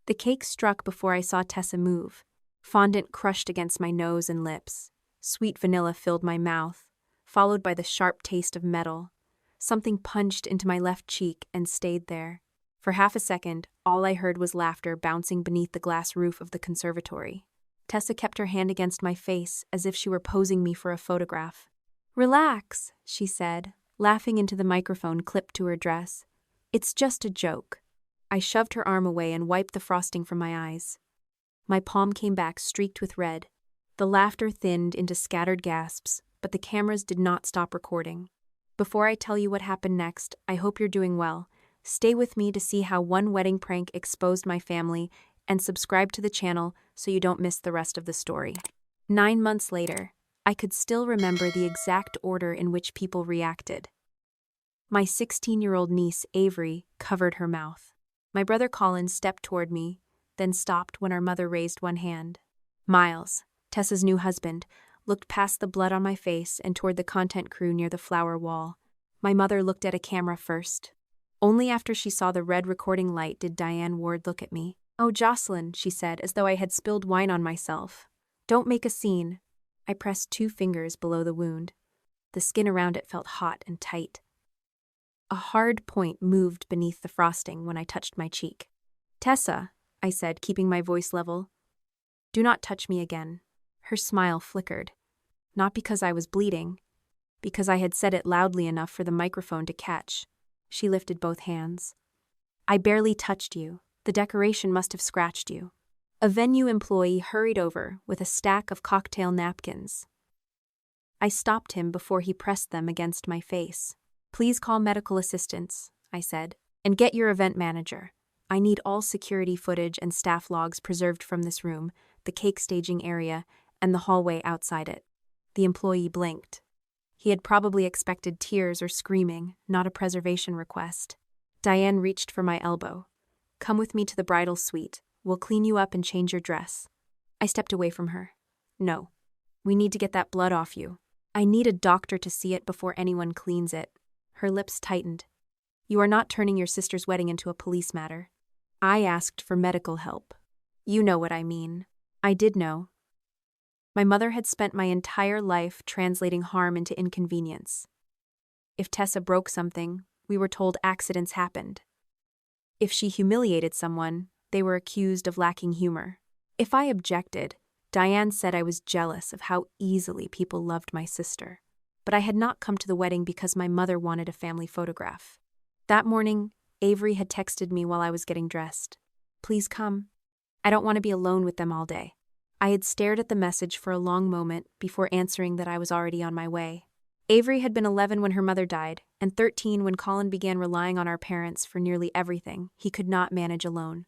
The cake struck before I saw Tessa move. Fondant crushed against my nose and lips. Sweet vanilla filled my mouth, followed by the sharp taste of metal. Something punched into my left cheek and stayed there. For half a second, all I heard was laughter bouncing beneath the glass roof of the conservatory. Tessa kept her hand against my face as if she were posing me for a photograph. "Relax," she said, laughing into the microphone clipped to her dress. "It's just a joke." I shoved her arm away and wiped the frosting from my eyes. My palm came back streaked with red. The laughter thinned into scattered gasps, but the cameras did not stop recording. Before I tell you what happened next, I hope you're doing well. Stay with me to see how one wedding prank exposed my family, and subscribe to the channel so you don't miss the rest of the story. 9 months later, I could still remember the exact order in which people reacted. My 16-year-old niece, Avery, covered her mouth. My brother Colin stepped toward me, then stopped when our mother raised one hand. Miles, Tessa's new husband, looked past the blood on my face and toward the content crew near the flower wall. My mother looked at a camera first. Only after she saw the red recording light did Diane Ward look at me. "Oh, Jocelyn," she said, as though I had spilled wine on myself. "Don't make a scene." I pressed 2 fingers below the wound. The skin around it felt hot and tight. A hard point moved beneath the frosting when I touched my cheek. "Tessa," I said, keeping my voice level. "Do not touch me again." Her smile flickered. Not because I was bleeding, because I had said it loudly enough for the microphone to catch. She lifted both hands. "I barely touched you. The decoration must have scratched you." A venue employee hurried over with a stack of cocktail napkins. I stopped him before he pressed them against my face. "Please call medical assistance," I said, "and get your event manager. I need all security footage and staff logs preserved from this room, the cake staging area, and the hallway outside it." The employee blinked. He had probably expected tears or screaming, not a preservation request. Diane reached for my elbow. "Come with me to the bridal suite. We'll clean you up and change your dress." I stepped away from her. "No. We need to get that blood off you. I need a doctor to see it before anyone cleans it." Her lips tightened. "You are not turning your sister's wedding into a police matter." I asked for medical help. You know what I mean. I did know. My mother had spent my entire life translating harm into inconvenience. If Tessa broke something, we were told accidents happened. If she humiliated someone, they were accused of lacking humor. If I objected, Diane said I was jealous of how easily people loved my sister. But I had not come to the wedding because my mother wanted a family photograph. That morning, Avery had texted me while I was getting dressed. "Please come. I don't want to be alone with them all day." I had stared at the message for a long moment before answering that I was already on my way. Avery had been 11 when her mother died, and 13 when Colin began relying on our parents for nearly everything he could not manage alone.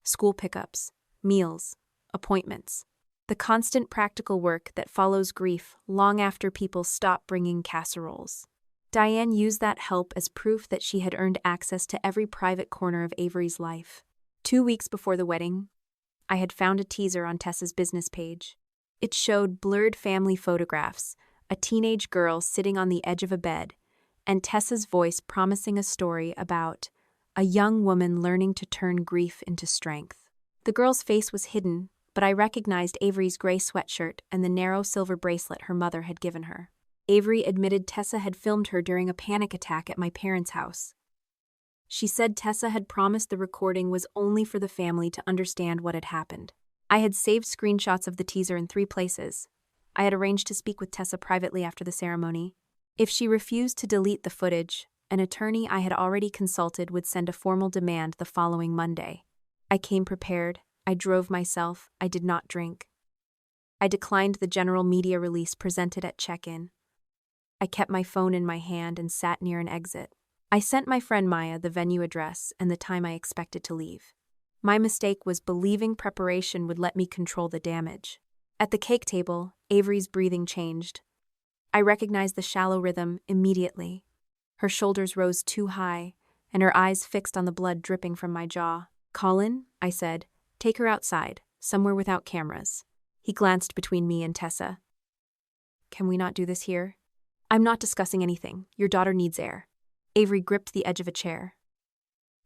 School pickups, meals, appointments. The constant practical work that follows grief long after people stop bringing casseroles. Diane used that help as proof that she had earned access to every private corner of Avery's life. 2 weeks before the wedding, I had found a teaser on Tessa's business page. It showed blurred family photographs, a teenage girl sitting on the edge of a bed, and Tessa's voice promising a story about a young woman learning to turn grief into strength. The girl's face was hidden, but I recognized Avery's gray sweatshirt and the narrow silver bracelet her mother had given her. Avery admitted Tessa had filmed her during a panic attack at my parents' house. She said Tessa had promised the recording was only for the family to understand what had happened. I had saved screenshots of the teaser in 3 places. I had arranged to speak with Tessa privately after the ceremony. If she refused to delete the footage, an attorney I had already consulted would send a formal demand the following Monday. I came prepared. I drove myself. I did not drink. I declined the general media release presented at check-in. I kept my phone in my hand and sat near an exit. I sent my friend Maya the venue address and the time I expected to leave. My mistake was believing preparation would let me control the damage. At the cake table, Avery's breathing changed. I recognized the shallow rhythm immediately. Her shoulders rose too high, and her eyes fixed on the blood dripping from my jaw. "Colin," I said, "take her outside, somewhere without cameras." He glanced between me and Tessa. "Can we not do this here?" "I'm not discussing anything. Your daughter needs air." Avery gripped the edge of a chair.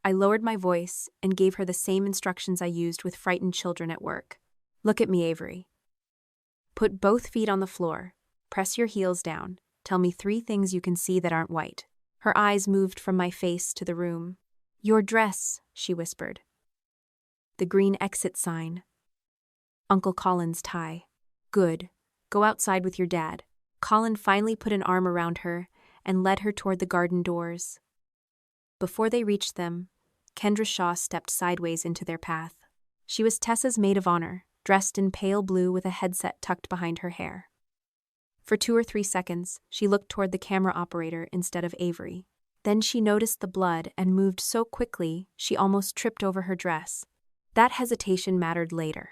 I lowered my voice and gave her the same instructions I used with frightened children at work. Look at me, Avery. Put both feet on the floor. Press your heels down. Tell me 3 things you can see that aren't white. Her eyes moved from my face to the room. Your dress, she whispered. The green exit sign. Uncle Colin's tie. Good. Go outside with your dad. Colin finally put an arm around her and led her toward the garden doors. Before they reached them, Kendra Shaw stepped sideways into their path. She was Tessa's maid of honor, dressed in pale blue with a headset tucked behind her hair. For 2 or 3 seconds, she looked toward the camera operator instead of Avery. Then she noticed the blood and moved so quickly she almost tripped over her dress. That hesitation mattered later.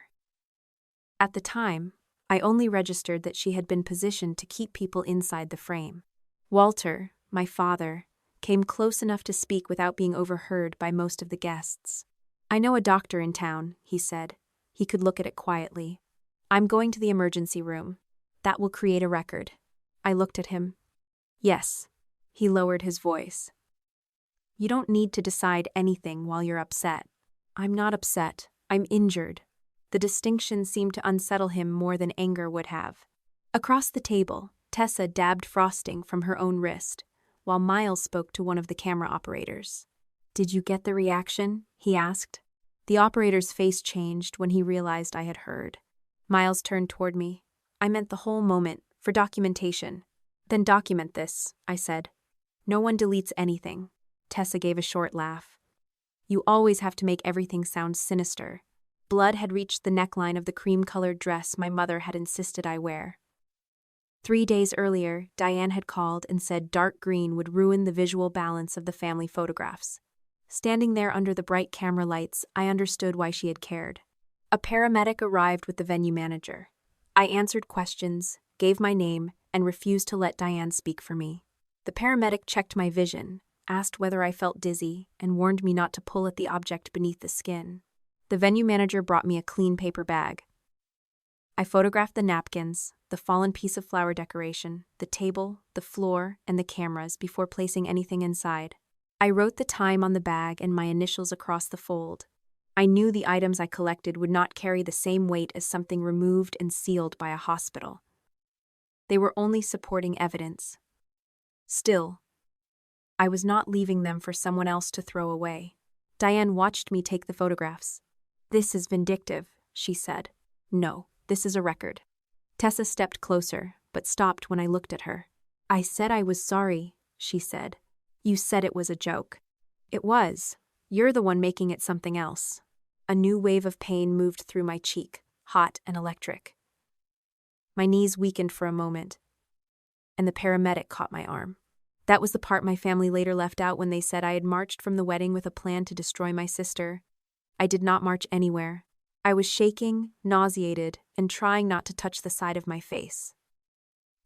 At the time, I only registered that she had been positioned to keep people inside the frame. Walter, my father, came close enough to speak without being overheard by most of the guests. I know a doctor in town, he said. He could look at it quietly. I'm going to the emergency room. That will create a record. I looked at him. Yes. He lowered his voice. You don't need to decide anything while you're upset. I'm not upset. I'm injured. The distinction seemed to unsettle him more than anger would have. Across the table, Tessa dabbed frosting from her own wrist, while Miles spoke to one of the camera operators. Did you get the reaction? He asked. The operator's face changed when he realized I had heard. Miles turned toward me. I meant the whole moment, for documentation. Then document this, I said. No one deletes anything. Tessa gave a short laugh. You always have to make everything sound sinister. Blood had reached the neckline of the cream-colored dress my mother had insisted I wear. 3 days earlier, Diane had called and said dark green would ruin the visual balance of the family photographs. Standing there under the bright camera lights, I understood why she had cared. A paramedic arrived with the venue manager. I answered questions, gave my name, and refused to let Diane speak for me. The paramedic checked my vision, asked whether I felt dizzy, and warned me not to pull at the object beneath the skin. The venue manager brought me a clean paper bag. I photographed the napkins, the fallen piece of flower decoration, the table, the floor, and the cameras before placing anything inside. I wrote the time on the bag and my initials across the fold. I knew the items I collected would not carry the same weight as something removed and sealed by a hospital. They were only supporting evidence. Still, I was not leaving them for someone else to throw away. Diane watched me take the photographs. This is vindictive, she said. No, this is a record. Tessa stepped closer, but stopped when I looked at her. I said I was sorry, she said. You said it was a joke. It was. You're the one making it something else. A new wave of pain moved through my cheek, hot and electric. My knees weakened for a moment, and the paramedic caught my arm. That was the part my family later left out when they said I had marched from the wedding with a plan to destroy my sister. I did not march anywhere. I was shaking, nauseated, and trying not to touch the side of my face.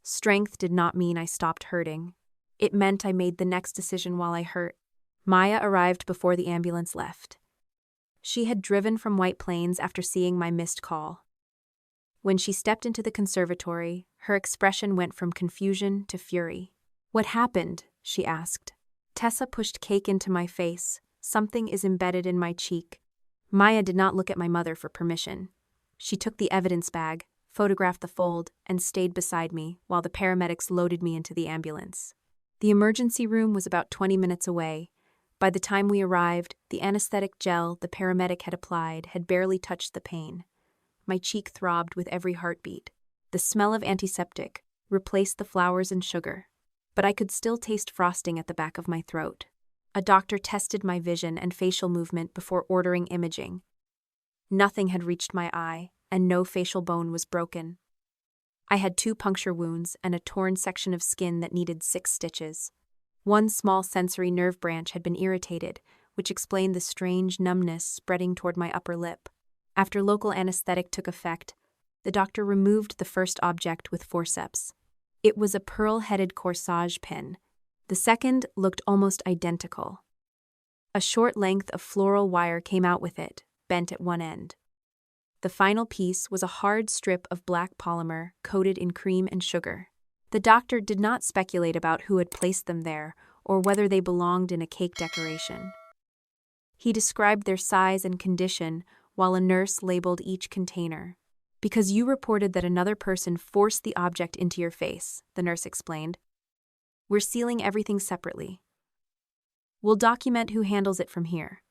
Strength did not mean I stopped hurting. It meant I made the next decision while I hurt. Maya arrived before the ambulance left. She had driven from White Plains after seeing my missed call. When she stepped into the conservatory, her expression went from confusion to fury. What happened? She asked. Tessa pushed cake into my face. Something is embedded in my cheek. Maya did not look at my mother for permission. She took the evidence bag, photographed the fold, and stayed beside me while the paramedics loaded me into the ambulance. The emergency room was about 20 minutes away. By the time we arrived, the anesthetic gel the paramedic had applied had barely touched the pain. My cheek throbbed with every heartbeat. The smell of antiseptic replaced the flowers and sugar, but I could still taste frosting at the back of my throat. A doctor tested my vision and facial movement before ordering imaging. Nothing had reached my eye, and no facial bone was broken. I had 2 puncture wounds and a torn section of skin that needed 6 stitches. One small sensory nerve branch had been irritated, which explained the strange numbness spreading toward my upper lip. After local anesthetic took effect, the doctor removed the first object with forceps. It was a pearl-headed corsage pin. The second looked almost identical. A short length of floral wire came out with it, bent at one end. The final piece was a hard strip of black polymer coated in cream and sugar. The doctor did not speculate about who had placed them there or whether they belonged in a cake decoration. He described their size and condition while a nurse labeled each container. "Because you reported that another person forced the object into your face," the nurse explained. "We're sealing everything separately. We'll document who handles it from here."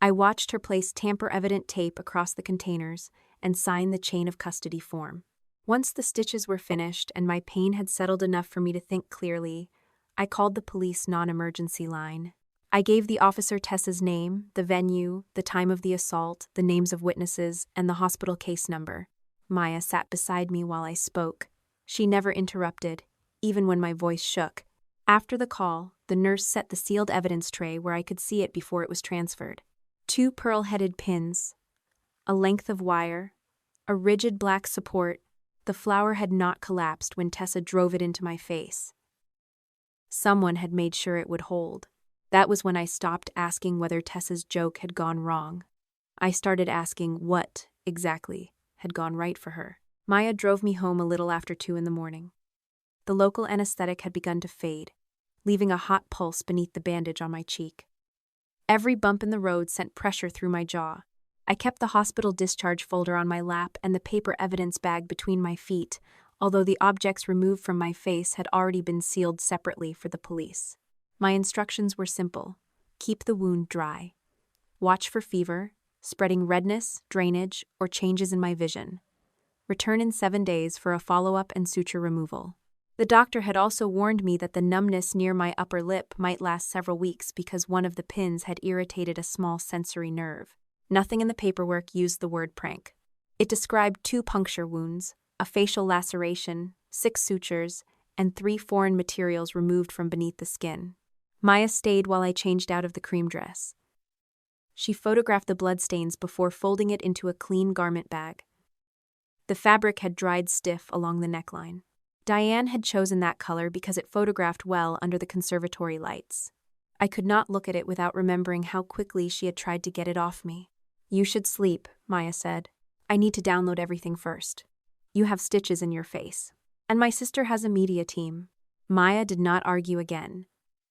I watched her place tamper-evident tape across the containers and sign the chain of custody form. Once the stitches were finished and my pain had settled enough for me to think clearly, I called the police non-emergency line. I gave the officer Tessa's name, the venue, the time of the assault, the names of witnesses, and the hospital case number. Maya sat beside me while I spoke. She never interrupted, even when my voice shook. After the call, the nurse set the sealed evidence tray where I could see it before it was transferred. 2 pearl-headed pins, a length of wire, a rigid black support. The flower had not collapsed when Tessa drove it into my face. Someone had made sure it would hold. That was when I stopped asking whether Tessa's joke had gone wrong. I started asking what, exactly, had gone right for her. Maya drove me home a little after 2 in the morning. The local anesthetic had begun to fade, leaving a hot pulse beneath the bandage on my cheek. Every bump in the road sent pressure through my jaw. I kept the hospital discharge folder on my lap and the paper evidence bag between my feet, although the objects removed from my face had already been sealed separately for the police. My instructions were simple: keep the wound dry. Watch for fever, spreading redness, drainage, or changes in my vision. Return in 7 days for a follow-up and suture removal. The doctor had also warned me that the numbness near my upper lip might last several weeks because one of the pins had irritated a small sensory nerve. Nothing in the paperwork used the word prank. It described 2 puncture wounds, a facial laceration, 6 sutures, and 3 foreign materials removed from beneath the skin. Maya stayed while I changed out of the cream dress. She photographed the bloodstains before folding it into a clean garment bag. The fabric had dried stiff along the neckline. Diane had chosen that color because it photographed well under the conservatory lights. I could not look at it without remembering how quickly she had tried to get it off me. "You should sleep," Maya said. "I need to download everything first. You have stitches in your face. And my sister has a media team." Maya did not argue again.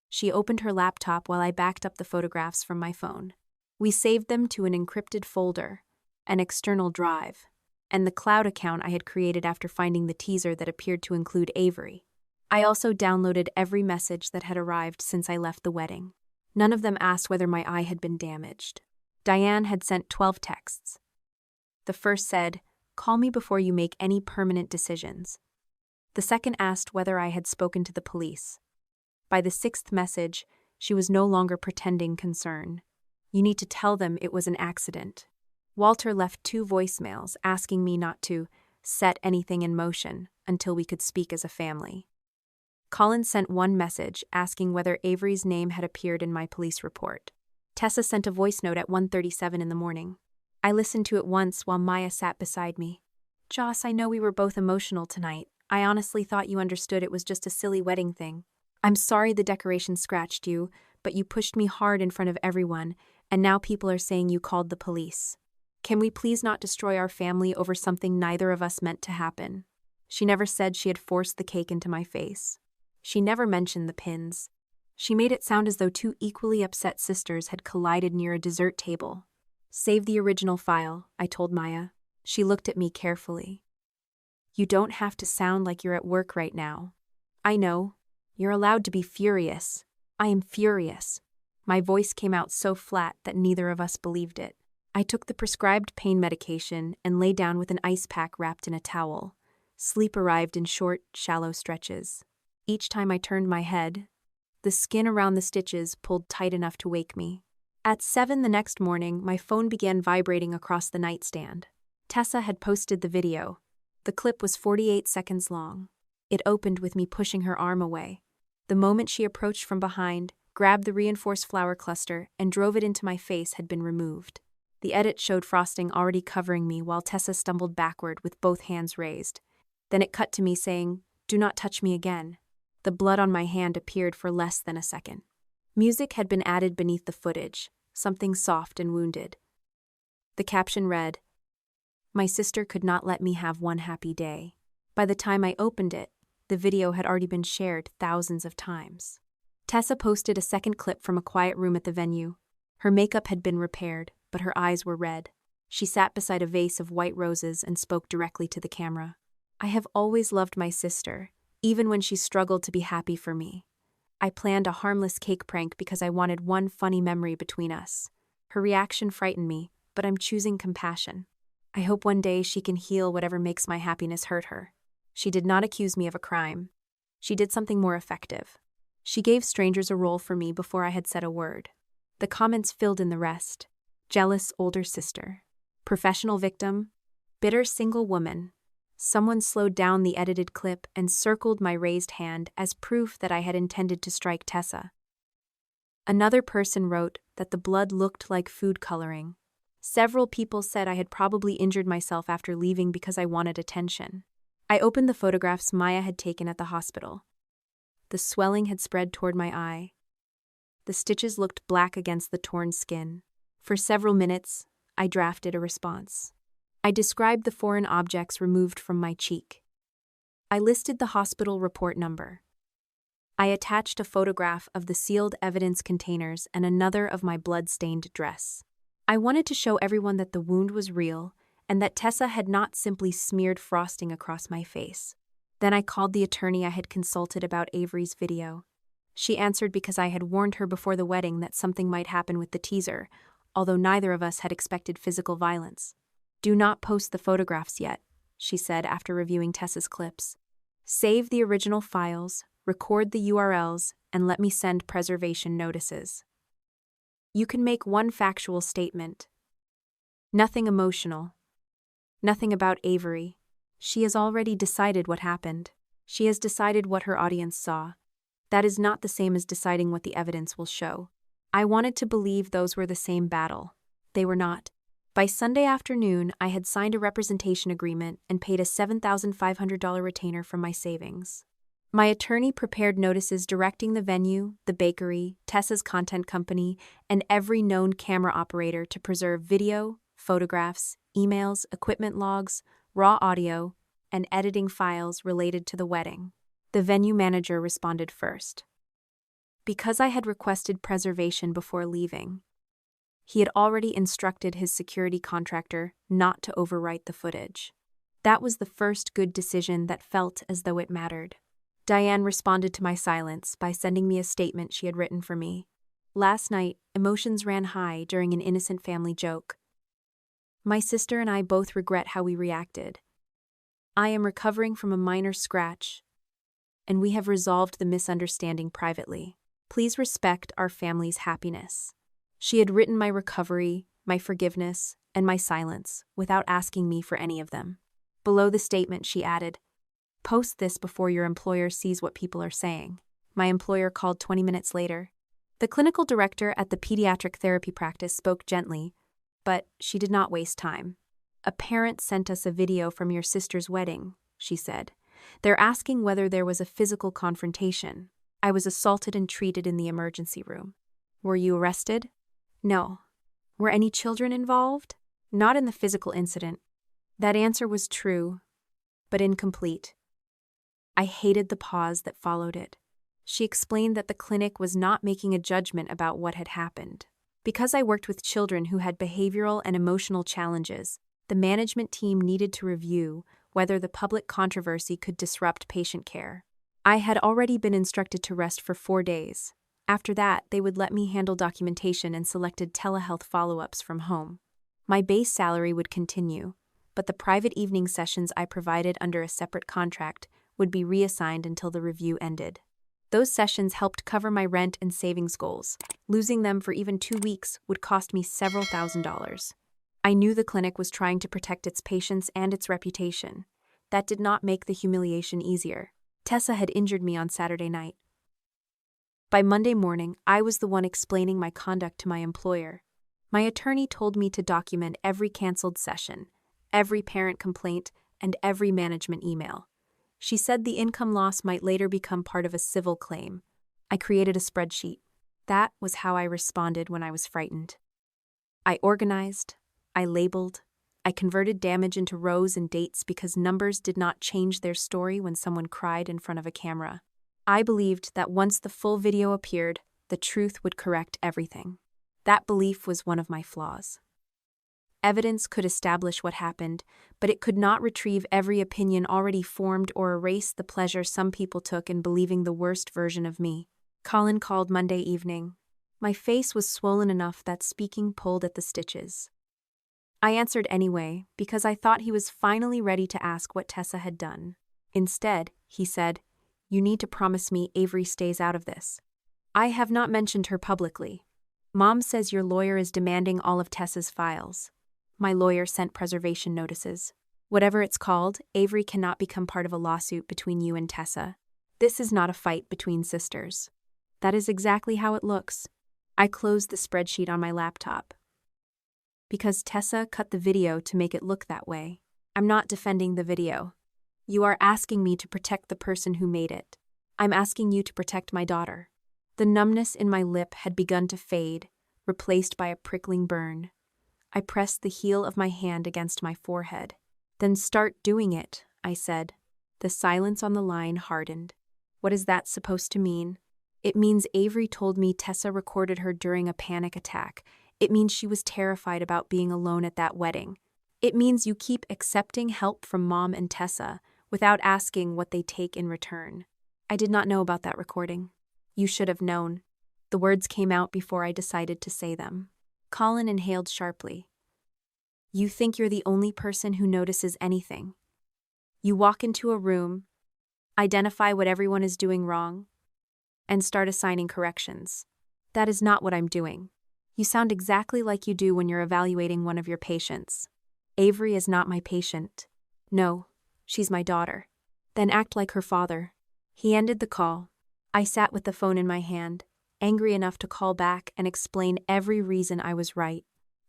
She opened her laptop while I backed up the photographs from my phone. We saved them to an encrypted folder, an external drive, and the cloud account I had created after finding the teaser that appeared to include Avery. I also downloaded every message that had arrived since I left the wedding. None of them asked whether my eye had been damaged. Diane had sent 12 texts. The first said, "Call me before you make any permanent decisions." The second asked whether I had spoken to the police. By the 6th message, she was no longer pretending concern. "You need to tell them it was an accident." Walter left 2 voicemails asking me not to set anything in motion until we could speak as a family. Colin sent 1 message asking whether Avery's name had appeared in my police report. Tessa sent a voice note at 1:37 in the morning. I listened to it once while Maya sat beside me. "Joss, I know we were both emotional tonight. I honestly thought you understood it was just a silly wedding thing. I'm sorry the decoration scratched you, but you pushed me hard in front of everyone, and now people are saying you called the police. Can we please not destroy our family over something neither of us meant to happen?" She never said she had forced the cake into my face. She never mentioned the pins. She made it sound as though 2 equally upset sisters had collided near a dessert table. "Save the original file," I told Maya. She looked at me carefully. "You don't have to sound like you're at work right now. I know. You're allowed to be furious. I am furious." My voice came out so flat that neither of us believed it. I took the prescribed pain medication and lay down with an ice pack wrapped in a towel. Sleep arrived in short, shallow stretches. Each time I turned my head, the skin around the stitches pulled tight enough to wake me. At 7 the next morning, my phone began vibrating across the nightstand. Tessa had posted the video. The clip was 48 seconds long. It opened with me pushing her arm away. The moment she approached from behind, grabbed the reinforced flower cluster, and drove it into my face had been removed. The edit showed frosting already covering me while Tessa stumbled backward with both hands raised. Then it cut to me saying, "Do not touch me again." The blood on my hand appeared for less than a second. Music had been added beneath the footage, something soft and wounded. The caption read, "My sister could not let me have one happy day." By the time I opened it, the video had already been shared thousands of times. Tessa posted a second clip from a quiet room at the venue. Her makeup had been repaired, but her eyes were red. She sat beside a vase of white roses and spoke directly to the camera. I have always loved my sister, even when she struggled to be happy for me. I planned a harmless cake prank because I wanted one funny memory between us. Her reaction frightened me, but I'm choosing compassion. I hope one day she can heal whatever makes my happiness hurt her. She did not accuse me of a crime. She did something more effective. She gave strangers a role for me before I had said a word. The comments filled in the rest. Jealous older sister. Professional victim. Bitter single woman. Someone slowed down the edited clip and circled my raised hand as proof that I had intended to strike Tessa. Another person wrote that the blood looked like food coloring. Several people said I had probably injured myself after leaving because I wanted attention. I opened the photographs Maya had taken at the hospital. The swelling had spread toward my eye. The stitches looked black against the torn skin. For several minutes, I drafted a response. I described the foreign objects removed from my cheek. I listed the hospital report number. I attached a photograph of the sealed evidence containers and another of my blood-stained dress. I wanted to show everyone that the wound was real and that Tessa had not simply smeared frosting across my face. Then I called the attorney I had consulted about Avery's video. She answered because I had warned her before the wedding that something might happen with the teaser, although neither of us had expected physical violence. "Do not post the photographs yet," she said after reviewing Tessa's clips. "Save the original files, record the URLs, and let me send preservation notices. You can make one factual statement. Nothing emotional. Nothing about Avery. She has already decided what happened. She has decided what her audience saw. That is not the same as deciding what the evidence will show. I wanted to believe those were the same battle. They were not. By Sunday afternoon, I had signed a representation agreement and paid a $7,500 retainer from my savings. My attorney prepared notices directing the venue, the bakery, Tessa's content company, and every known camera operator to preserve video, photographs, emails, equipment logs, raw audio, and editing files related to the wedding. The venue manager responded first. Because I had requested preservation before leaving, he had already instructed his security contractor not to overwrite the footage. That was the first good decision that felt as though it mattered. Diane responded to my silence by sending me a statement she had written for me. Last night, emotions ran high during an innocent family joke. My sister and I both regret how we reacted. I am recovering from a minor scratch, and we have resolved the misunderstanding privately. Please respect our family's happiness. She had written my recovery, my forgiveness, and my silence without asking me for any of them. Below the statement, she added, "Post this before your employer sees what people are saying." My employer called 20 minutes later. The clinical director at the pediatric therapy practice spoke gently, but she did not waste time. "A parent sent us a video from your sister's wedding," she said. "They're asking whether there was a physical confrontation. I was assaulted and treated in the emergency room." "Were you arrested?" "No." "Were any children involved?" "Not in the physical incident." That answer was true, but incomplete. I hated the pause that followed it. She explained that the clinic was not making a judgment about what had happened. Because I worked with children who had behavioral and emotional challenges, the management team needed to review whether the public controversy could disrupt patient care. I had already been instructed to rest for 4 days. After that, they would let me handle documentation and selected telehealth follow-ups from home. My base salary would continue, but the private evening sessions I provided under a separate contract would be reassigned until the review ended. Those sessions helped cover my rent and savings goals. Losing them for even 2 weeks would cost me several $1,000s. I knew the clinic was trying to protect its patients and its reputation. That did not make the humiliation easier. Tessa had injured me on Saturday night. By Monday morning, I was the one explaining my conduct to my employer. My attorney told me to document every canceled session, every parent complaint, and every management email. She said the income loss might later become part of a civil claim. I created a spreadsheet. That was how I responded when I was frightened. I organized, I labeled, I converted damage into rows and dates because numbers did not change their story when someone cried in front of a camera. I believed that once the full video appeared, the truth would correct everything. That belief was one of my flaws. Evidence could establish what happened, but it could not retrieve every opinion already formed or erase the pleasure some people took in believing the worst version of me. Colin called Monday evening. My face was swollen enough that speaking pulled at the stitches. I answered anyway, because I thought he was finally ready to ask what Tessa had done. Instead, he said, "You need to promise me Avery stays out of this. I have not mentioned her publicly. Mom says your lawyer is demanding all of Tessa's files." My lawyer sent preservation notices. "Whatever it's called, Avery cannot become part of a lawsuit between you and Tessa. This is not a fight between sisters." That is exactly how it looks. I closed the spreadsheet on my laptop. Because Tessa cut the video to make it look that way. I'm not defending the video. You are asking me to protect the person who made it. I'm asking you to protect my daughter. The numbness in my lip had begun to fade, replaced by a prickling burn. I pressed the heel of my hand against my forehead. "Then start doing it," I said. The silence on the line hardened. What is that supposed to mean? It means Avery told me Tessa recorded her during a panic attack. It means she was terrified about being alone at that wedding. It means you keep accepting help from Mom and Tessa without asking what they take in return. I did not know about that recording. You should have known. The words came out before I decided to say them. Colin inhaled sharply. You think you're the only person who notices anything. You walk into a room, identify what everyone is doing wrong, and start assigning corrections. That is not what I'm doing. You sound exactly like you do when you're evaluating one of your patients. Avery is not my patient. No, she's my daughter. Then act like her father. He ended the call. I sat with the phone in my hand, angry enough to call back and explain every reason I was right.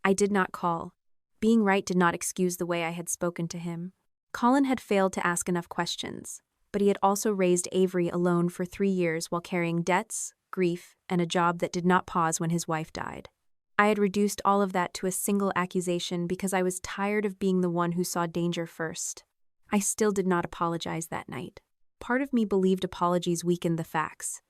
I did not call. Being right did not excuse the way I had spoken to him. Colin had failed to ask enough questions, but he had also raised Avery alone for 3 years while carrying debts, grief, and a job that did not pause when his wife died. I had reduced all of that to a single accusation because I was tired of being the one who saw danger first. I still did not apologize that night. Part of me believed apologies weakened the facts.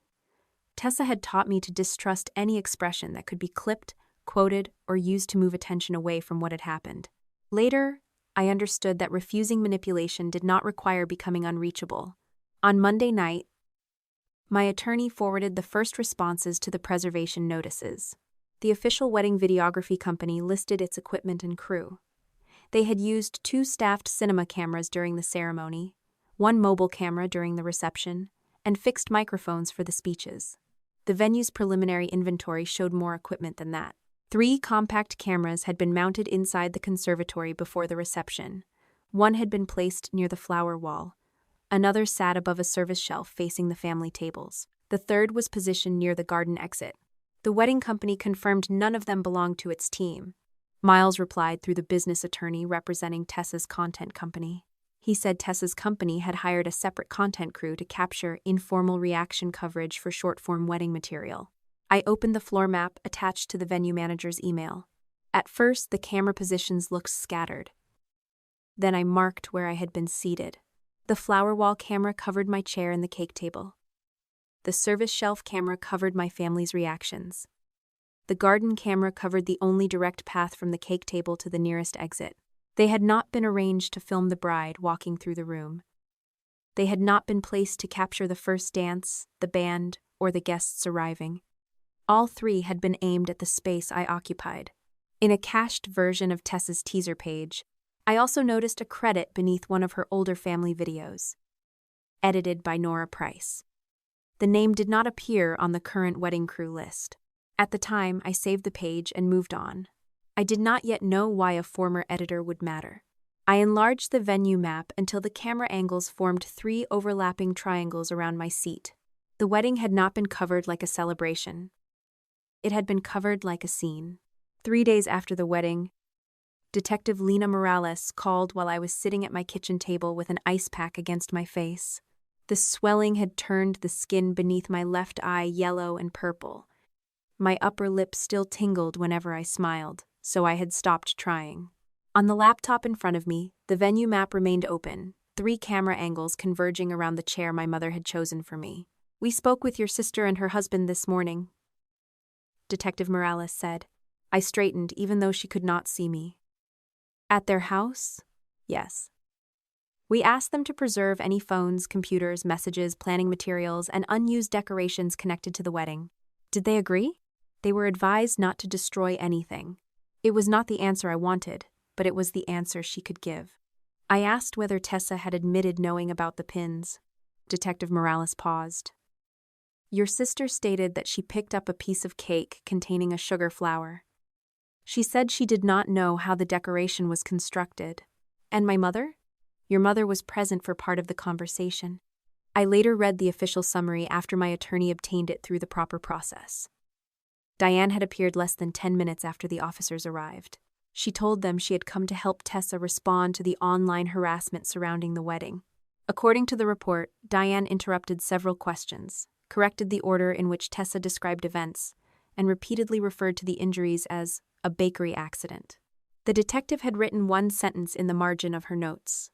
Tessa had taught me to distrust any expression that could be clipped, quoted, or used to move attention away from what had happened. Later, I understood that refusing manipulation did not require becoming unreachable. On Monday night, my attorney forwarded the first responses to the preservation notices. The official wedding videography company listed its equipment and crew. They had used 2 staffed cinema cameras during the ceremony, 1 mobile camera during the reception, and fixed microphones for the speeches. The venue's preliminary inventory showed more equipment than that. 3 compact cameras had been mounted inside the conservatory before the reception. 1 had been placed near the flower wall. Another sat above a service shelf facing the family tables. The third was positioned near the garden exit. The wedding company confirmed none of them belonged to its team. Miles replied through the business attorney representing Tessa's content company. He said Tessa's company had hired a separate content crew to capture informal reaction coverage for short-form wedding material. I opened the floor map attached to the venue manager's email. At first, the camera positions looked scattered. Then I marked where I had been seated. The flower wall camera covered my chair and the cake table. The service shelf camera covered my family's reactions. The garden camera covered the only direct path from the cake table to the nearest exit. They had not been arranged to film the bride walking through the room. They had not been placed to capture the first dance, the band, or the guests arriving. All 3 had been aimed at the space I occupied. In a cached version of Tessa's teaser page, I also noticed a credit beneath one of her older family videos. Edited by Nora Price. The name did not appear on the current wedding crew list. At the time, I saved the page and moved on. I did not yet know why a former editor would matter. I enlarged the venue map until the camera angles formed 3 overlapping triangles around my seat. The wedding had not been covered like a celebration. It had been covered like a scene. 3 days after the wedding, Detective Lena Morales called while I was sitting at my kitchen table with an ice pack against my face. The swelling had turned the skin beneath my left eye yellow and purple. My upper lip still tingled whenever I smiled, so I had stopped trying. On the laptop in front of me, the venue map remained open, 3 camera angles converging around the chair my mother had chosen for me. "We spoke with your sister and her husband this morning," Detective Morales said. I straightened even though she could not see me. At their house? Yes. We asked them to preserve any phones, computers, messages, planning materials, and unused decorations connected to the wedding. Did they agree? They were advised not to destroy anything. It was not the answer I wanted, but it was the answer she could give. I asked whether Tessa had admitted knowing about the pins. Detective Morales paused. Your sister stated that she picked up a piece of cake containing a sugar flower. She said she did not know how the decoration was constructed. And my mother? Your mother was present for part of the conversation. I later read the official summary after my attorney obtained it through the proper process. Diane had appeared less than 10 minutes after the officers arrived. She told them she had come to help Tessa respond to the online harassment surrounding the wedding. According to the report, Diane interrupted several questions, corrected the order in which Tessa described events, and repeatedly referred to the injuries as a bakery accident. The detective had written one sentence in the margin of her notes.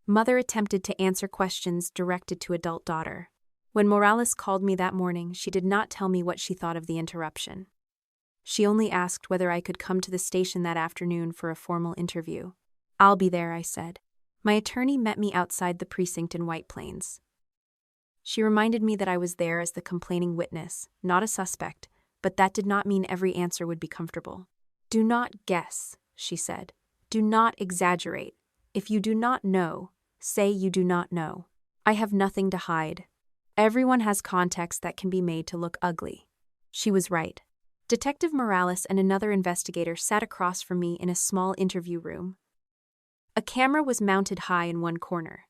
Mother attempted to answer questions directed to adult daughter. When Morales called me that morning, she did not tell me what she thought of the interruption. She only asked whether I could come to the station that afternoon for a formal interview. I'll be there, I said. My attorney met me outside the precinct in White Plains. She reminded me that I was there as the complaining witness, not a suspect, but that did not mean every answer would be comfortable. Do not guess, she said. Do not exaggerate. If you do not know, say you do not know. I have nothing to hide. Everyone has context that can be made to look ugly. She was right. Detective Morales and another investigator sat across from me in a small interview room. A camera was mounted high in one corner.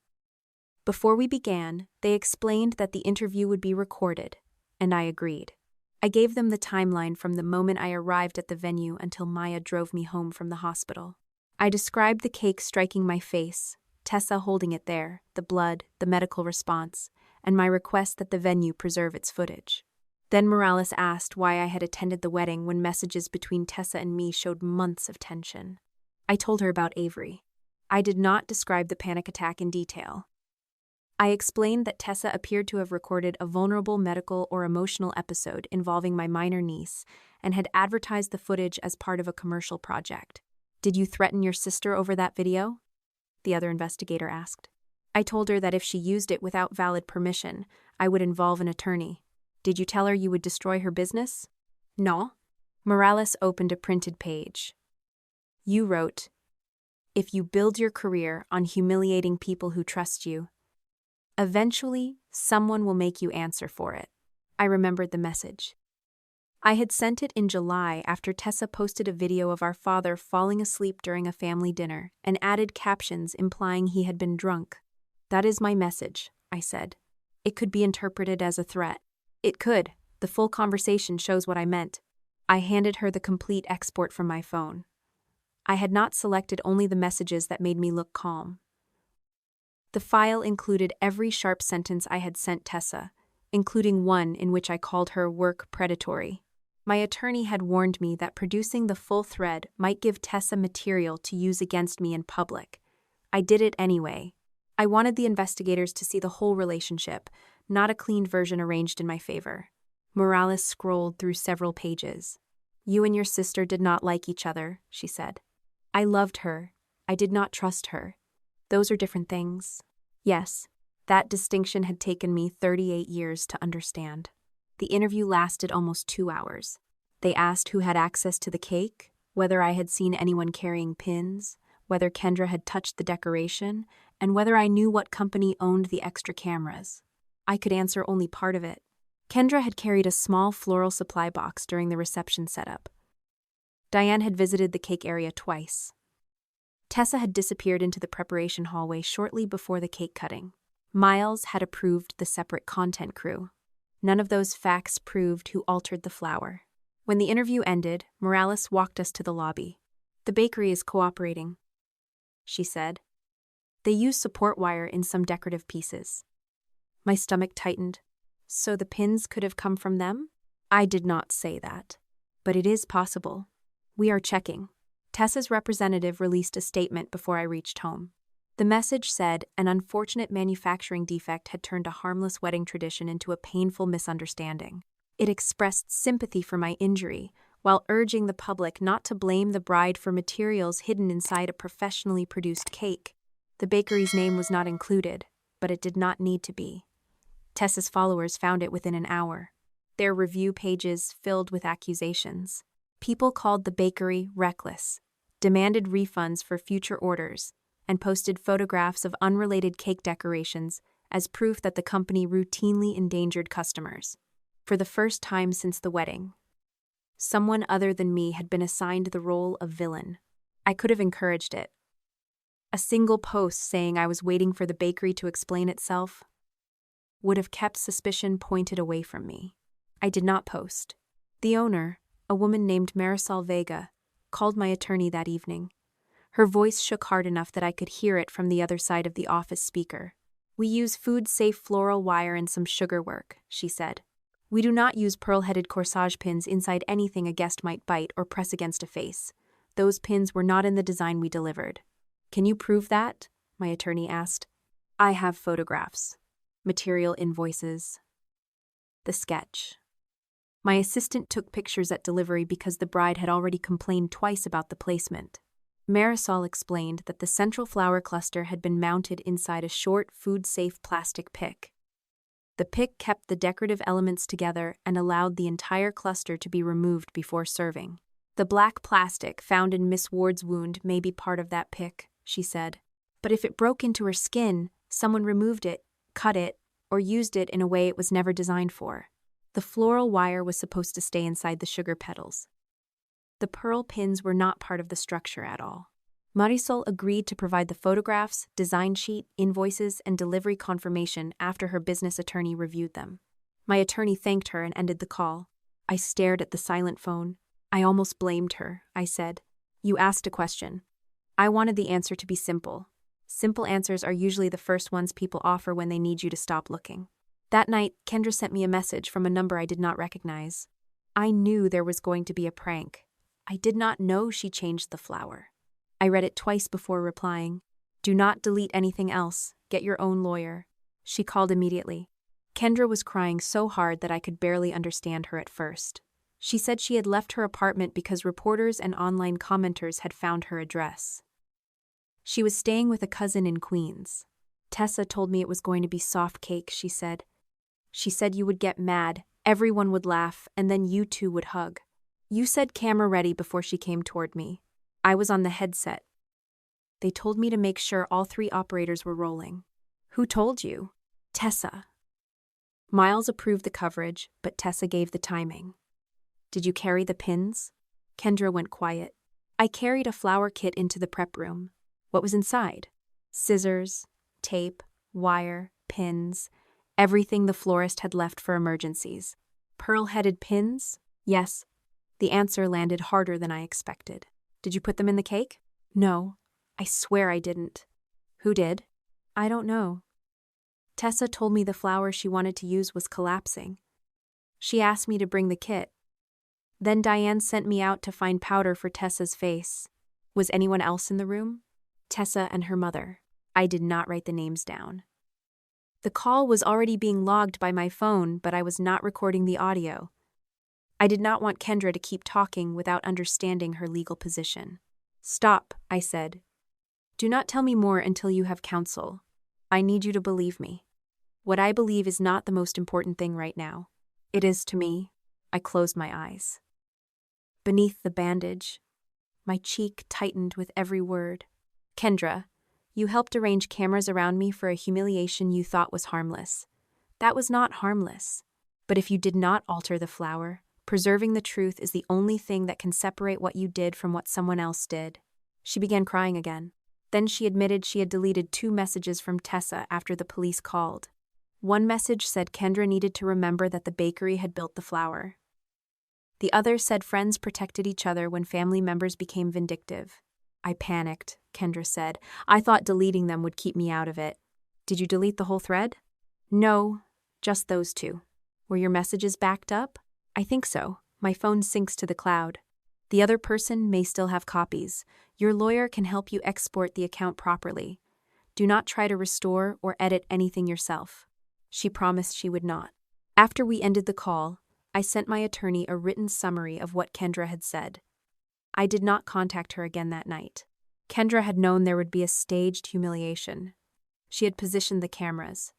Before we began, they explained that the interview would be recorded, and I agreed. I gave them the timeline from the moment I arrived at the venue until Maya drove me home from the hospital. I described the cake striking my face, Tessa holding it there, the blood, the medical response, and my request that the venue preserve its footage. Then Morales asked why I had attended the wedding when messages between Tessa and me showed months of tension. I told her about Avery. I did not describe the panic attack in detail. I explained that Tessa appeared to have recorded a vulnerable medical or emotional episode involving my minor niece and had advertised the footage as part of a commercial project. Did you threaten your sister over that video? The other investigator asked. I told her that if she used it without valid permission, I would involve an attorney. Did you tell her you would destroy her business? No. Morales opened a printed page. You wrote, if you build your career on humiliating people who trust you, eventually someone will make you answer for it. I remembered the message. I had sent it in July after Tessa posted a video of our father falling asleep during a family dinner and added captions implying he had been drunk. That is my message, I said. It could be interpreted as a threat. It could. The full conversation shows what I meant. I handed her the complete export from my phone. I had not selected only the messages that made me look calm. The file included every sharp sentence I had sent Tessa, including one in which I called her work predatory. My attorney had warned me that producing the full thread might give Tessa material to use against me in public. I did it anyway. I wanted the investigators to see the whole relationship, not a cleaned version arranged in my favor. Morales scrolled through several pages. You and your sister did not like each other, she said. I loved her. I did not trust her. Those are different things. Yes, that distinction had taken me 38 years to understand. The interview lasted almost 2 hours. They asked who had access to the cake, whether I had seen anyone carrying pins, whether Kendra had touched the decoration, and whether I knew what company owned the extra cameras. I could answer only part of it. Kendra had carried a small floral supply box during the reception setup. Diane had visited the cake area twice. Tessa had disappeared into the preparation hallway shortly before the cake cutting. Miles had approved the separate content crew. None of those facts proved who altered the flour. When the interview ended, Morales walked us to the lobby. The bakery is cooperating, she said. They use support wire in some decorative pieces. My stomach tightened. So the pins could have come from them? I did not say that. But it is possible. We are checking. Tessa's representative released a statement before I reached home. The message said an unfortunate manufacturing defect had turned a harmless wedding tradition into a painful misunderstanding. It expressed sympathy for my injury, while urging the public not to blame the bride for materials hidden inside a professionally produced cake. The bakery's name was not included, but it did not need to be. Tessa's followers found it within an hour, their review pages filled with accusations. People called the bakery reckless, demanded refunds for future orders, and posted photographs of unrelated cake decorations as proof that the company routinely endangered customers. For the first time since the wedding, someone other than me had been assigned the role of villain. I could have encouraged it. A single post saying I was waiting for the bakery to explain itself would have kept suspicion pointed away from me. I did not post. The owner, a woman named Marisol Vega, called my attorney that evening. Her voice shook hard enough that I could hear it from the other side of the office speaker. "We use food-safe floral wire and some sugar work," she said. "We do not use pearl-headed corsage pins inside anything a guest might bite or press against a face. Those pins were not in the design we delivered." "Can you prove that?" my attorney asked. "I have photographs, material invoices, the sketch." My assistant took pictures at delivery because the bride had already complained twice about the placement. Marisol explained that the central flower cluster had been mounted inside a short, food-safe plastic pick. The pick kept the decorative elements together and allowed the entire cluster to be removed before serving. "The black plastic found in Miss Ward's wound may be part of that pick," she said. "But if it broke into her skin, someone removed it, cut it, or used it in a way it was never designed for." The floral wire was supposed to stay inside the sugar petals. The pearl pins were not part of the structure at all. Marisol agreed to provide the photographs, design sheet, invoices, and delivery confirmation after her business attorney reviewed them. My attorney thanked her and ended the call. I stared at the silent phone. I almost blamed her. I said, "You asked a question. I wanted the answer to be simple. Simple answers are usually the first ones people offer when they need you to stop looking." That night, Kendra sent me a message from a number I did not recognize. I knew there was going to be a prank. I did not know she changed the flower. I read it twice before replying. "Do not delete anything else. Get your own lawyer." She called immediately. Kendra was crying so hard that I could barely understand her at first. She said she had left her apartment because reporters and online commenters had found her address. She was staying with a cousin in Queens. "Tessa told me it was going to be soft cake," she said. "She said you would get mad, everyone would laugh, and then you two would hug. You said camera ready before she came toward me. I was on the headset. They told me to make sure all 3 operators were rolling." "Who told you?" "Tessa." Miles approved the coverage, but Tessa gave the timing. "Did you carry the pins?" Kendra went quiet. "I carried a flower kit into the prep room." "What was inside?" "Scissors, tape, wire, pins, everything the florist had left for emergencies." "Pearl-headed pins?" "Yes." The answer landed harder than I expected. "Did you put them in the cake?" "No. I swear I didn't." "Who did?" "I don't know. Tessa told me the flower she wanted to use was collapsing. She asked me to bring the kit. Then Diane sent me out to find powder for Tessa's face." "Was anyone else in the room?" "Tessa and her mother." I did not write the names down. The call was already being logged by my phone, but I was not recording the audio. I did not want Kendra to keep talking without understanding her legal position. "Stop," I said. "Do not tell me more until you have counsel. I need you to believe me. What I believe is not the most important thing right now. It is to me." I closed my eyes. Beneath the bandage, my cheek tightened with every word. "Kendra, you helped arrange cameras around me for a humiliation you thought was harmless. That was not harmless. But if you did not alter the flower, preserving the truth is the only thing that can separate what you did from what someone else did." She began crying again. Then she admitted she had deleted 2 messages from Tessa after the police called. One message said Kendra needed to remember that the bakery had built the flower. The other said friends protected each other when family members became vindictive. "I panicked," Kendra said. "I thought deleting them would keep me out of it." "Did you delete the whole thread?" "No, just those 2. Were your messages backed up?" "I think so. My phone syncs to the cloud. The other person may still have copies. Your lawyer can help you export the account properly. Do not try to restore or edit anything yourself." She promised she would not. After we ended the call, I sent my attorney a written summary of what Kendra had said. I did not contact her again that night. Kendra had known there would be a staged humiliation. She had positioned the cameras.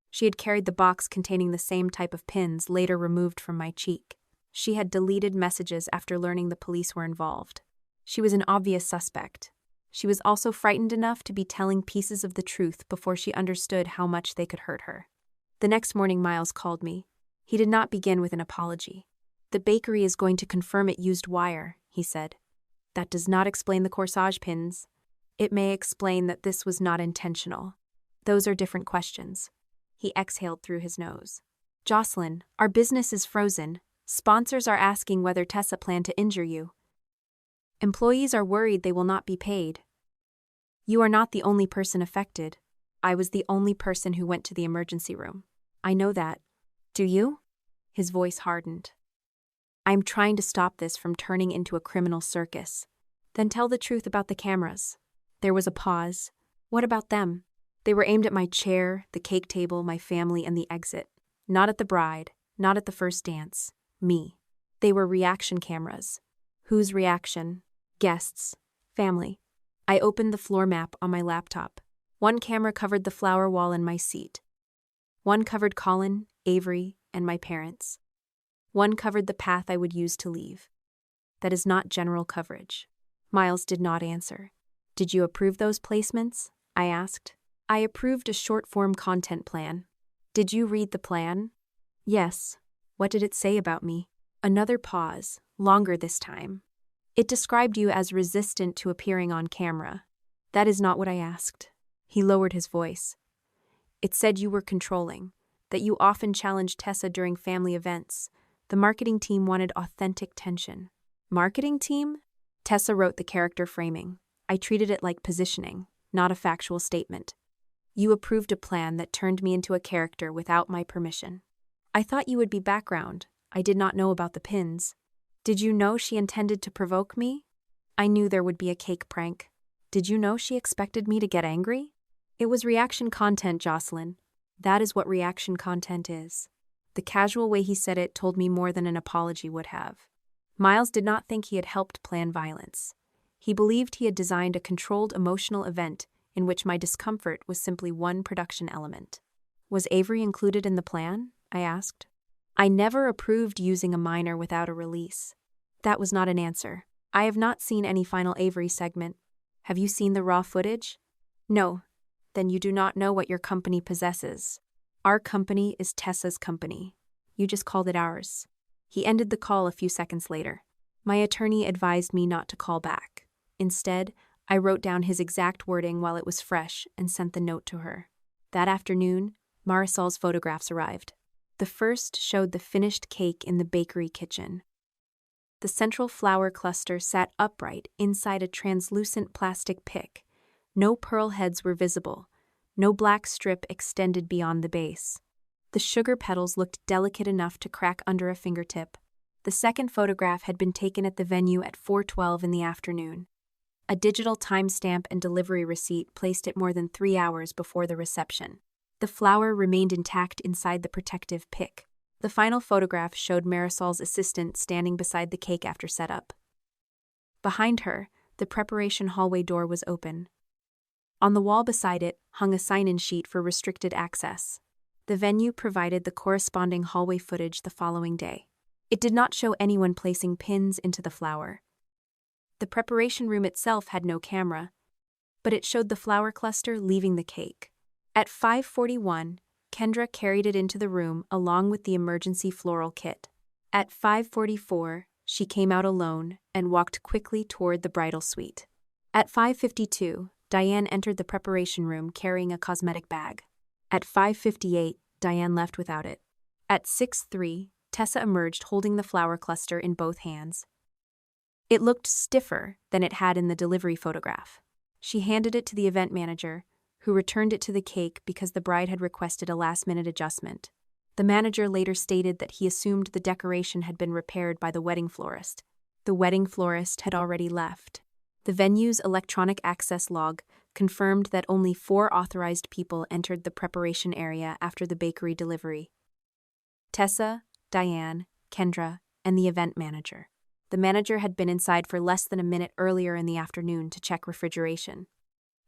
She had carried the box containing the same type of pins later removed from my cheek. She had deleted messages after learning the police were involved. She was an obvious suspect. She was also frightened enough to be telling pieces of the truth before she understood how much they could hurt her. The next morning, Miles called me. He did not begin with an apology. "The bakery is going to confirm it used wire," he said. "That does not explain the corsage pins. It may explain that this was not intentional. Those are different questions." He exhaled through his nose. "Jocelyn, our business is frozen. Sponsors are asking whether Tessa planned to injure you. Employees are worried they will not be paid. You are not the only person affected. I was the only person who went to the emergency room. I know that. Do you?" His voice hardened. "I'm trying to stop this from turning into a criminal circus." "Then tell the truth about the cameras." There was a pause. "What about them?" "They were aimed at my chair, the cake table, my family, and the exit. Not at the bride, not at the first dance. Me. They were reaction cameras." "Whose reaction?" "Guests. Family." I opened the floor map on my laptop. One camera covered the flower wall in my seat. One covered Colin, Avery, and my parents. One covered the path I would use to leave. "That is not general coverage." Miles did not answer. "Did you approve those placements?" I asked. "I approved a short-form content plan." "Did you read the plan?" "Yes." "What did it say about me?" Another pause, longer this time. "It described you as resistant to appearing on camera." "That is not what I asked." He lowered his voice. "It said you were controlling, that you often challenged Tessa during family events. The marketing team wanted authentic tension." "Marketing team?" Tessa wrote the character framing. I treated it like positioning, not a factual statement. "You approved a plan that turned me into a character without my permission." "I thought you would be background. I did not know about the pins." "Did you know she intended to provoke me?" "I knew there would be a cake prank." "Did you know she expected me to get angry?" "It was reaction content, Jocelyn. That is what reaction content is." The casual way he said it told me more than an apology would have. Miles did not think he had helped plan violence. He believed he had designed a controlled emotional event in which my discomfort was simply one production element. "Was Avery included in the plan?" I asked. "I never approved using a minor without a release." That was not an answer. "I have not seen any final Avery segment." "Have you seen the raw footage?" "No." "Then you do not know what your company possesses." "Our company is Tessa's company. You just called it ours." He ended the call a few seconds later. My attorney advised me not to call back. Instead, I wrote down his exact wording while it was fresh and sent the note to her. That afternoon, Marisol's photographs arrived. The first showed the finished cake in the bakery kitchen. The central flower cluster sat upright inside a translucent plastic pick. No pearl heads were visible. No black strip extended beyond the base. The sugar petals looked delicate enough to crack under a fingertip. The second photograph had been taken at the venue at 4:12 in the afternoon. A digital timestamp and delivery receipt placed it more than 3 hours before the reception. The flower remained intact inside the protective pick. The final photograph showed Marisol's assistant standing beside the cake after setup. Behind her, the preparation hallway door was open. On the wall beside it hung a sign-in sheet for restricted access. The venue provided the corresponding hallway footage the following day. It did not show anyone placing pins into the flower. The preparation room itself had no camera, but it showed the flower cluster leaving the cake. At 5:41, Kendra carried it into the room along with the emergency floral kit. At 5:44, she came out alone and walked quickly toward the bridal suite. At 5:52, Diane entered the preparation room carrying a cosmetic bag. At 5:58, Diane left without it. At 6:03, Tessa emerged holding the flower cluster in both hands. It looked stiffer than it had in the delivery photograph. She handed it to the event manager, who returned it to the cake because the bride had requested a last-minute adjustment. The manager later stated that he assumed the decoration had been repaired by the wedding florist. The wedding florist had already left. The venue's electronic access log confirmed that only 4 authorized people entered the preparation area after the bakery delivery: Tessa, Diane, Kendra, and the event manager. The manager had been inside for less than a minute earlier in the afternoon to check refrigeration.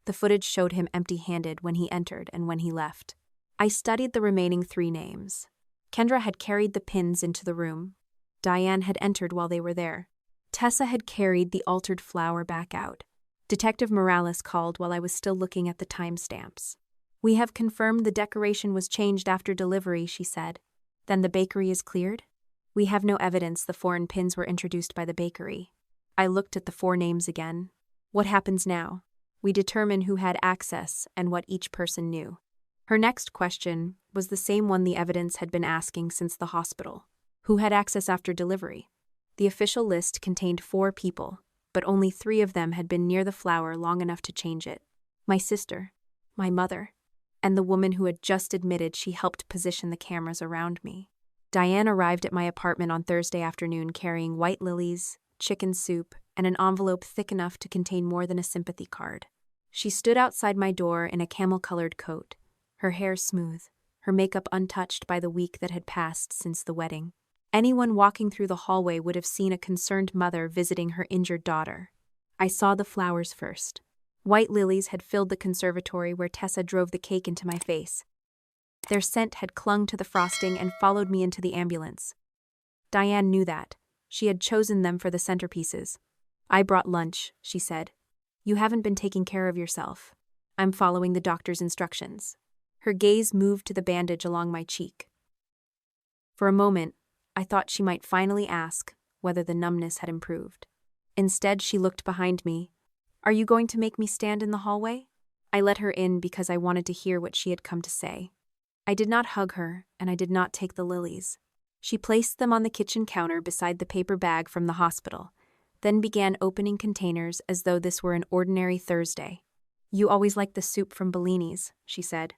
The footage showed him empty-handed when he entered and when he left. I studied the remaining 3 names. Kendra had carried the pins into the room. Diane had entered while they were there. Tessa had carried the altered flower back out. Detective Morales called while I was still looking at the timestamps. "We have confirmed the decoration was changed after delivery," she said. "Then the bakery is cleared?" "We have no evidence the foreign pins were introduced by the bakery." I looked at the 4 names again. "What happens now?" "We determine who had access and what each person knew." Her next question was the same one the evidence had been asking since the hospital. Who had access after delivery? The official list contained 4 people, but only 3 of them had been near the flower long enough to change it. My sister, my mother, and the woman who had just admitted she helped position the cameras around me. Diane arrived at my apartment on Thursday afternoon carrying white lilies, chicken soup, and an envelope thick enough to contain more than a sympathy card. She stood outside my door in a camel-colored coat, her hair smooth, her makeup untouched by the week that had passed since the wedding. Anyone walking through the hallway would have seen a concerned mother visiting her injured daughter. I saw the flowers first. White lilies had filled the conservatory where Tessa drove the cake into my face. Their scent had clung to the frosting and followed me into the ambulance. Diane knew that. She had chosen them for the centerpieces. "I brought lunch," she said. "You haven't been taking care of yourself. I'm following the doctor's instructions." Her gaze moved to the bandage along my cheek. For a moment, I thought she might finally ask whether the numbness had improved. Instead, she looked behind me. "Are you going to make me stand in the hallway?" I let her in because I wanted to hear what she had come to say. I did not hug her, and I did not take the lilies. She placed them on the kitchen counter beside the paper bag from the hospital, then began opening containers as though this were an ordinary Thursday. "You always liked the soup from Bellini's," she said.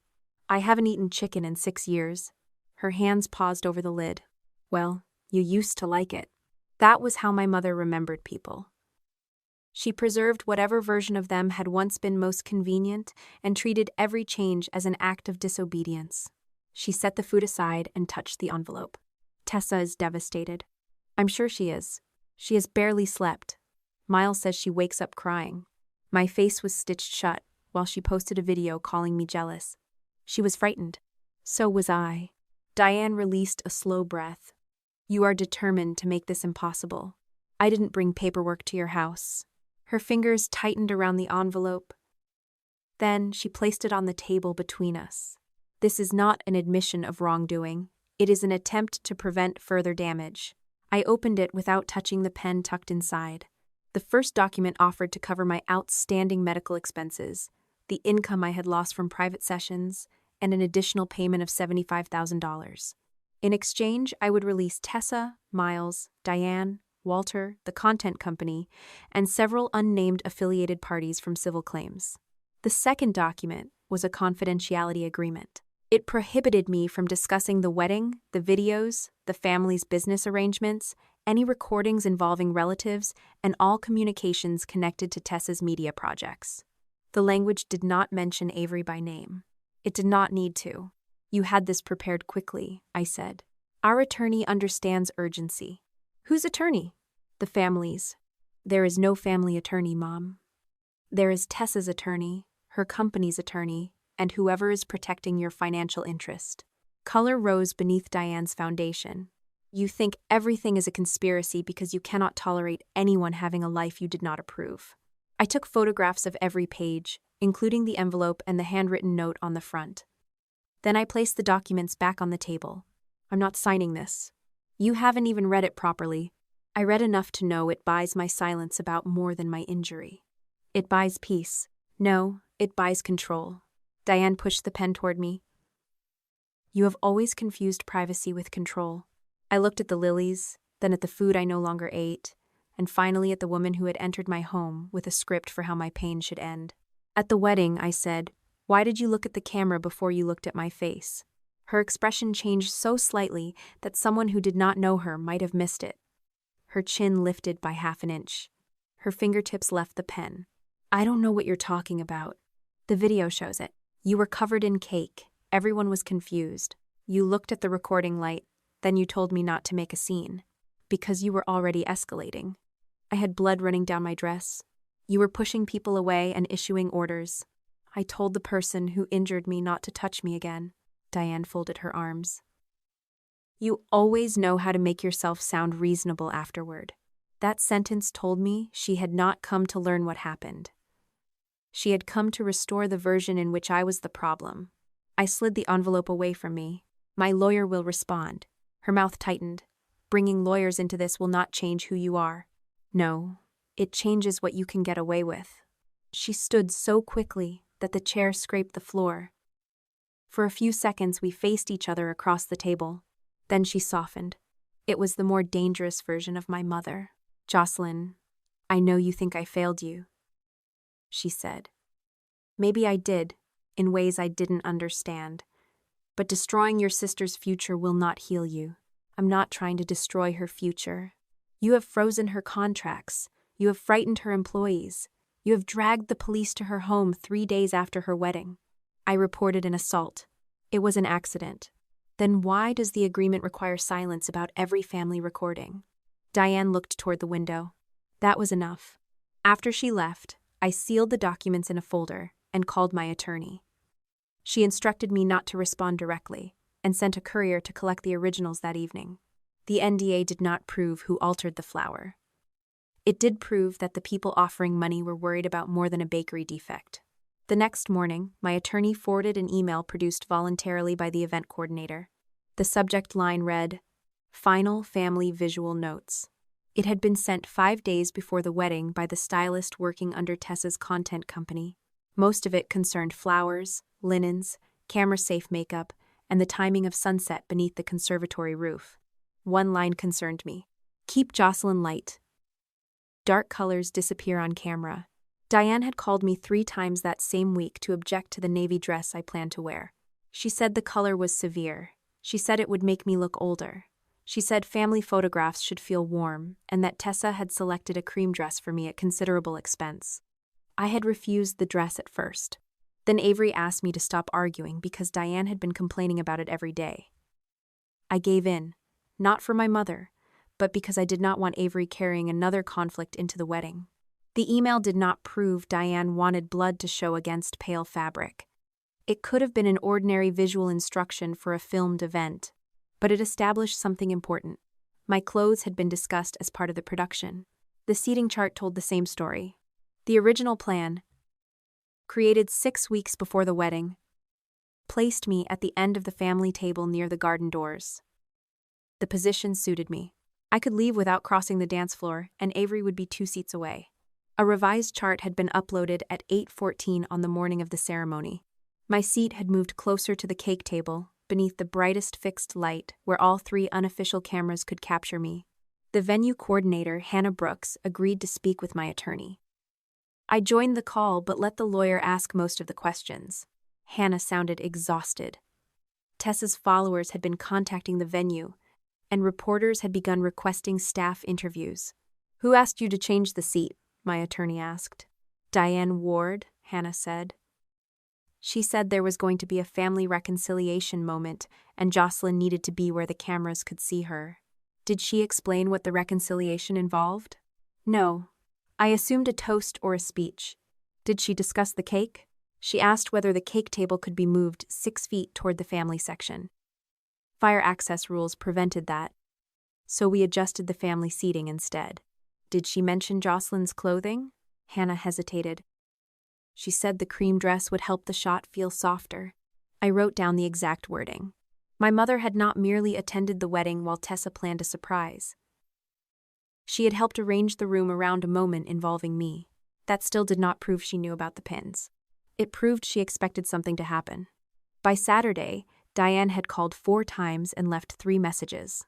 "I haven't eaten chicken in 6 years." Her hands paused over the lid. "Well, you used to like it." That was how my mother remembered people. She preserved whatever version of them had once been most convenient and treated every change as an act of disobedience. She set the food aside and touched the envelope. "Tessa is devastated." "I'm sure she is. She has barely slept. Miles says she wakes up crying." My face was stitched shut while she posted a video calling me jealous. She was frightened. So was I. Diane released a slow breath. "You are determined to make this impossible. I didn't bring paperwork to your house." Her fingers tightened around the envelope. Then she placed it on the table between us. "This is not an admission of wrongdoing. It is an attempt to prevent further damage." I opened it without touching the pen tucked inside. The first document offered to cover my outstanding medical expenses, the income I had lost from private sessions, and an additional payment of $75,000. In exchange, I would release Tessa, Miles, Diane, Walter, the content company, and several unnamed affiliated parties from civil claims. The second document was a confidentiality agreement. It prohibited me from discussing the wedding, the videos, the family's business arrangements, any recordings involving relatives, and all communications connected to Tessa's media projects. The language did not mention Avery by name. It did not need to. "You had this prepared quickly," I said. "Our attorney understands urgency." "Whose attorney?" "The family's." "There is no family attorney, Mom. There is Tessa's attorney, her company's attorney, and whoever is protecting your financial interest." Color rose beneath Diane's foundation. "You think everything is a conspiracy because you cannot tolerate anyone having a life you did not approve." I took photographs of every page, including the envelope and the handwritten note on the front. Then I placed the documents back on the table. "I'm not signing this. You haven't even read it properly." I read enough to know it buys my silence about more than my injury. It buys peace. No, it buys control. Diane pushed the pen toward me. "You have always confused privacy with control." I looked at the lilies, then at the food I no longer ate, and finally at the woman who had entered my home with a script for how my pain should end. "At the wedding," I said, "why did you look at the camera before you looked at my face?" Her expression changed so slightly that someone who did not know her might have missed it. Her chin lifted by half an inch. Her fingertips left the pen. "I don't know what you're talking about. The video shows it. You were covered in cake. Everyone was confused. You looked at the recording light, Then you told me not to make a scene, because you were already escalating. I had blood running down my dress. You were pushing people away and issuing orders. I told the person who injured me not to touch me again. Diane folded her arms. You always know how to make yourself sound reasonable afterward. That sentence told me she had not come to learn what happened. She had come to restore the version in which I was the problem. I slid the envelope away from me. My lawyer will respond. Her mouth tightened. Bringing lawyers into this will not change who you are. No, it changes what you can get away with. She stood so quickly that the chair scraped the floor. For a few seconds we faced each other across the table. Then she softened. It was the more dangerous version of my mother. Jocelyn, I know you think I failed you, she said. Maybe I did, in ways I didn't understand. But destroying your sister's future will not heal you. I'm not trying to destroy her future. You have frozen her contracts. You have frightened her employees. You have dragged the police to her home 3 days after her wedding. I reported an assault. It was an accident. Then why does the agreement require silence about every family recording? Diane looked toward the window. That was enough. After she left, I sealed the documents in a folder and called my attorney. She instructed me not to respond directly and sent a courier to collect the originals that evening. The NDA did not prove who altered the flour. It did prove that the people offering money were worried about more than a bakery defect. The next morning, my attorney forwarded an email produced voluntarily by the event coordinator. The subject line read, "Final Family Visual Notes." It had been sent 5 days before the wedding by the stylist working under Tessa's content company. Most of it concerned flowers, linens, camera-safe makeup, and the timing of sunset beneath the conservatory roof. One line concerned me. Keep Jocelyn light. Dark colors disappear on camera. Diane had called me 3 times that same week to object to the navy dress I planned to wear. She said the color was severe. She said it would make me look older. She said family photographs should feel warm, and that Tessa had selected a cream dress for me at considerable expense. I had refused the dress at first. Then Avery asked me to stop arguing because Diane had been complaining about it every day. I gave in, not for my mother, but because I did not want Avery carrying another conflict into the wedding. The email did not prove Diane wanted blood to show against pale fabric. It could have been an ordinary visual instruction for a filmed event, but it established something important. My clothes had been discussed as part of the production. The seating chart told the same story. The original plan, created 6 weeks before the wedding, placed me at the end of the family table near the garden doors. The position suited me. I could leave without crossing the dance floor, and Avery would be 2 seats away. A revised chart had been uploaded at 8:14 on the morning of the ceremony. My seat had moved closer to the cake table, beneath the brightest fixed light, where all 3 unofficial cameras could capture me. The venue coordinator, Hannah Brooks, agreed to speak with my attorney. I joined the call but let the lawyer ask most of the questions. Hannah sounded exhausted. Tessa's followers had been contacting the venue, and reporters had begun requesting staff interviews. "Who asked you to change the seat?" my attorney asked. "Diane Ward," Hannah said. She said there was going to be a family reconciliation moment, and Jocelyn needed to be where the cameras could see her. Did she explain what the reconciliation involved? No. I assumed a toast or a speech. Did she discuss the cake? She asked whether the cake table could be moved 6 feet toward the family section. Fire access rules prevented that, so we adjusted the family seating instead. Did she mention Jocelyn's clothing? Hannah hesitated. She said the cream dress would help the shot feel softer. I wrote down the exact wording. My mother had not merely attended the wedding while Tessa planned a surprise. She had helped arrange the room around a moment involving me. That still did not prove she knew about the pins. It proved she expected something to happen. By Saturday, Diane had called 4 times and left 3 messages.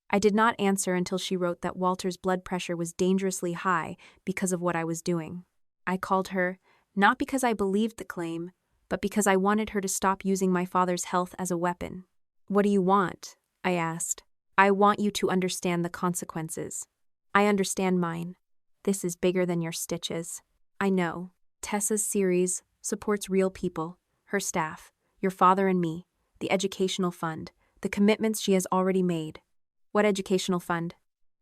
I did not answer until she wrote that Walter's blood pressure was dangerously high because of what I was doing. I called her, not because I believed the claim, but because I wanted her to stop using my father's health as a weapon. "What do you want?" I asked. "I want you to understand the consequences." "I understand mine. This is bigger than your stitches." "I know. Tessa's series supports real people, her staff, your father and me, the educational fund, the commitments she has already made. What educational fund?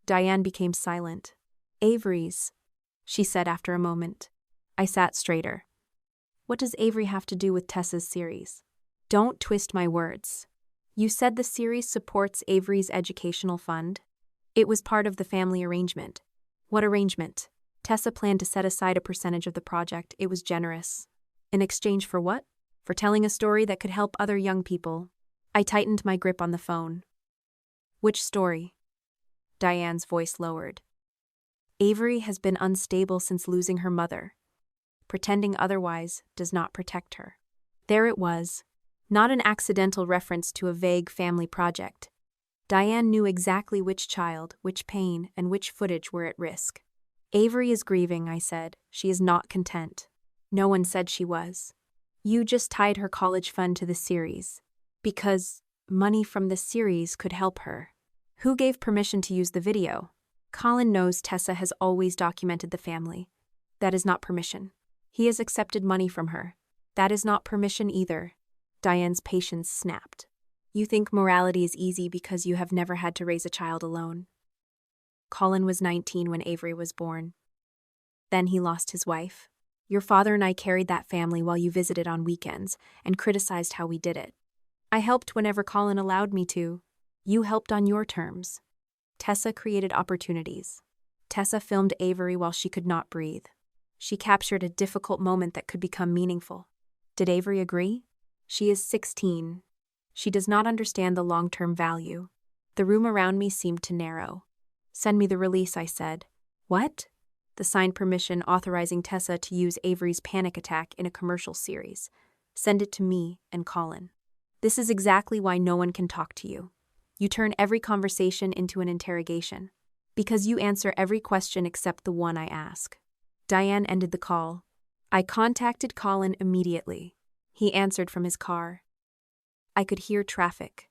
Diane became silent. Avery's, she said after a moment. I sat straighter. What does Avery have to do with Tessa's series? Don't twist my words. You said the series supports Avery's educational fund? It was part of the family arrangement. What arrangement? Tessa planned to set aside a percentage of the project. It was generous. In exchange for what? For telling a story that could help other young people. I tightened my grip on the phone. Which story? Diane's voice lowered. Avery has been unstable since losing her mother. Pretending otherwise does not protect her. There it was. Not an accidental reference to a vague family project. Diane knew exactly which child, which pain, and which footage were at risk. Avery is grieving, I said. She is not content. No one said she was. You just tied her college fund to the series. Because money from the series could help her. Who gave permission to use the video? Colin knows Tessa has always documented the family. That is not permission. He has accepted money from her. That is not permission either. Diane's patience snapped. You think morality is easy because you have never had to raise a child alone. Colin was 19 when Avery was born. Then he lost his wife. Your father and I carried that family while you visited on weekends and criticized how we did it. I helped whenever Colin allowed me to. You helped on your terms. Tessa created opportunities. Tessa filmed Avery while she could not breathe. She captured a difficult moment that could become meaningful. Did Avery agree? She is 16. She does not understand the long-term value. The room around me seemed to narrow. Send me the release, I said. What? The signed permission authorizing Tessa to use Avery's panic attack in a commercial series. Send it to me and Colin. This is exactly why no one can talk to you. You turn every conversation into an interrogation. Because you answer every question except the one I ask. Diane ended the call. I contacted Colin immediately. He answered from his car. I could hear traffic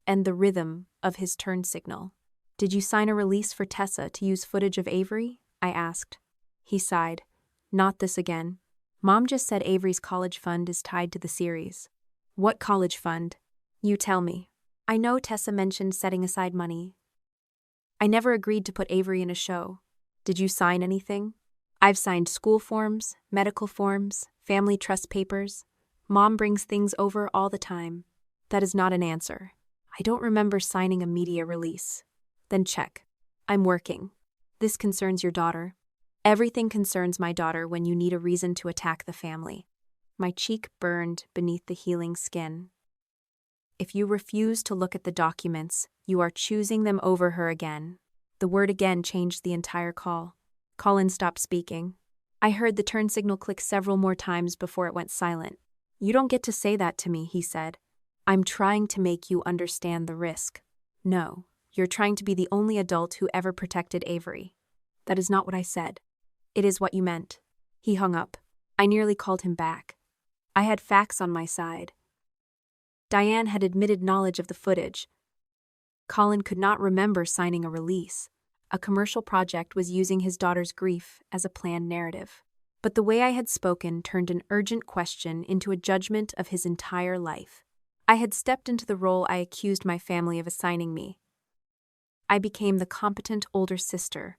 and the rhythm of his turn signal. Did you sign a release for Tessa to use footage of Avery? I asked. He sighed. Not this again. Mom just said Avery's college fund is tied to the series. What college fund? You tell me. I know Tessa mentioned setting aside money. I never agreed to put Avery in a show. Did you sign anything? I've signed school forms, medical forms, family trust papers. Mom brings things over all the time. That is not an answer. I don't remember signing a media release. Then check. I'm working. This concerns your daughter. Everything concerns my daughter when you need a reason to attack the family. My cheek burned beneath the healing skin. If you refuse to look at the documents, you are choosing them over her again. The word again changed the entire call. Colin stopped speaking. I heard the turn signal click several more times before it went silent. You don't get to say that to me, he said. I'm trying to make you understand the risk. No, you're trying to be the only adult who ever protected Avery. That is not what I said. It is what you meant. He hung up. I nearly called him back. I had facts on my side. Diane had admitted knowledge of the footage. Colin could not remember signing a release. A commercial project was using his daughter's grief as a planned narrative. But the way I had spoken turned an urgent question into a judgment of his entire life. I had stepped into the role I accused my family of assigning me. I became the competent older sister,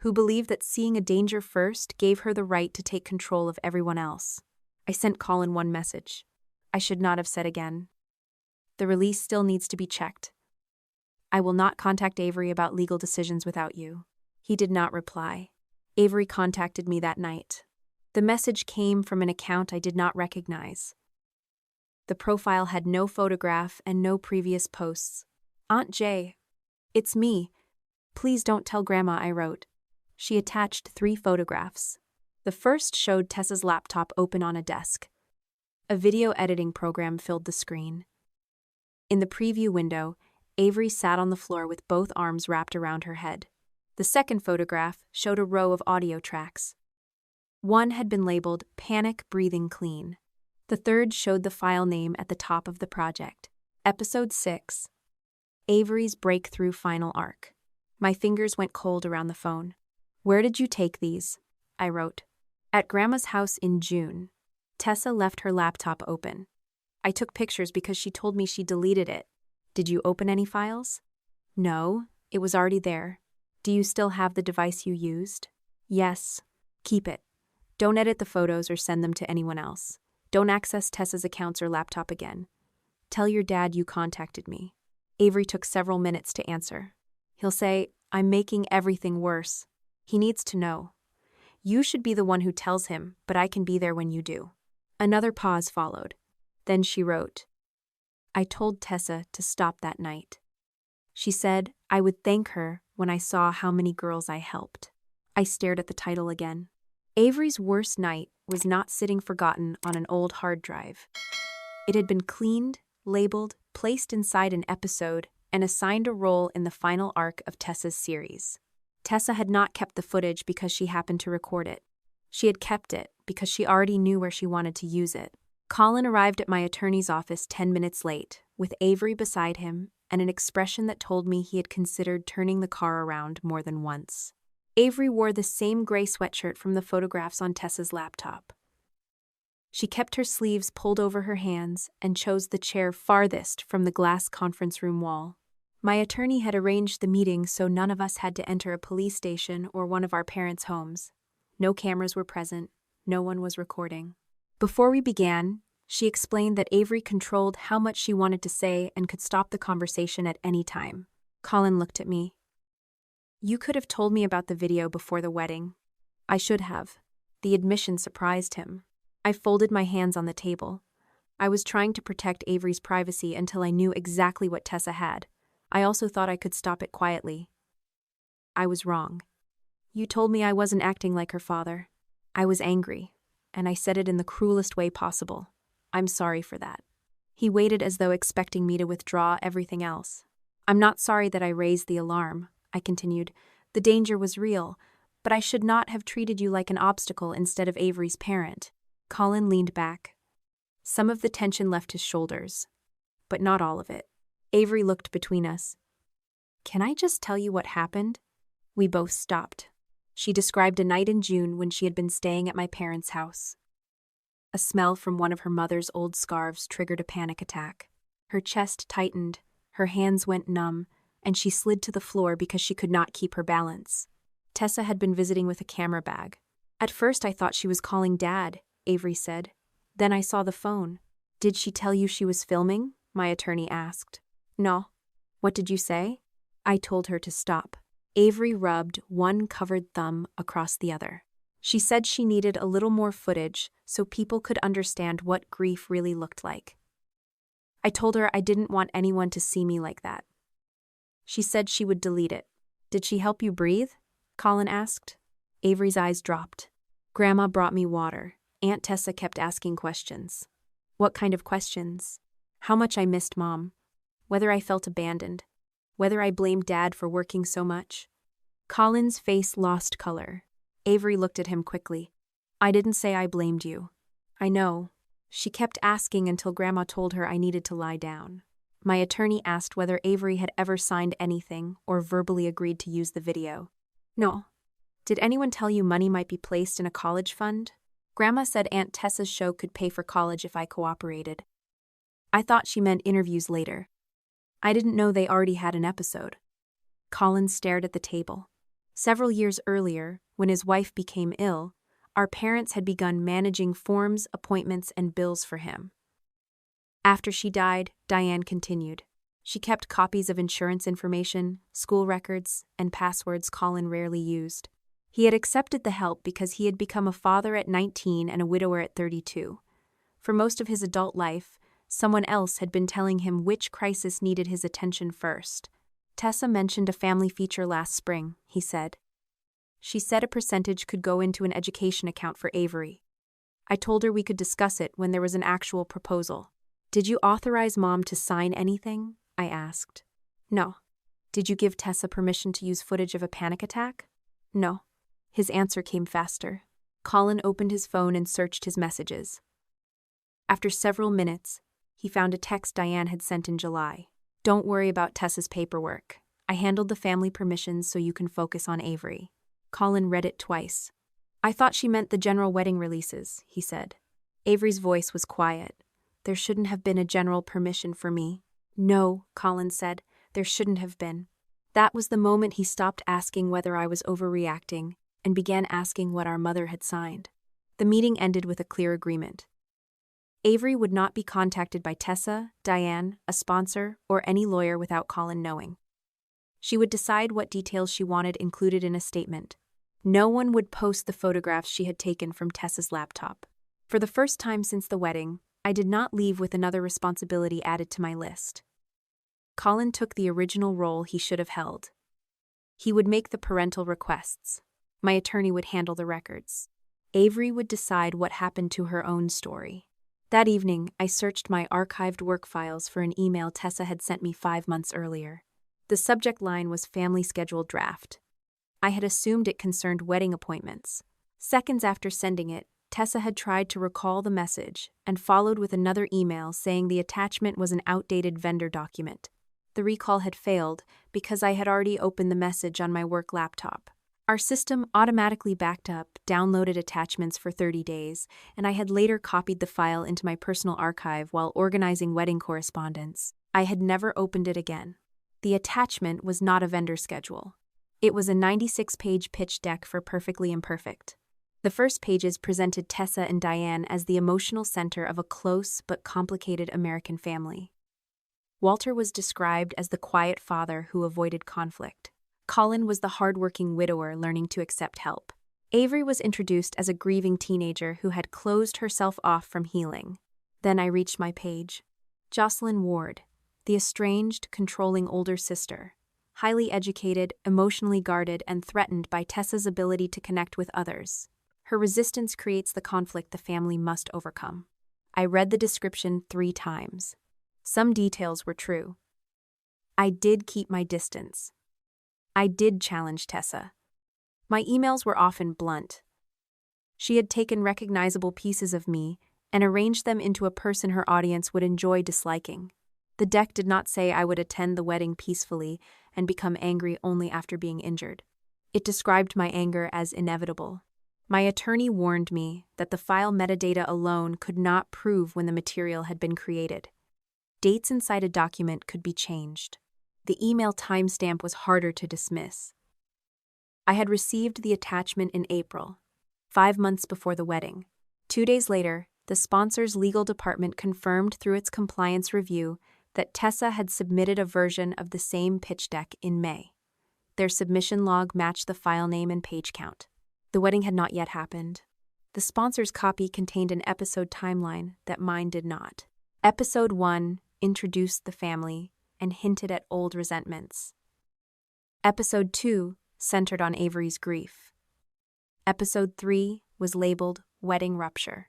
who believed that seeing a danger first gave her the right to take control of everyone else. I sent Colin one message. I should not have said again. The release still needs to be checked. I will not contact Avery about legal decisions without you. He did not reply. Avery contacted me that night. The message came from an account I did not recognize. The profile had no photograph and no previous posts. Aunt Jay, it's me. Please don't tell Grandma, I wrote. She attached 3 photographs. The first showed Tessa's laptop open on a desk. A video editing program filled the screen. In the preview window, Avery sat on the floor with both arms wrapped around her head. The second photograph showed a row of audio tracks. One had been labeled Panic Breathing Clean. The third showed the file name at the top of the project. Episode 6. Avery's Breakthrough Final Arc. My fingers went cold around the phone. Where did you take these? I wrote. At Grandma's house in June. Tessa left her laptop open. I took pictures because she told me she deleted it. Did you open any files? No, it was already there. Do you still have the device you used? Yes. Keep it. Don't edit the photos or send them to anyone else. Don't access Tessa's accounts or laptop again. Tell your dad you contacted me. Avery took several minutes to answer. He'll say, I'm making everything worse. He needs to know. You should be the one who tells him, but I can be there when you do. Another pause followed. Then she wrote, I told Tessa to stop that night. She said I would thank her when I saw how many girls I helped. I stared at the title again. Avery's worst night was not sitting forgotten on an old hard drive. It had been cleaned, labeled, placed inside an episode, and assigned a role in the final arc of Tessa's series. Tessa had not kept the footage because she happened to record it. She had kept it because she already knew where she wanted to use it. Colin arrived at my attorney's office 10 minutes late, with Avery beside him and an expression that told me he had considered turning the car around more than once. Avery wore the same gray sweatshirt from the photographs on Tessa's laptop. She kept her sleeves pulled over her hands and chose the chair farthest from the glass conference room wall. My attorney had arranged the meeting so none of us had to enter a police station or one of our parents' homes. No cameras were present. No one was recording. Before we began, she explained that Avery controlled how much she wanted to say and could stop the conversation at any time. Colin looked at me. You could have told me about the video before the wedding. I should have. The admission surprised him. I folded my hands on the table. I was trying to protect Avery's privacy until I knew exactly what Tessa had. I also thought I could stop it quietly. I was wrong. You told me I wasn't acting like her father. I was angry, and I said it in the cruelest way possible. I'm sorry for that. He waited as though expecting me to withdraw everything else. I'm not sorry that I raised the alarm, I continued. The danger was real, but I should not have treated you like an obstacle instead of Avery's parent. Colin leaned back. Some of the tension left his shoulders, but not all of it. Avery looked between us. Can I just tell you what happened? We both stopped. She described a night in June when she had been staying at my parents' house. A smell from one of her mother's old scarves triggered a panic attack. Her chest tightened, her hands went numb, and she slid to the floor because she could not keep her balance. Tessa had been visiting with a camera bag. At first I thought she was calling Dad, Avery said. Then I saw the phone. Did she tell you she was filming? My attorney asked. No. What did you say? I told her to stop. Avery rubbed one covered thumb across the other. She said she needed a little more footage so people could understand what grief really looked like. I told her I didn't want anyone to see me like that. She said she would delete it. Did she help you breathe? Colin asked. Avery's eyes dropped. Grandma brought me water. Aunt Tessa kept asking questions. What kind of questions? How much I missed Mom. Whether I felt abandoned. Whether I blamed Dad for working so much. Colin's face lost color. Avery looked at him quickly. I didn't say I blamed you. I know. She kept asking until Grandma told her I needed to lie down. My attorney asked whether Avery had ever signed anything or verbally agreed to use the video. No. Did anyone tell you money might be placed in a college fund? Grandma said Aunt Tessa's show could pay for college if I cooperated. I thought she meant interviews later. I didn't know they already had an episode. Colin stared at the table. Several years earlier, when his wife became ill, our parents had begun managing forms, appointments, and bills for him. After she died, Diane continued. She kept copies of insurance information, school records, and passwords Colin rarely used. He had accepted the help because he had become a father at 19 and a widower at 32. For most of his adult life, someone else had been telling him which crisis needed his attention first. Tessa mentioned a family feature last spring, he said. She said a percentage could go into an education account for Avery. I told her we could discuss it when there was an actual proposal. Did you authorize Mom to sign anything? I asked. No. Did you give Tessa permission to use footage of a panic attack? No. His answer came faster. Colin opened his phone and searched his messages. After several minutes, he found a text Diane had sent in July. Don't worry about Tessa's paperwork. I handled the family permissions so you can focus on Avery. Colin read it twice. I thought she meant the general wedding releases, he said. Avery's voice was quiet. There shouldn't have been a general permission for me. No, Colin said, there shouldn't have been. That was the moment he stopped asking whether I was overreacting and began asking what our mother had signed. The meeting ended with a clear agreement. Avery would not be contacted by Tessa, Diane, a sponsor, or any lawyer without Colin knowing. She would decide what details she wanted included in a statement. No one would post the photographs she had taken from Tessa's laptop. For the first time since the wedding, I did not leave with another responsibility added to my list. Colin took the original role he should have held. He would make the parental requests. My attorney would handle the records. Avery would decide what happened to her own story. That evening, I searched my archived work files for an email Tessa had sent me 5 months earlier. The subject line was family schedule draft. I had assumed it concerned wedding appointments. Seconds after sending it, Tessa had tried to recall the message and followed with another email saying the attachment was an outdated vendor document. The recall had failed because I had already opened the message on my work laptop. Our system automatically backed up, downloaded attachments for 30 days, and I had later copied the file into my personal archive while organizing wedding correspondence. I had never opened it again. The attachment was not a vendor schedule. It was a 96-page pitch deck for Perfectly Imperfect. The first pages presented Tessa and Diane as the emotional center of a close but complicated American family. Walter was described as the quiet father who avoided conflict. Colin was the hardworking widower learning to accept help. Avery was introduced as a grieving teenager who had closed herself off from healing. Then I reached my page. Jocelyn Ward, the estranged, controlling older sister, highly educated, emotionally guarded, and threatened by Tessa's ability to connect with others. Her resistance creates the conflict the family must overcome. I read the description 3 times. Some details were true. I did keep my distance. I did challenge Tessa. My emails were often blunt. She had taken recognizable pieces of me and arranged them into a person her audience would enjoy disliking. The deck did not say I would attend the wedding peacefully and become angry only after being injured. It described my anger as inevitable. My attorney warned me that the file metadata alone could not prove when the material had been created. Dates inside a document could be changed. The email timestamp was harder to dismiss. I had received the attachment in April, 5 months before the wedding. 2 days later, the sponsor's legal department confirmed through its compliance review that Tessa had submitted a version of the same pitch deck in May. Their submission log matched the file name and page count. The wedding had not yet happened. The sponsor's copy contained an episode timeline that mine did not. Episode 1 introduced the family and hinted at old resentments. Episode 2 centered on Avery's grief. Episode 3 was labeled Wedding Rupture.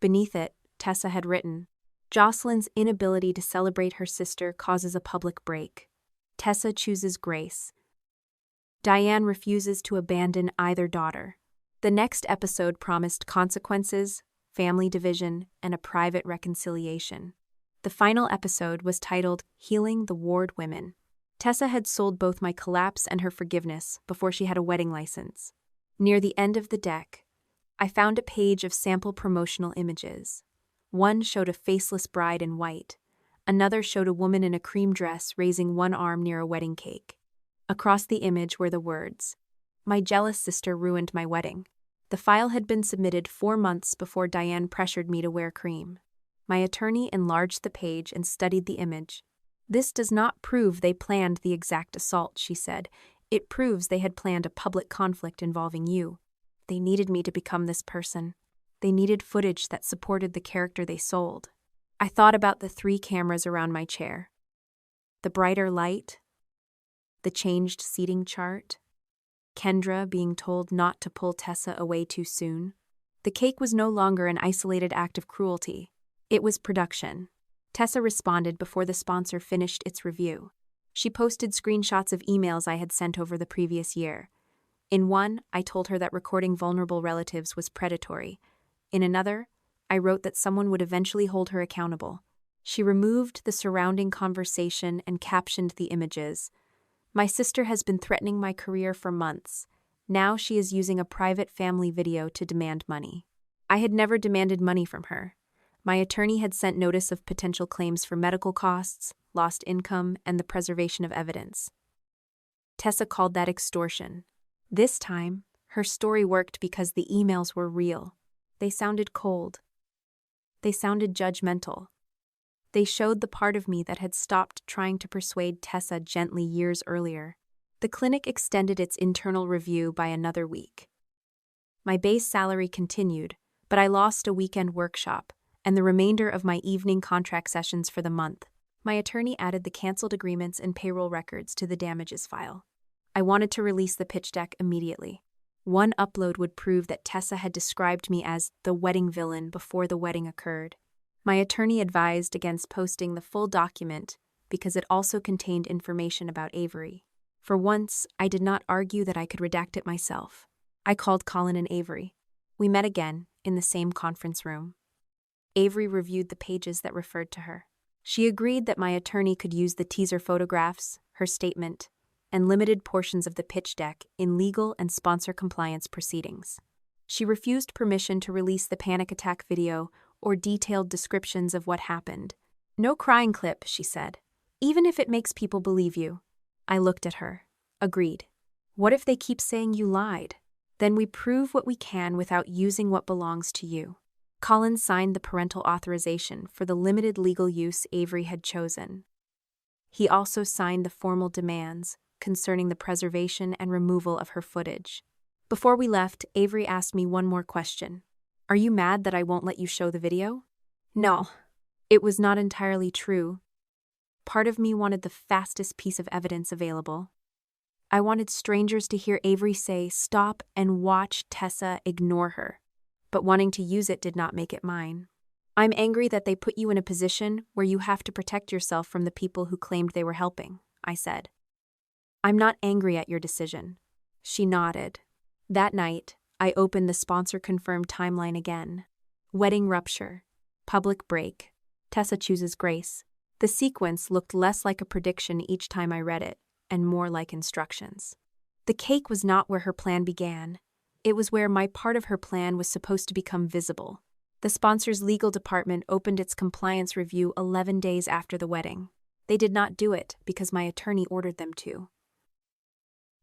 Beneath it, Tessa had written, Jocelyn's inability to celebrate her sister causes a public break. Tessa chooses grace. Diane refuses to abandon either daughter. The next episode promised consequences, family division, and a private reconciliation. The final episode was titled Healing the Ward Women. Tessa had sold both my collapse and her forgiveness before she had a wedding license. Near the end of the deck, I found a page of sample promotional images. One showed a faceless bride in white. Another showed a woman in a cream dress raising one arm near a wedding cake. Across the image were the words, "My jealous sister ruined my wedding." The file had been submitted 4 months before Diane pressured me to wear cream. My attorney enlarged the page and studied the image. "This does not prove they planned the exact assault," she said. "It proves they had planned a public conflict involving you. They needed me to become this person. They needed footage that supported the character they sold." I thought about the 3 cameras around my chair. The brighter light, the changed seating chart, Kendra being told not to pull Tessa away too soon. The cake was no longer an isolated act of cruelty. It was production. Tessa responded before the sponsor finished its review. She posted screenshots of emails I had sent over the previous year. In one, I told her that recording vulnerable relatives was predatory. In another, I wrote that someone would eventually hold her accountable. She removed the surrounding conversation and captioned the images. "My sister has been threatening my career for months. Now she is using a private family video to demand money." I had never demanded money from her. My attorney had sent notice of potential claims for medical costs, lost income, and the preservation of evidence. Tessa called that extortion. This time, her story worked because the emails were real. They sounded cold. They sounded judgmental. They showed the part of me that had stopped trying to persuade Tessa gently years earlier. The clinic extended its internal review by another week. My base salary continued, but I lost a weekend workshop and the remainder of my evening contract sessions for the month. My attorney added the canceled agreements and payroll records to the damages file. I wanted to release the pitch deck immediately. One upload would prove that Tessa had described me as the wedding villain before the wedding occurred. My attorney advised against posting the full document because it also contained information about Avery. For once, I did not argue that I could redact it myself. I called Colin and Avery. We met again in the same conference room. Avery reviewed the pages that referred to her. She agreed that my attorney could use the teaser photographs, her statement, and limited portions of the pitch deck in legal and sponsor compliance proceedings. She refused permission to release the panic attack video or detailed descriptions of what happened. No crying clip, she said, even if it makes people believe you. I looked at her. Agreed. What if they keep saying you lied? Then we prove what we can without using what belongs to you. Colin signed the parental authorization for the limited legal use Avery had chosen. He also signed the formal demands concerning the preservation and removal of her footage. Before we left, Avery asked me one more question. Are you mad that I won't let you show the video? No. It was not entirely true. Part of me wanted the fastest piece of evidence available. I wanted strangers to hear Avery say, "Stop and watch Tessa ignore her." But wanting to use it did not make it mine. I'm angry that they put you in a position where you have to protect yourself from the people who claimed they were helping, I said. I'm not angry at your decision. She nodded. That night, I opened the sponsor-confirmed timeline again. Wedding rupture. Public break. Tessa chooses Grace. The sequence looked less like a prediction each time I read it, and more like instructions. The cake was not where her plan began. It was where my part of her plan was supposed to become visible. The sponsor's legal department opened its compliance review 11 days after the wedding. They did not do it because my attorney ordered them to.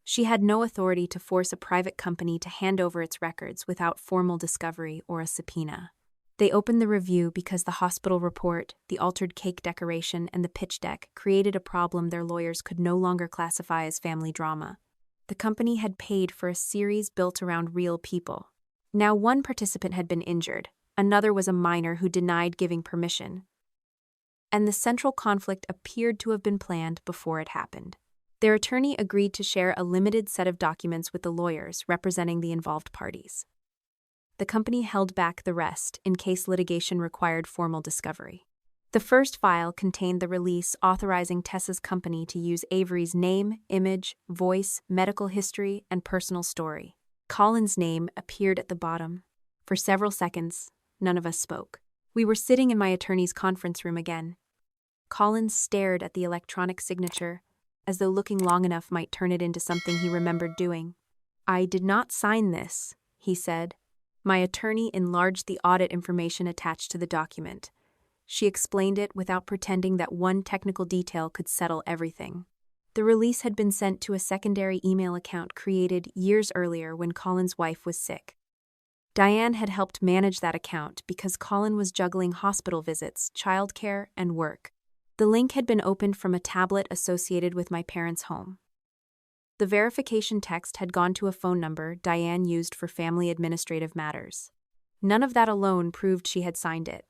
She had no authority to force a private company to hand over its records without formal discovery or a subpoena. They opened the review because the hospital report, the altered cake decoration, and the pitch deck created a problem their lawyers could no longer classify as family drama. The company had paid for a series built around real people. Now one participant had been injured, another was a minor who denied giving permission. And the central conflict appeared to have been planned before it happened. Their attorney agreed to share a limited set of documents with the lawyers representing the involved parties. The company held back the rest in case litigation required formal discovery. The first file contained the release authorizing Tessa's company to use Avery's name, image, voice, medical history, and personal story. Colin's name appeared at the bottom. For several seconds, none of us spoke. We were sitting in my attorney's conference room again. Colin stared at the electronic signature, as though looking long enough might turn it into something he remembered doing. I did not sign this, he said. My attorney enlarged the audit information attached to the document. She explained it without pretending that one technical detail could settle everything. The release had been sent to a secondary email account created years earlier when Colin's wife was sick. Diane had helped manage that account because Colin was juggling hospital visits, childcare, and work. The link had been opened from a tablet associated with my parents' home. The verification text had gone to a phone number Diane used for family administrative matters. None of that alone proved she had signed it.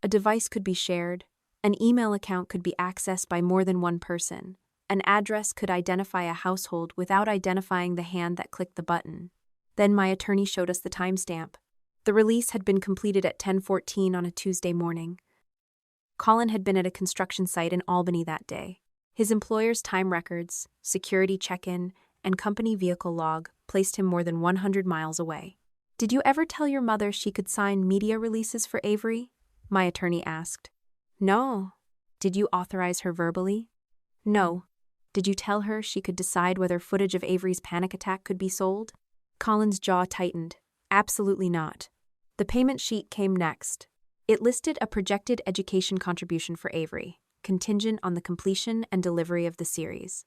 A device could be shared, an email account could be accessed by more than one person, an address could identify a household without identifying the hand that clicked the button. Then my attorney showed us the timestamp. The release had been completed at 10:14 on a Tuesday morning. Colin had been at a construction site in Albany that day. His employer's time records, security check-in, and company vehicle log placed him more than 100 miles away. Did you ever tell your mother she could sign media releases for Avery? My attorney asked. No. Did you authorize her verbally? No. Did you tell her she could decide whether footage of Avery's panic attack could be sold? Colin's jaw tightened. Absolutely not. The payment sheet came next. It listed a projected education contribution for Avery, contingent on the completion and delivery of the series.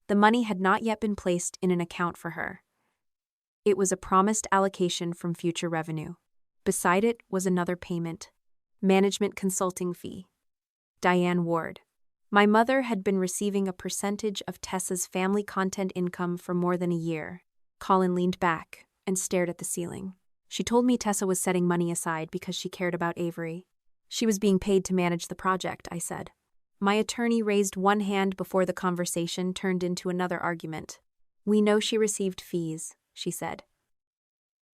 The money had not yet been placed in an account for her. It was a promised allocation from future revenue. Beside it was another payment: management consulting fee. Diane Ward. My mother had been receiving a percentage of Tessa's family content income for more than a year. Colin leaned back and stared at the ceiling. She told me Tessa was setting money aside because she cared about Avery. She was being paid to manage the project, I said. My attorney raised one hand before the conversation turned into another argument. We know she received fees, she said.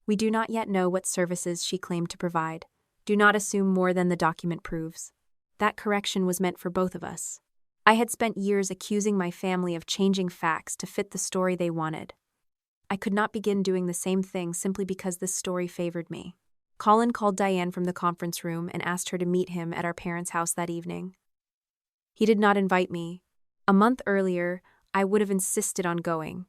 We do not yet know what services she claimed to provide. Do not assume more than the document proves. That correction was meant for both of us. I had spent years accusing my family of changing facts to fit the story they wanted. I could not begin doing the same thing simply because this story favored me. Colin called Diane from the conference room and asked her to meet him at our parents' house that evening. He did not invite me. A month earlier, I would have insisted on going.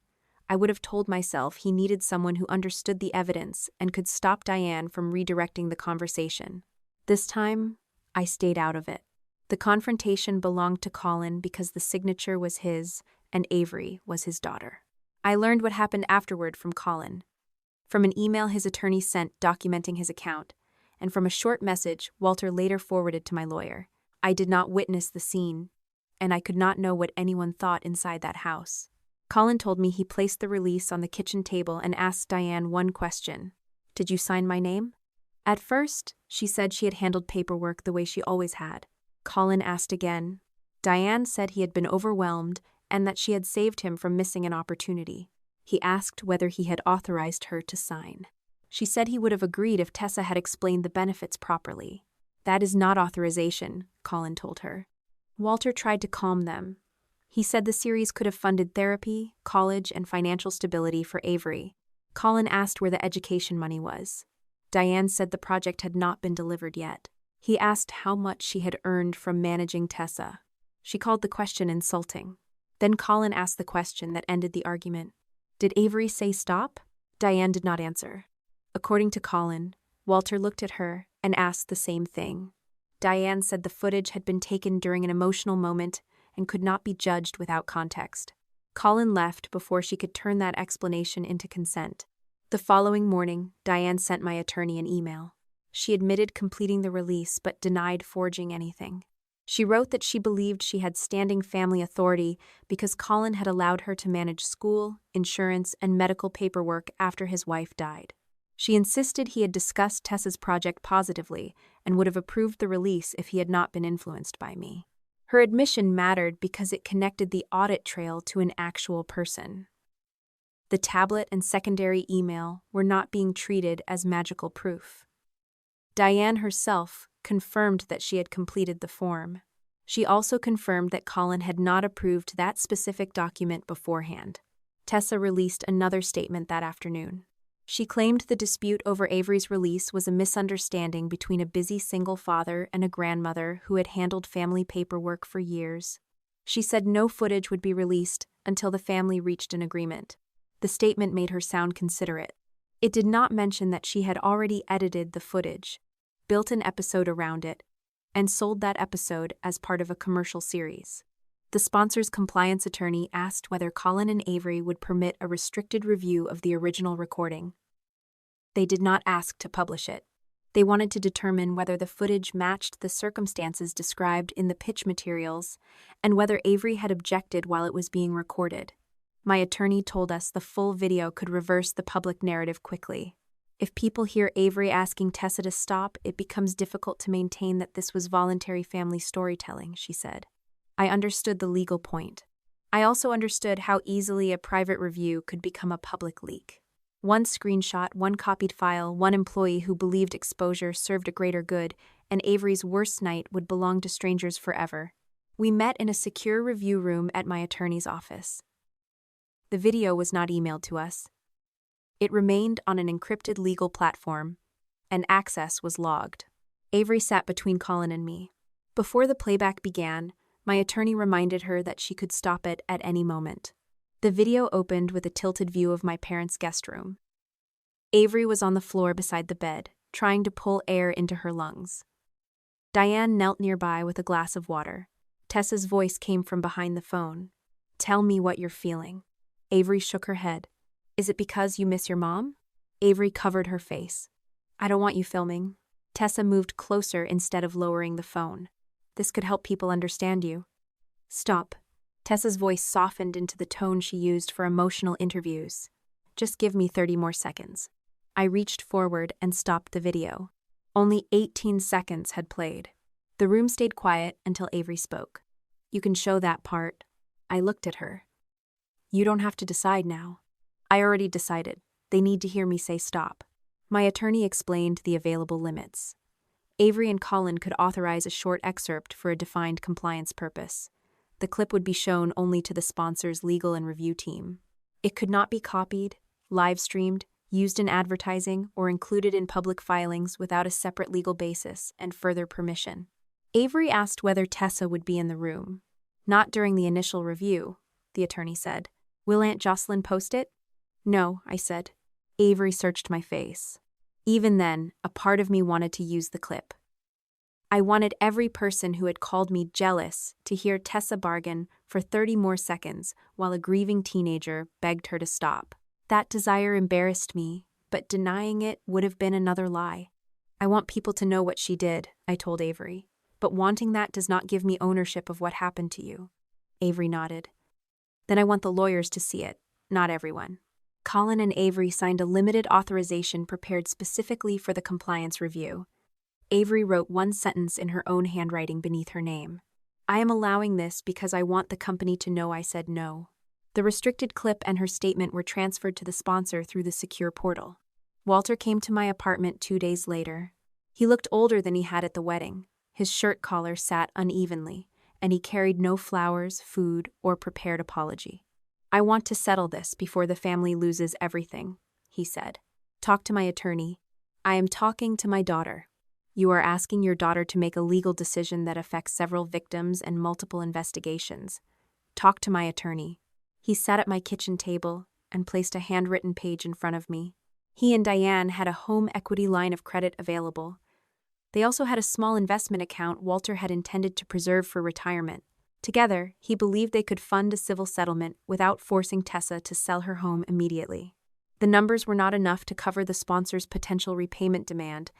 I would have told myself he needed someone who understood the evidence and could stop Diane from redirecting the conversation. This time, I stayed out of it. The confrontation belonged to Colin because the signature was his and Avery was his daughter. I learned what happened afterward from Colin. From an email his attorney sent documenting his account, and from a short message Walter later forwarded to my lawyer. I did not witness the scene, and I could not know what anyone thought inside that house. Colin told me he placed the release on the kitchen table and asked Diane one question. Did you sign my name? At first, she said she had handled paperwork the way she always had. Colin asked again. Diane said he had been overwhelmed and that she had saved him from missing an opportunity. He asked whether he had authorized her to sign. She said he would have agreed if Tessa had explained the benefits properly. That is not authorization, Colin told her. Walter tried to calm them. He said the series could have funded therapy, college, and financial stability for Avery. Colin asked where the education money was. Diane said the project had not been delivered yet. He asked how much she had earned from managing Tessa. She called the question insulting. Then Colin asked the question that ended the argument. Did Avery say stop? Diane did not answer. According to Colin, Walter looked at her and asked the same thing. Diane said the footage had been taken during an emotional moment and could not be judged without context. Colin left before she could turn that explanation into consent. The following morning, Diane sent my attorney an email. She admitted completing the release but denied forging anything. She wrote that she believed she had standing family authority because Colin had allowed her to manage school, insurance, and medical paperwork after his wife died. She insisted he had discussed Tessa's project positively and would have approved the release if he had not been influenced by me. Her admission mattered because it connected the audit trail to an actual person. The tablet and secondary email were not being treated as magical proof. Diane herself confirmed that she had completed the form. She also confirmed that Colin had not approved that specific document beforehand. Tessa released another statement that afternoon. She claimed the dispute over Avery's release was a misunderstanding between a busy single father and a grandmother who had handled family paperwork for years. She said no footage would be released until the family reached an agreement. The statement made her sound considerate. It did not mention that she had already edited the footage, built an episode around it, and sold that episode as part of a commercial series. The sponsor's compliance attorney asked whether Colin and Avery would permit a restricted review of the original recording. They did not ask to publish it. They wanted to determine whether the footage matched the circumstances described in the pitch materials and whether Avery had objected while it was being recorded. My attorney told us the full video could reverse the public narrative quickly. If people hear Avery asking Tessa to stop, it becomes difficult to maintain that this was voluntary family storytelling, she said. I understood the legal point. I also understood how easily a private review could become a public leak. One screenshot, one copied file, one employee who believed exposure served a greater good, and Avery's worst night would belong to strangers forever. We met in a secure review room at my attorney's office. The video was not emailed to us. It remained on an encrypted legal platform, and access was logged. Avery sat between Colin and me. Before the playback began, my attorney reminded her that she could stop it at any moment. The video opened with a tilted view of my parents' guest room. Avery was on the floor beside the bed, trying to pull air into her lungs. Diane knelt nearby with a glass of water. Tessa's voice came from behind the phone. "Tell me what you're feeling." Avery shook her head. "Is it because you miss your mom?" Avery covered her face. "I don't want you filming." Tessa moved closer instead of lowering the phone. "This could help people understand you." "Stop." Tessa's voice softened into the tone she used for emotional interviews. "Just give me 30 more seconds." I reached forward and stopped the video. Only 18 seconds had played. The room stayed quiet until Avery spoke. "You can show that part." I looked at her. "You don't have to decide now." "I already decided. They need to hear me say stop." My attorney explained the available limits. Avery and Colin could authorize a short excerpt for a defined compliance purpose. The clip would be shown only to the sponsor's legal and review team. It could not be copied, live-streamed, used in advertising, or included in public filings without a separate legal basis and further permission. Avery asked whether Tessa would be in the room. "Not during the initial review," the attorney said. "Will Aunt Jocelyn post it?" "No," I said. Avery searched my face. Even then, a part of me wanted to use the clip. I wanted every person who had called me jealous to hear Tessa bargain for 30 more seconds while a grieving teenager begged her to stop. That desire embarrassed me, but denying it would have been another lie. "I want people to know what she did," I told Avery. "But wanting that does not give me ownership of what happened to you." Avery nodded. "Then I want the lawyers to see it, not everyone." Colin and Avery signed a limited authorization prepared specifically for the compliance review. Avery wrote one sentence in her own handwriting beneath her name. "I am allowing this because I want the company to know I said no." The restricted clip and her statement were transferred to the sponsor through the secure portal. Walter came to my apartment 2 days later. He looked older than he had at the wedding. His shirt collar sat unevenly, and he carried no flowers, food, or prepared apology. "I want to settle this before the family loses everything," he said. "Talk to my attorney." "I am talking to my daughter." "You are asking your daughter to make a legal decision that affects several victims and multiple investigations. Talk to my attorney." He sat at my kitchen table and placed a handwritten page in front of me. He and Diane had a home equity line of credit available. They also had a small investment account Walter had intended to preserve for retirement. Together, he believed they could fund a civil settlement without forcing Tessa to sell her home immediately. The numbers were not enough to cover the sponsor's potential repayment demand,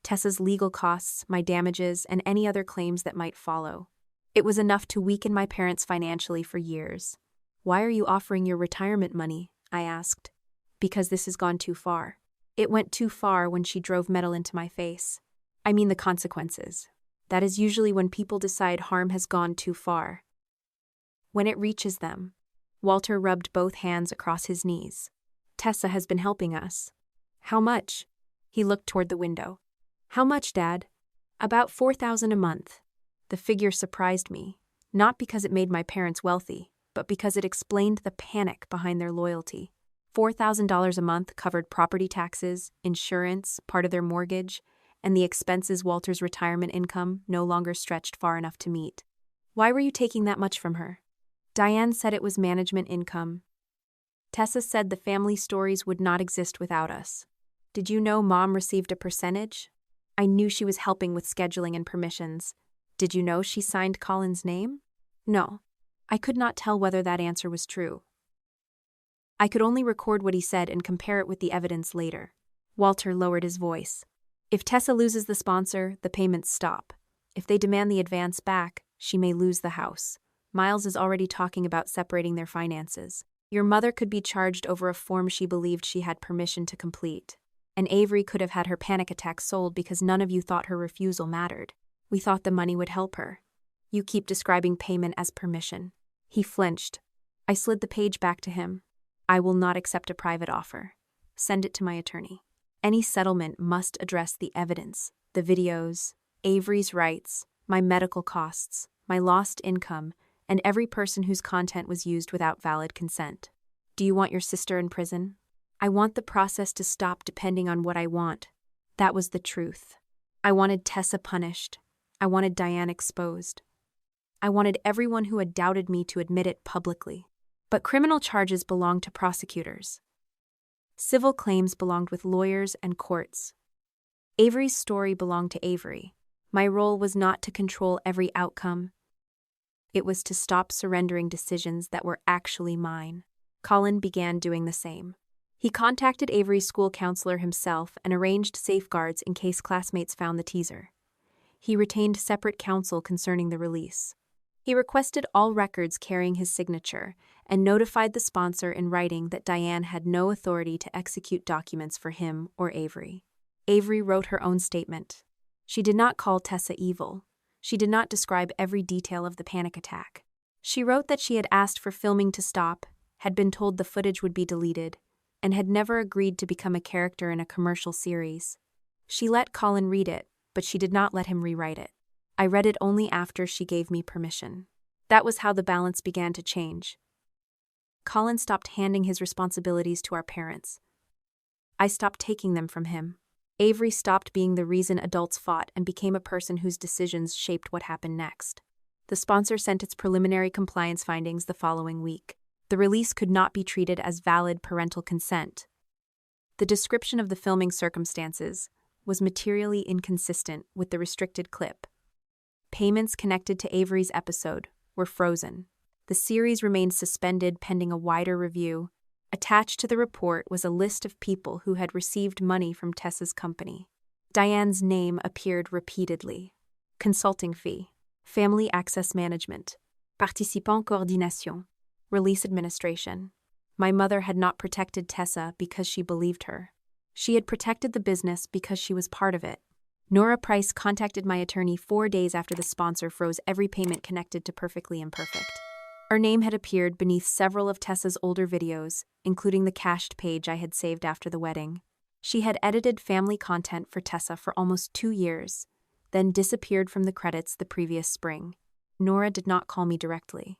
Tessa's legal costs, my damages, and any other claims that might follow. It was enough to weaken my parents financially for years. "Why are you offering your retirement money?" I asked. "Because this has gone too far." It went too far when she drove metal into my face. I mean the consequences. That is usually when people decide harm has gone too far. When it reaches them. Walter rubbed both hands across his knees. "Tessa has been helping us." "How much?" He looked toward the window. "How much, Dad?" "About $4,000 a month." The figure surprised me, not because it made my parents wealthy, but because it explained the panic behind their loyalty. $4,000 a month covered property taxes, insurance, part of their mortgage, and the expenses Walter's retirement income no longer stretched far enough to meet. "Why were you taking that much from her?" Diane said it was management income. Tessa said the family stories would not exist without us. "Did you know Mom received a percentage?" I knew she was helping with scheduling and permissions. "Did you know she signed Colin's name?" No. I could not tell whether that answer was true. I could only record what he said and compare it with the evidence later. Walter lowered his voice. "If Tessa loses the sponsor, the payments stop. If they demand the advance back, she may lose the house. Miles is already talking about separating their finances. Your mother could be charged over a form she believed she had permission to complete. And Avery could have had her panic attack sold because none of you thought her refusal mattered. We thought the money would help her. You keep describing payment as permission." He flinched. I slid the page back to him. "I will not accept a private offer. Send it to my attorney. Any settlement must address the evidence, the videos, Avery's rights, my medical costs, my lost income, and every person whose content was used without valid consent. Do you want your sister in prison? I want the process to stop depending on what I want." That was the truth. I wanted Tessa punished. I wanted Diane exposed. I wanted everyone who had doubted me to admit it publicly. But criminal charges belonged to prosecutors. Civil claims belonged with lawyers and courts. Avery's story belonged to Avery. My role was not to control every outcome. It was to stop surrendering decisions that were actually mine. Colin began doing the same. He contacted Avery's school counselor himself and arranged safeguards in case classmates found the teaser. He retained separate counsel concerning the release. He requested all records carrying his signature and notified the sponsor in writing that Diane had no authority to execute documents for him or Avery. Avery wrote her own statement. She did not call Tessa evil. She did not describe every detail of the panic attack. She wrote that she had asked for filming to stop, had been told the footage would be deleted, and had never agreed to become a character in a commercial series. She let Colin read it, but she did not let him rewrite it. I read it only after she gave me permission. That was how the balance began to change. Colin stopped handing his responsibilities to our parents. I stopped taking them from him. Avery stopped being the reason adults fought and became a person whose decisions shaped what happened next. The sponsor sent its preliminary compliance findings the following week. The release could not be treated as valid parental consent. The description of the filming circumstances was materially inconsistent with the restricted clip. Payments connected to Avery's episode were frozen. The series remained suspended pending a wider review. Attached to the report was a list of people who had received money from Tessa's company. Diane's name appeared repeatedly. Consulting fee, family access management, participant coordination, release administration. My mother had not protected Tessa because she believed her. She had protected the business because she was part of it. Nora Price contacted my attorney 4 days after the sponsor froze every payment connected to Perfectly Imperfect. Her name had appeared beneath several of Tessa's older videos, including the cached page I had saved after the wedding. She had edited family content for Tessa for almost 2 years, then disappeared from the credits the previous spring. Nora did not call me directly.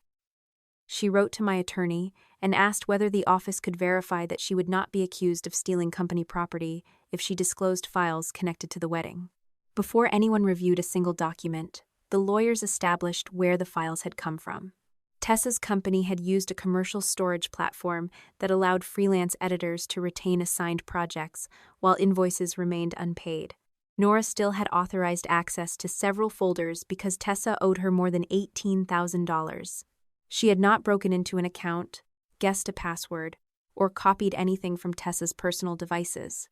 She wrote to my attorney and asked whether the office could verify that she would not be accused of stealing company property if she disclosed files connected to the wedding. Before anyone reviewed a single document, the lawyers established where the files had come from. Tessa's company had used a commercial storage platform that allowed freelance editors to retain assigned projects while invoices remained unpaid. Nora still had authorized access to several folders because Tessa owed her more than $18,000. She had not broken into an account, guessed a password, or copied anything from Tessa's personal devices.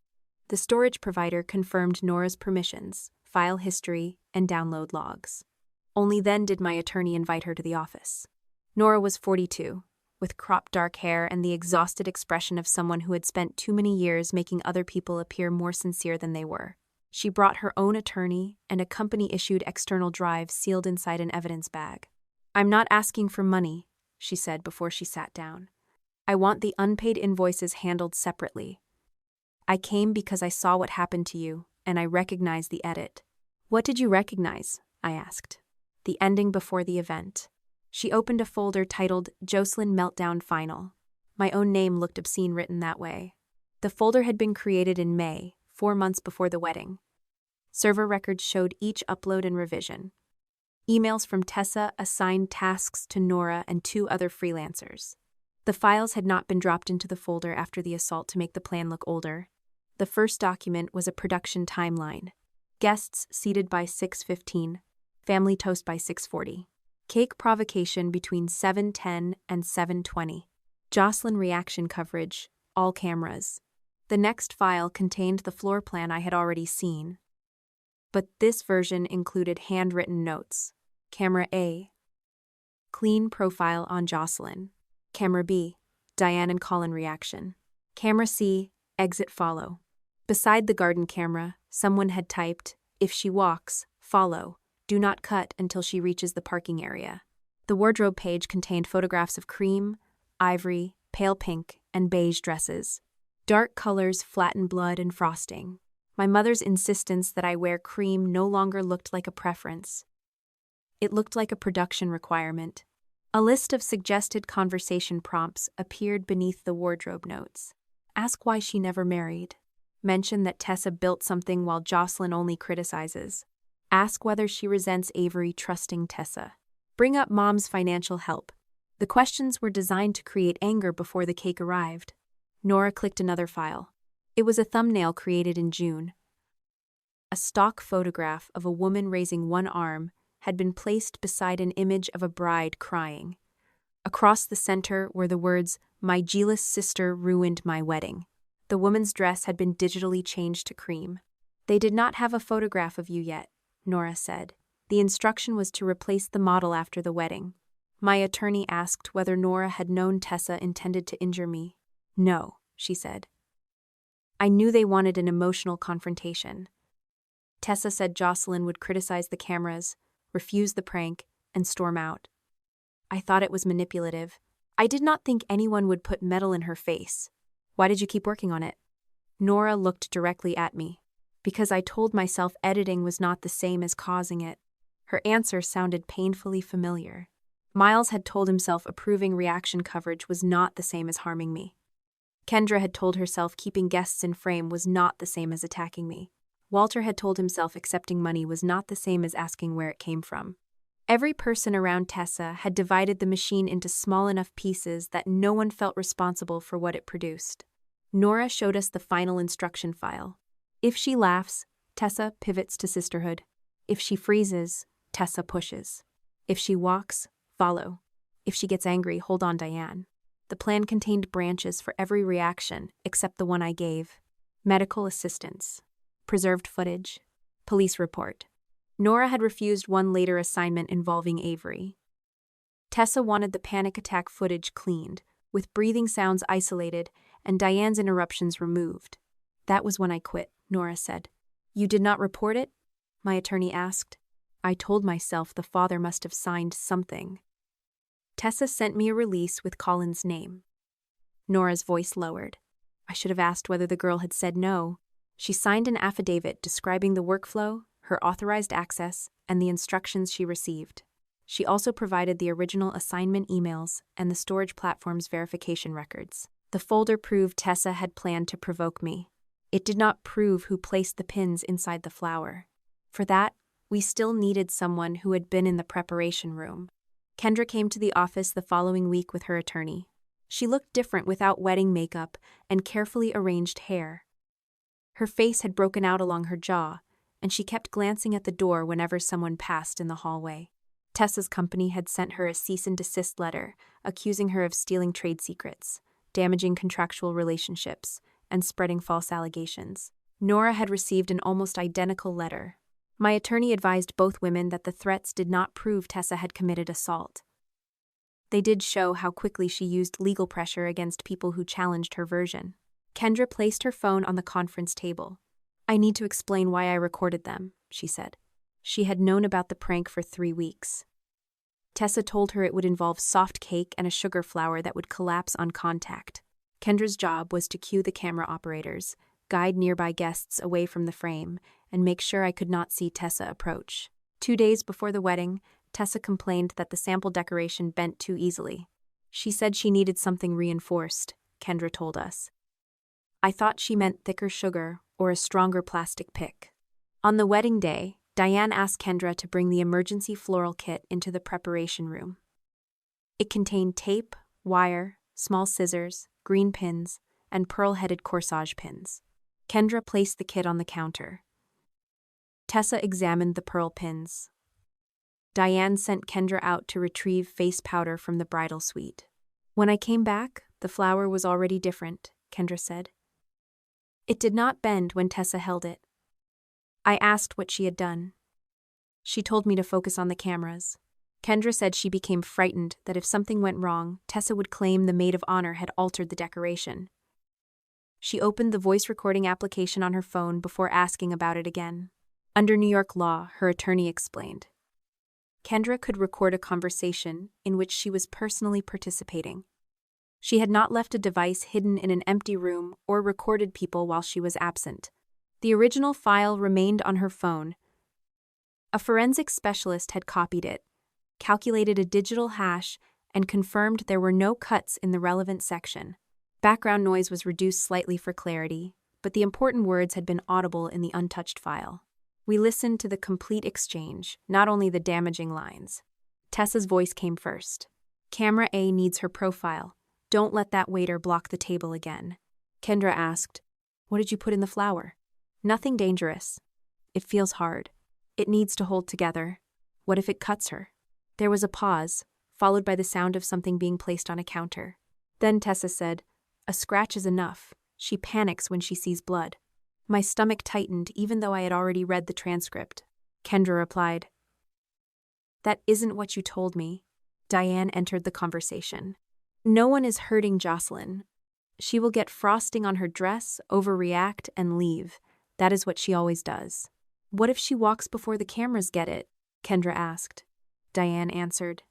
The storage provider confirmed Nora's permissions, file history, and download logs. Only then did my attorney invite her to the office. Nora was 42, with cropped dark hair and the exhausted expression of someone who had spent too many years making other people appear more sincere than they were. She brought her own attorney and a company-issued external drive sealed inside an evidence bag. "I'm not asking for money," she said before she sat down. "I want the unpaid invoices handled separately. I came because I saw what happened to you, and I recognized the edit." "What did you recognize?" I asked. "The ending before the event." She opened a folder titled Jocelyn Meltdown Final. My own name looked obscene written that way. The folder had been created in May, 4 months before the wedding. Server records showed each upload and revision. Emails from Tessa assigned tasks to Nora and 2 other freelancers. The files had not been dropped into the folder after the assault to make the plan look older. The first document was a production timeline. Guests seated by 6:15, family toast by 6:40. Cake provocation between 7:10 and 7:20. Jocelyn reaction coverage, all cameras. The next file contained the floor plan I had already seen. But this version included handwritten notes. Camera A. Clean profile on Jocelyn. Camera B. Diane and Colin reaction. Camera C. Exit follow. Beside the garden camera, someone had typed, "If she walks, follow. Do not cut until she reaches the parking area." The wardrobe page contained photographs of cream, ivory, pale pink, and beige dresses. Dark colors flatten blood and frosting. My mother's insistence that I wear cream no longer looked like a preference. It looked like a production requirement. A list of suggested conversation prompts appeared beneath the wardrobe notes. Ask why she never married. Mention that Tessa built something while Jocelyn only criticizes. Ask whether she resents Avery trusting Tessa. Bring up mom's financial help. The questions were designed to create anger before the cake arrived. Nora clicked another file. It was a thumbnail created in June. A stock photograph of a woman raising one arm had been placed beside an image of a bride crying. Across the center were the words, "My jealous sister ruined my wedding." The woman's dress had been digitally changed to cream. "They did not have a photograph of you yet," Nora said. "The instruction was to replace the model after the wedding." My attorney asked whether Nora had known Tessa intended to injure me. "No," she said. "I knew they wanted an emotional confrontation." Tessa said Jocelyn would criticize the cameras, refuse the prank, and storm out. "I thought it was manipulative. I did not think anyone would put metal in her face." "Why did you keep working on it?" Nora looked directly at me. "Because I told myself editing was not the same as causing it." Her answer sounded painfully familiar. Miles had told himself approving reaction coverage was not the same as harming me. Kendra had told herself keeping guests in frame was not the same as attacking me. Walter had told himself accepting money was not the same as asking where it came from. Every person around Tessa had divided the machine into small enough pieces that no one felt responsible for what it produced. Nora showed us the final instruction file. If she laughs, Tessa pivots to sisterhood. If she freezes, Tessa pushes. If she walks, follow. If she gets angry, hold on Diane. The plan contained branches for every reaction except the one I gave. Medical assistance. Preserved footage. Police report. Nora had refused one later assignment involving Avery. Tessa wanted the panic attack footage cleaned, with breathing sounds isolated and Diane's interruptions removed. "That was when I quit," Nora said. "You did not report it?" my attorney asked. I told myself the father must have signed something. Tessa sent me a release with Colin's name. Nora's voice lowered. I should have asked whether the girl had said no. She signed an affidavit describing the workflow, her authorized access, and the instructions she received. She also provided the original assignment emails and the storage platform's verification records. The folder proved Tessa had planned to provoke me. It did not prove who placed the pins inside the flower. For that, we still needed someone who had been in the preparation room. Kendra came to the office the following week with her attorney. She looked different without wedding makeup and carefully arranged hair. Her face had broken out along her jaw, and she kept glancing at the door whenever someone passed in the hallway. Tessa's company had sent her a cease and desist letter, accusing her of stealing trade secrets, damaging contractual relationships, and spreading false allegations. Nora had received an almost identical letter. My attorney advised both women that the threats did not prove Tessa had committed assault. They did show how quickly she used legal pressure against people who challenged her version. Kendra placed her phone on the conference table. "I need to explain why I recorded them," she said. She had known about the prank for 3 weeks. Tessa told her it would involve soft cake and a sugar flower that would collapse on contact. Kendra's job was to cue the camera operators, guide nearby guests away from the frame, and make sure I could not see Tessa approach. 2 days before the wedding, Tessa complained that the sample decoration bent too easily. She said she needed something reinforced, Kendra told us. I thought she meant thicker sugar or a stronger plastic pick. On the wedding day, Diane asked Kendra to bring the emergency floral kit into the preparation room. It contained tape, wire, small scissors, green pins, and pearl-headed corsage pins. Kendra placed the kit on the counter. Tessa examined the pearl pins. Diane sent Kendra out to retrieve face powder from the bridal suite. When I came back, the flower was already different, Kendra said. It did not bend when Tessa held it. I asked what she had done. She told me to focus on the cameras. Kendra said she became frightened that if something went wrong, Tessa would claim the maid of honor had altered the decoration. She opened the voice recording application on her phone before asking about it again. Under New York law, her attorney explained, Kendra could record a conversation in which she was personally participating. She had not left a device hidden in an empty room or recorded people while she was absent. The original file remained on her phone. A forensic specialist had copied it, calculated a digital hash, and confirmed there were no cuts in the relevant section. Background noise was reduced slightly for clarity, but the important words had been audible in the untouched file. We listened to the complete exchange, not only the damaging lines. Tessa's voice came first. Camera A needs her profile. Don't let that waiter block the table again. Kendra asked, What did you put in the flower? Nothing dangerous. It feels hard. It needs to hold together. What if it cuts her? There was a pause, followed by the sound of something being placed on a counter. Then Tessa said, "A scratch is enough. She panics when she sees blood." My stomach tightened even though I had already read the transcript. Kendra replied, "That isn't what you told me." Diane entered the conversation. "No one is hurting Jocelyn. She will get frosting on her dress, overreact, and leave. That is what she always does." "What if she walks before the cameras get it?" Kendra asked. Diane answered,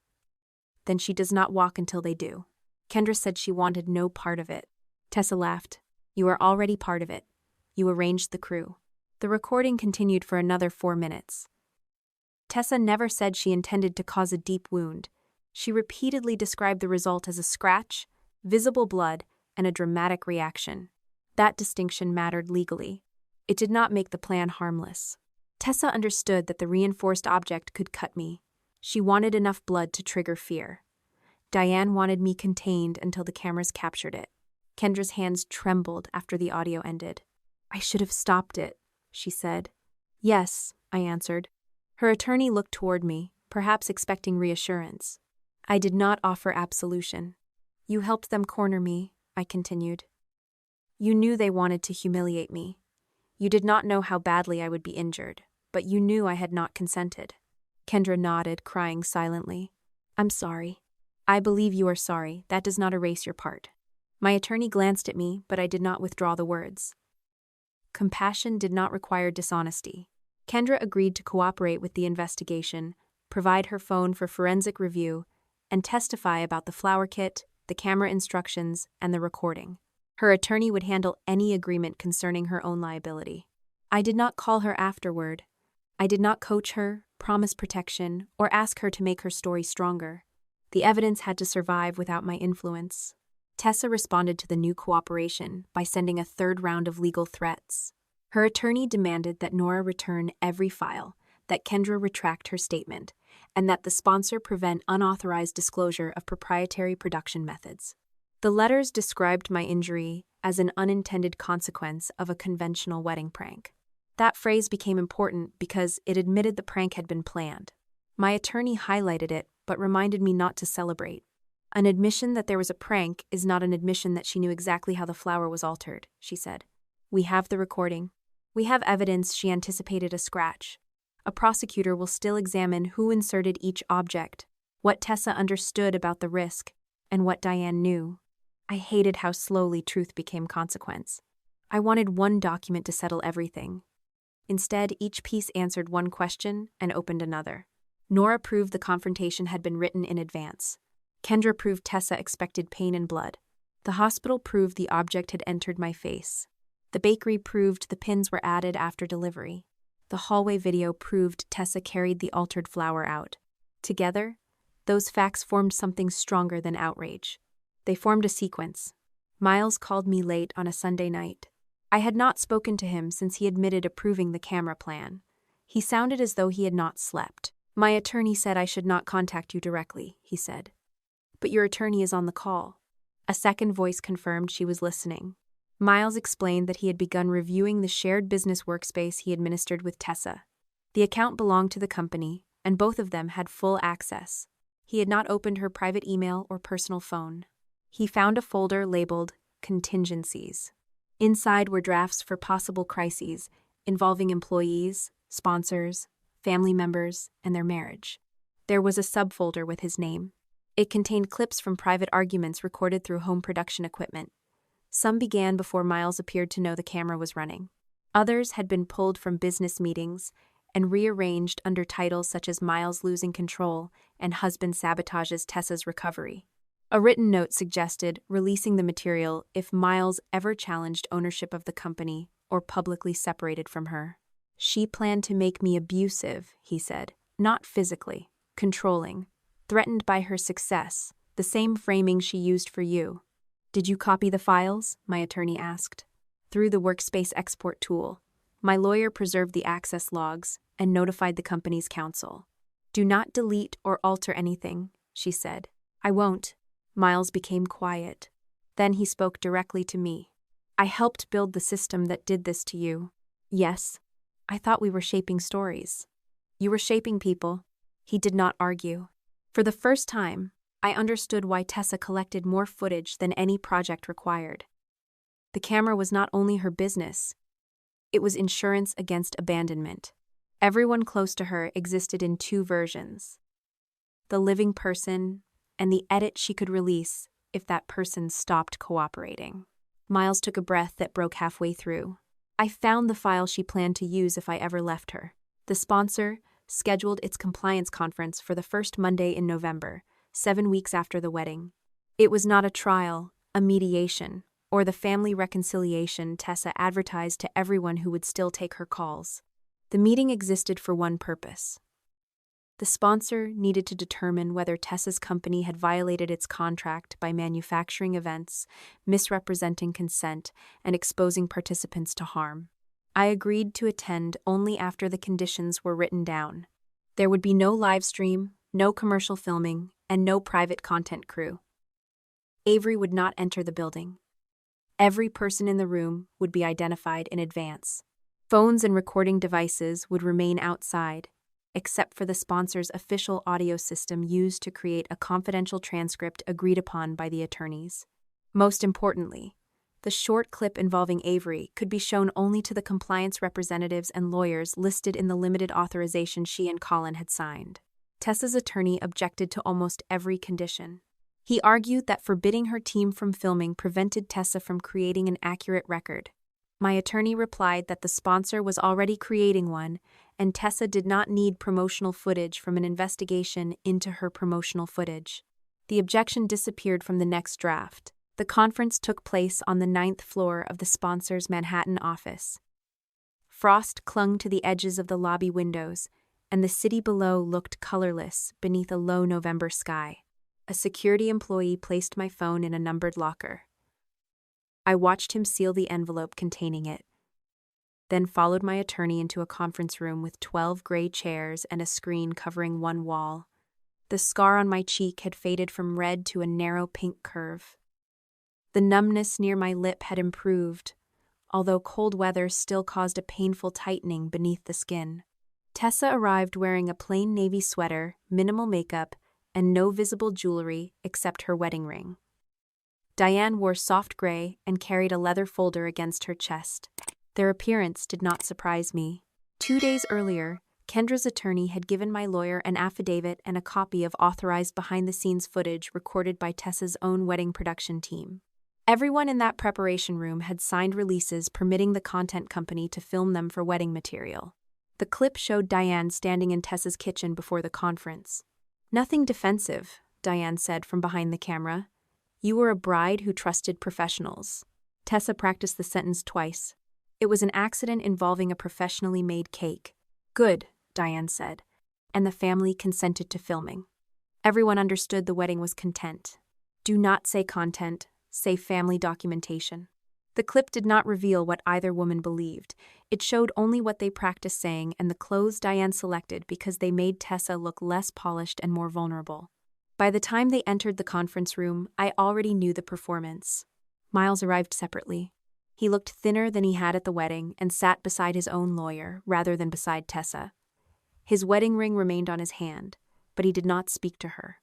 "Then she does not walk until they do." Kendra said she wanted no part of it. Tessa laughed. "You are already part of it. You arranged the crew." The recording continued for another 4 minutes. Tessa never said she intended to cause a deep wound. She repeatedly described the result as a scratch, visible blood, and a dramatic reaction. That distinction mattered legally. It did not make the plan harmless. Tessa understood that the reinforced object could cut me. She wanted enough blood to trigger fear. Diane wanted me contained until the cameras captured it. Kendra's hands trembled after the audio ended. "I should have stopped it," she said. "Yes," I answered. Her attorney looked toward me, perhaps expecting reassurance. I did not offer absolution. "You helped them corner me," I continued. "You knew they wanted to humiliate me. You did not know how badly I would be injured, but you knew I had not consented." Kendra nodded, crying silently. "I'm sorry." "I believe you are sorry. That does not erase your part." My attorney glanced at me, but I did not withdraw the words. Compassion did not require dishonesty. Kendra agreed to cooperate with the investigation, provide her phone for forensic review, and testify about the flower kit, the camera instructions, and the recording. Her attorney would handle any agreement concerning her own liability. I did not call her afterward. I did not coach her, promise protection, or ask her to make her story stronger. The evidence had to survive without my influence. Tessa responded to the new cooperation by sending a third round of legal threats. Her attorney demanded that Nora return every file, that Kendra retract her statement, and that the sponsor prevent unauthorized disclosure of proprietary production methods. The letters described my injury as an unintended consequence of a conventional wedding prank. That phrase became important because it admitted the prank had been planned. My attorney highlighted it, but reminded me not to celebrate. "An admission that there was a prank is not an admission that she knew exactly how the flower was altered," she said. "We have the recording. We have evidence she anticipated a scratch. A prosecutor will still examine who inserted each object, what Tessa understood about the risk, and what Diane knew." I hated how slowly truth became consequence. I wanted one document to settle everything. Instead, each piece answered one question and opened another. Nora proved the confrontation had been written in advance. Kendra proved Tessa expected pain and blood. The hospital proved the object had entered my face. The bakery proved the pins were added after delivery. The hallway video proved Tessa carried the altered flower out. Together, those facts formed something stronger than outrage. They formed a sequence. Miles called me late on a Sunday night. I had not spoken to him since he admitted approving the camera plan. He sounded as though he had not slept. "My attorney said I should not contact you directly," he said. "But your attorney is on the call." A second voice confirmed she was listening. Miles explained that he had begun reviewing the shared business workspace he administered with Tessa. The account belonged to the company, and both of them had full access. He had not opened her private email or personal phone. He found a folder labeled Contingencies. Inside were drafts for possible crises involving employees, sponsors, family members, and their marriage. There was a subfolder with his name. It contained clips from private arguments recorded through home production equipment. Some began before Miles appeared to know the camera was running. Others had been pulled from business meetings and rearranged under titles such as Miles losing control and husband sabotages Tessa's recovery. A written note suggested releasing the material if Miles ever challenged ownership of the company or publicly separated from her. "She planned to make me abusive," he said, "not physically, controlling, threatened by her success, the same framing she used for you." "Did you copy the files?" my attorney asked. "Through the Workspace export tool. My lawyer preserved the access logs and notified the company's counsel." "Do not delete or alter anything," she said. "I won't." Miles became quiet. Then he spoke directly to me. "I helped build the system that did this to you." "Yes." I thought we were shaping stories. You were shaping people. He did not argue. For the first time, I understood why Tessa collected more footage than any project required. The camera was not only her business, it was insurance against abandonment. Everyone close to her existed in two versions: the living person and the edit she could release if that person stopped cooperating. Miles took a breath that broke halfway through. I found the file she planned to use if I ever left her. The sponsor scheduled its compliance conference for the first Monday in November, 7 weeks after the wedding. It was not a trial, a mediation, or the family reconciliation Tessa advertised to everyone who would still take her calls. The meeting existed for one purpose. The sponsor needed to determine whether Tessa's company had violated its contract by manufacturing events, misrepresenting consent, and exposing participants to harm. I agreed to attend only after the conditions were written down. There would be no live stream, no commercial filming, and no private content crew. Avery would not enter the building. Every person in the room would be identified in advance. Phones and recording devices would remain outside, except for the sponsor's official audio system used to create a confidential transcript agreed upon by the attorneys. Most importantly, the short clip involving Avery could be shown only to the compliance representatives and lawyers listed in the limited authorization she and Colin had signed. Tessa's attorney objected to almost every condition. He argued that forbidding her team from filming prevented Tessa from creating an accurate record. My attorney replied that the sponsor was already creating one, and Tessa did not need promotional footage from an investigation into her promotional footage. The objection disappeared from the next draft. The conference took place on the 9th floor of the sponsor's Manhattan office. Frost clung to the edges of the lobby windows, and the city below looked colorless beneath a low November sky. A security employee placed my phone in a numbered locker. I watched him seal the envelope containing it, then followed my attorney into a conference room with 12 gray chairs and a screen covering one wall. The scar on my cheek had faded from red to a narrow pink curve. The numbness near my lip had improved, although cold weather still caused a painful tightening beneath the skin. Tessa arrived wearing a plain navy sweater, minimal makeup, and no visible jewelry except her wedding ring. Diane wore soft gray and carried a leather folder against her chest. Their appearance did not surprise me. 2 days earlier, Kendra's attorney had given my lawyer an affidavit and a copy of authorized behind-the-scenes footage recorded by Tessa's own wedding production team. Everyone in that preparation room had signed releases permitting the content company to film them for wedding material. The clip showed Diane standing in Tessa's kitchen before the conference. "Nothing defensive," Diane said from behind the camera. "You were a bride who trusted professionals." Tessa practiced the sentence twice. "It was an accident involving a professionally made cake." "Good," Diane said, and the family consented to filming. Everyone understood the wedding was content. Do not say content, say family documentation. The clip did not reveal what either woman believed. It showed only what they practiced saying and the clothes Diane selected because they made Tessa look less polished and more vulnerable. By the time they entered the conference room, I already knew the performance. Miles arrived separately. He looked thinner than he had at the wedding and sat beside his own lawyer rather than beside Tessa. His wedding ring remained on his hand, but he did not speak to her.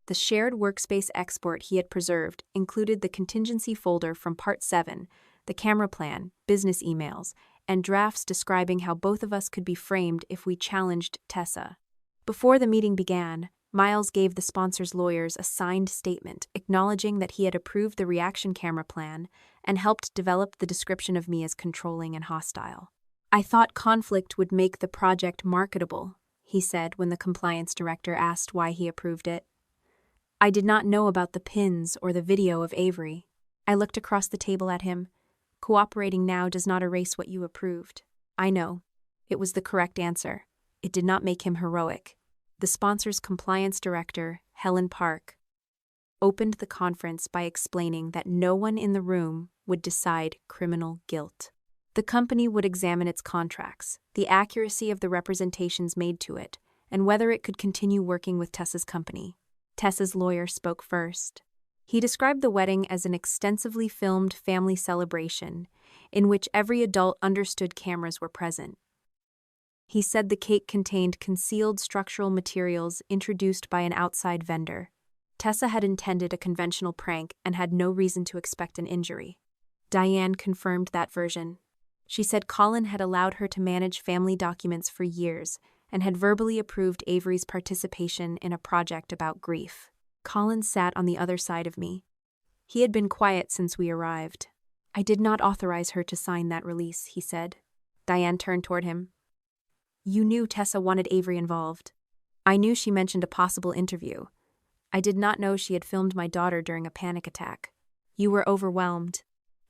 The shared workspace export he had preserved included the contingency folder from Part 7, the camera plan, business emails, and drafts describing how both of us could be framed if we challenged Tessa. Before the meeting began, Miles gave the sponsor's lawyers a signed statement acknowledging that he had approved the reaction camera plan and helped develop the description of me as controlling and hostile. "I thought conflict would make the project marketable," he said when the compliance director asked why he approved it. "I did not know about the pins or the video of Avery." I looked across the table at him. "Cooperating now does not erase what you approved." "I know." It was the correct answer. It did not make him heroic. The sponsor's compliance director, Helen Park, opened the conference by explaining that no one in the room would decide criminal guilt. The company would examine its contracts, the accuracy of the representations made to it, and whether it could continue working with Tessa's company. Tessa's lawyer spoke first. He described the wedding as an extensively filmed family celebration in which every adult understood cameras were present. He said the cake contained concealed structural materials introduced by an outside vendor. Tessa had intended a conventional prank and had no reason to expect an injury. Diane confirmed that version. She said Colin had allowed her to manage family documents for years and had verbally approved Avery's participation in a project about grief. Colin sat on the other side of me. He had been quiet since we arrived. I did not authorize her to sign that release, he said. Diane turned toward him. You knew Tessa wanted Avery involved. I knew she mentioned a possible interview. I did not know she had filmed my daughter during a panic attack. You were overwhelmed.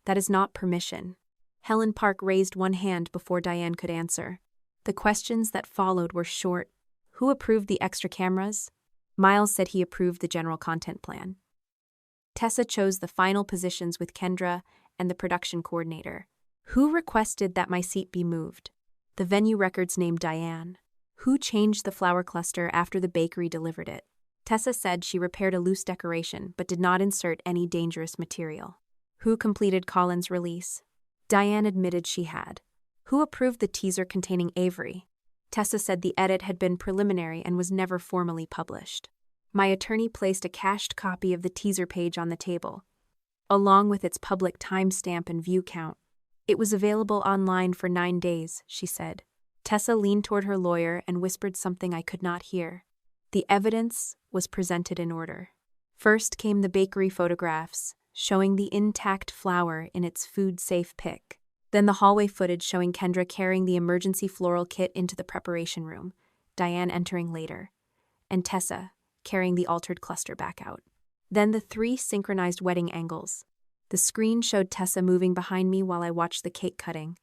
That is not permission. Helen Park raised one hand before Diane could answer. The questions that followed were short. Who approved the extra cameras? Miles said he approved the general content plan. Tessa chose the final positions with Kendra and the production coordinator. Who requested that my seat be moved? The venue records named Diane. Who changed the flower cluster after the bakery delivered it? Tessa said she repaired a loose decoration but did not insert any dangerous material. Who completed Colin's release? Diane admitted she had. Who approved the teaser containing Avery? Tessa said the edit had been preliminary and was never formally published. My attorney placed a cached copy of the teaser page on the table, along with its public timestamp and view count. It was available online for 9 days, she said. Tessa leaned toward her lawyer and whispered something I could not hear. The evidence was presented in order. First came the bakery photographs, showing the intact flour in its food-safe pick. Then the hallway footage showing Kendra carrying the emergency floral kit into the preparation room, Diane entering later, and Tessa carrying the altered cluster back out. Then the 3 synchronized wedding angles. The screen showed Tessa moving behind me while I watched the cake cutting.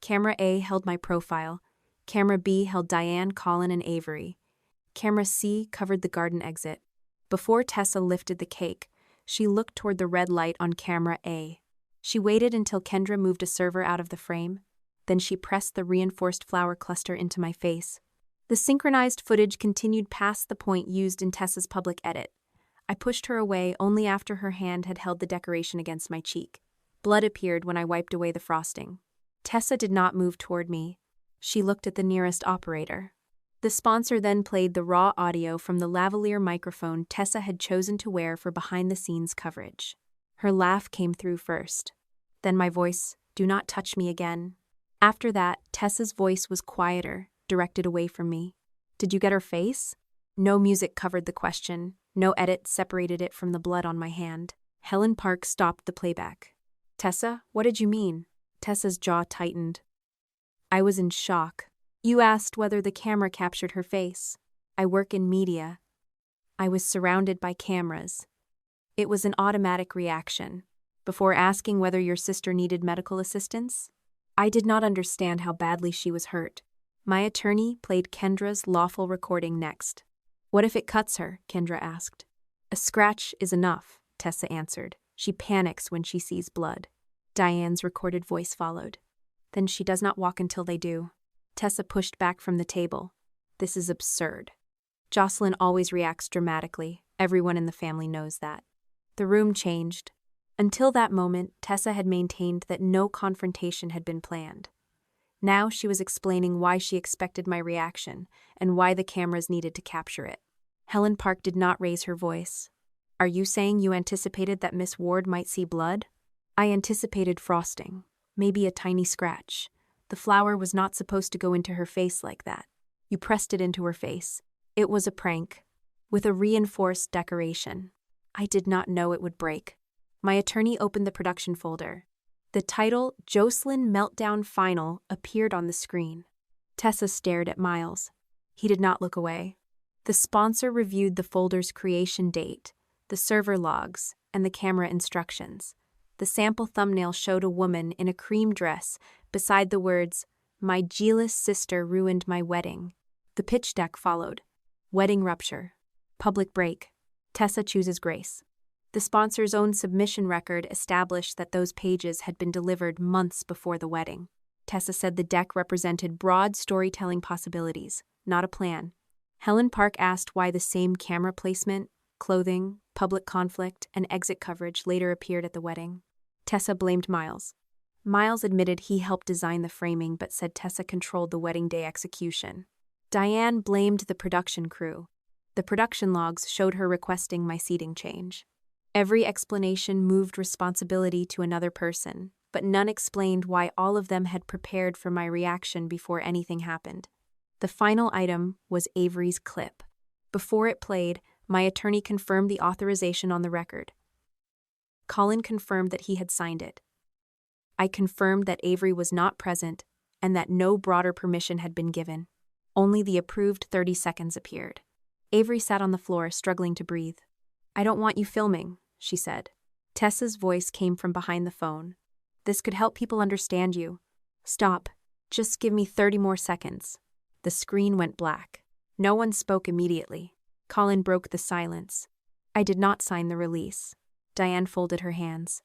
Camera A held my profile. Camera B held Diane, Colin, and Avery. Camera C covered the garden exit. Before Tessa lifted the cake, she looked toward the red light on camera A. She waited until Kendra moved a server out of the frame. Then she pressed the reinforced flower cluster into my face. The synchronized footage continued past the point used in Tessa's public edit. I pushed her away only after her hand had held the decoration against my cheek. Blood appeared when I wiped away the frosting. Tessa did not move toward me. She looked at the nearest operator. The sponsor then played the raw audio from the lavalier microphone Tessa had chosen to wear for behind-the-scenes coverage. Her laugh came through first. Then my voice, "Do not touch me again." After that, Tessa's voice was quieter, directed away from me. "Did you get her face?" No music covered the question. No edit separated it from the blood on my hand. Helen Park stopped the playback. "Tessa, what did you mean?" Tessa's jaw tightened. I was in shock. "You asked whether the camera captured her face. I work in media. I was surrounded by cameras. It was an automatic reaction. Before asking whether your sister needed medical assistance, I did not understand how badly she was hurt." My attorney played Kendra's lawful recording next. "What if it cuts her?" Kendra asked. "A scratch is enough," Tessa answered. "She panics when she sees blood." Diane's recorded voice followed. "Then she does not walk until they do." Tessa pushed back from the table. "This is absurd. Jocelyn always reacts dramatically. Everyone in the family knows that." The room changed. Until that moment, Tessa had maintained that no confrontation had been planned. Now she was explaining why she expected my reaction and why the cameras needed to capture it. Helen Park did not raise her voice. "Are you saying you anticipated that Miss Ward might see blood?" "I anticipated frosting, maybe a tiny scratch. The flower was not supposed to go into her face like that. You pressed it into her face. It was a prank, with a reinforced decoration. I did not know it would break." My attorney opened the production folder. The title, Jocelyn Meltdown Final, appeared on the screen. Tessa stared at Miles. He did not look away. The sponsor reviewed the folder's creation date, the server logs, and the camera instructions. The sample thumbnail showed a woman in a cream dress beside the words, "My jealous sister ruined my wedding." The pitch deck followed. Wedding rupture. Public break. Tessa chooses grace. The sponsor's own submission record established that those pages had been delivered months before the wedding. Tessa said the deck represented broad storytelling possibilities, not a plan. Helen Park asked why the same camera placement, clothing, public conflict, and exit coverage later appeared at the wedding. Tessa blamed Miles. Miles admitted he helped design the framing but said Tessa controlled the wedding day execution. Diane blamed the production crew. The production logs showed her requesting my seating change. Every explanation moved responsibility to another person, but none explained why all of them had prepared for my reaction before anything happened. The final item was Avery's clip. Before it played, my attorney confirmed the authorization on the record. Colin confirmed that he had signed it. I confirmed that Avery was not present and that no broader permission had been given. Only the approved 30 seconds appeared. Avery sat on the floor, struggling to breathe. "I don't want you filming," she said. Tessa's voice came from behind the phone. "This could help people understand you. Stop. Just give me 30 more seconds." The screen went black. No one spoke immediately. Colin broke the silence. "I did not sign the release." Diane folded her hands.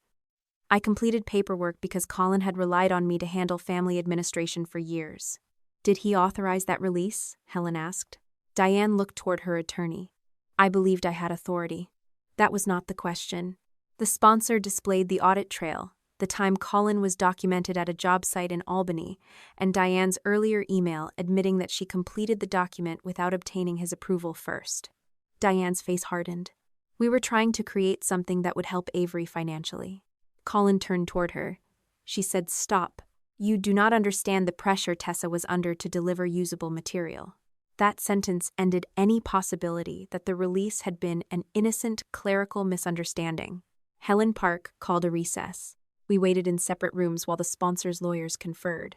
"I completed paperwork because Colin had relied on me to handle family administration for years." "Did he authorize that release?" Helen asked. Diane looked toward her attorney. "I believed I had authority." That was not the question. The sponsor displayed the audit trail, the time Colin was documented at a job site in Albany, and Diane's earlier email admitting that she completed the document without obtaining his approval first. Diane's face hardened. "We were trying to create something that would help Avery financially." Colin turned toward her. She said, "Stop. You do not understand the pressure Tessa was under to deliver usable material." That sentence ended any possibility that the release had been an innocent clerical misunderstanding. Helen Park called a recess. We waited in separate rooms while the sponsor's lawyers conferred.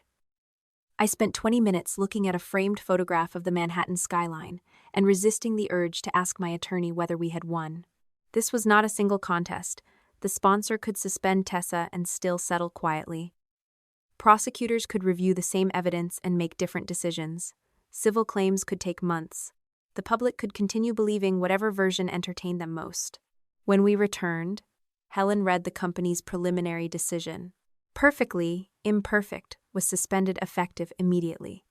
I spent 20 minutes looking at a framed photograph of the Manhattan skyline and resisting the urge to ask my attorney whether we had won. This was not a single contest. The sponsor could suspend Tessa and still settle quietly. Prosecutors could review the same evidence and make different decisions. Civil claims could take months. The public could continue believing whatever version entertained them most. When we returned, Helen read the company's preliminary decision. Perfectly Imperfect was suspended effective immediately.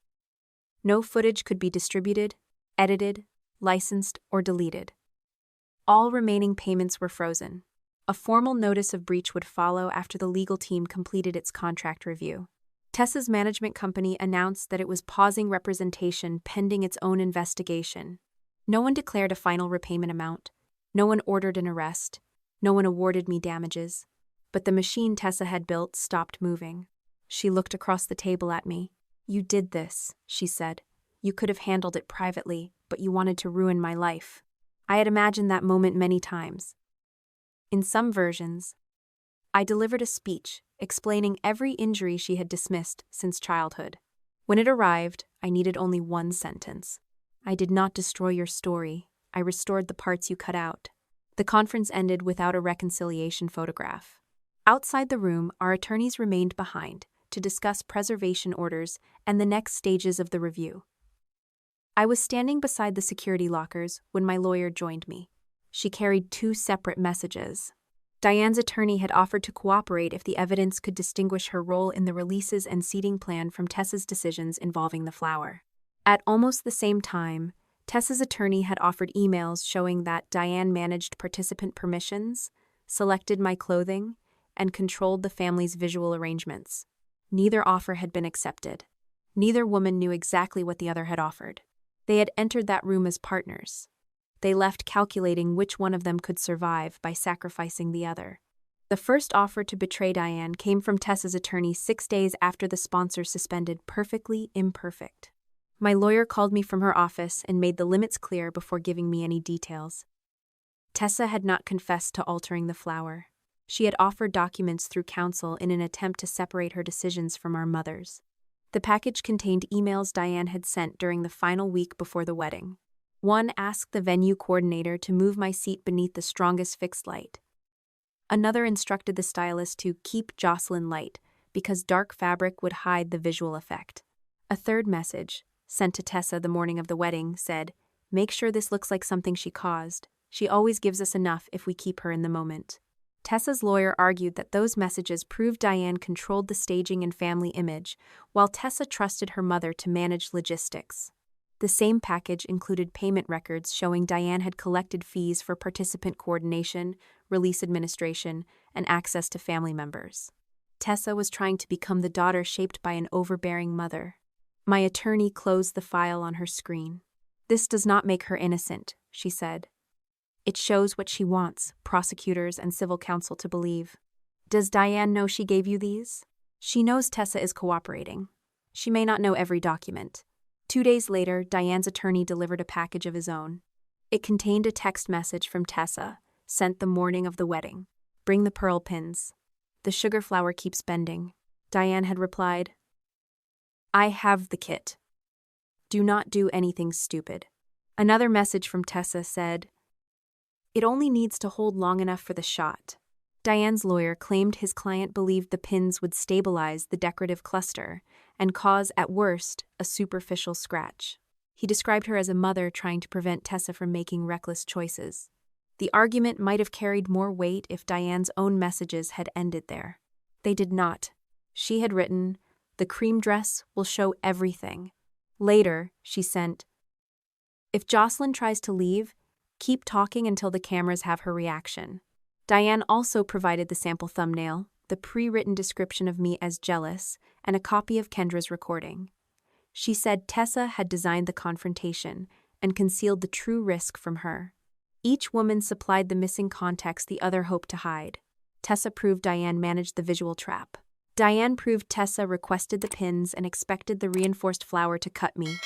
No footage could be distributed, edited, licensed, or deleted. All remaining payments were frozen. A formal notice of breach would follow after the legal team completed its contract review. Tessa's management company announced that it was pausing representation pending its own investigation. No one declared a final repayment amount. No one ordered an arrest. No one awarded me damages. But the machine Tessa had built stopped moving. She looked across the table at me. "You did this," she said. "You could have handled it privately, but you wanted to ruin my life." I had imagined that moment many times. In some versions, I delivered a speech explaining every injury she had dismissed since childhood. When it arrived, I needed only one sentence. "I did not destroy your story. I restored the parts you cut out." The conference ended without a reconciliation photograph. Outside the room, our attorneys remained behind to discuss preservation orders and the next stages of the review. I was standing beside the security lockers when my lawyer joined me. She carried 2 separate messages. Diane's attorney had offered to cooperate if the evidence could distinguish her role in the releases and seating plan from Tessa's decisions involving the flower. At almost the same time, Tessa's attorney had offered emails showing that Diane managed participant permissions, selected my clothing, and controlled the family's visual arrangements. Neither offer had been accepted. Neither woman knew exactly what the other had offered. They had entered that room as partners. They left calculating which one of them could survive by sacrificing the other. The first offer to betray Diane came from Tessa's attorney 6 days after the sponsor suspended Perfectly Imperfect. My lawyer called me from her office and made the limits clear before giving me any details. Tessa had not confessed to altering the flower. She had offered documents through counsel in an attempt to separate her decisions from our mother's. The package contained emails Diane had sent during the final week before the wedding. One asked the venue coordinator to move my seat beneath the strongest fixed light. Another instructed the stylist to keep Jocelyn light because dark fabric would hide the visual effect. A third message, sent to Tessa the morning of the wedding, said, "Make sure this looks like something she caused. She always gives us enough if we keep her in the moment." Tessa's lawyer argued that those messages proved Diane controlled the staging and family image, while Tessa trusted her mother to manage logistics. The same package included payment records showing Diane had collected fees for participant coordination, release administration, and access to family members. Tessa was trying to become the daughter shaped by an overbearing mother. My attorney closed the file on her screen. "This does not make her innocent," she said. "It shows what she wants prosecutors and civil counsel to believe." "Does Diane know she gave you these?" "She knows Tessa is cooperating. She may not know every document." 2 days later, Diane's attorney delivered a package of his own. It contained a text message from Tessa, sent the morning of the wedding. "Bring the pearl pins. The sugar flower keeps bending." Diane had replied, "I have the kit. Do not do anything stupid." Another message from Tessa said, "It only needs to hold long enough for the shot." Diane's lawyer claimed his client believed the pins would stabilize the decorative cluster and cause, at worst, a superficial scratch. He described her as a mother trying to prevent Tessa from making reckless choices. The argument might have carried more weight if Diane's own messages had ended there. They did not. She had written, "The cream dress will show everything." Later, she sent, "If Jocelyn tries to leave, keep talking until the cameras have her reaction." Diane also provided the sample thumbnail, the pre-written description of me as jealous, and a copy of Kendra's recording. She said Tessa had designed the confrontation and concealed the true risk from her. Each woman supplied the missing context the other hoped to hide. Tessa proved Diane managed the visual trap. Diane proved Tessa requested the pins and expected the reinforced flower to cut me.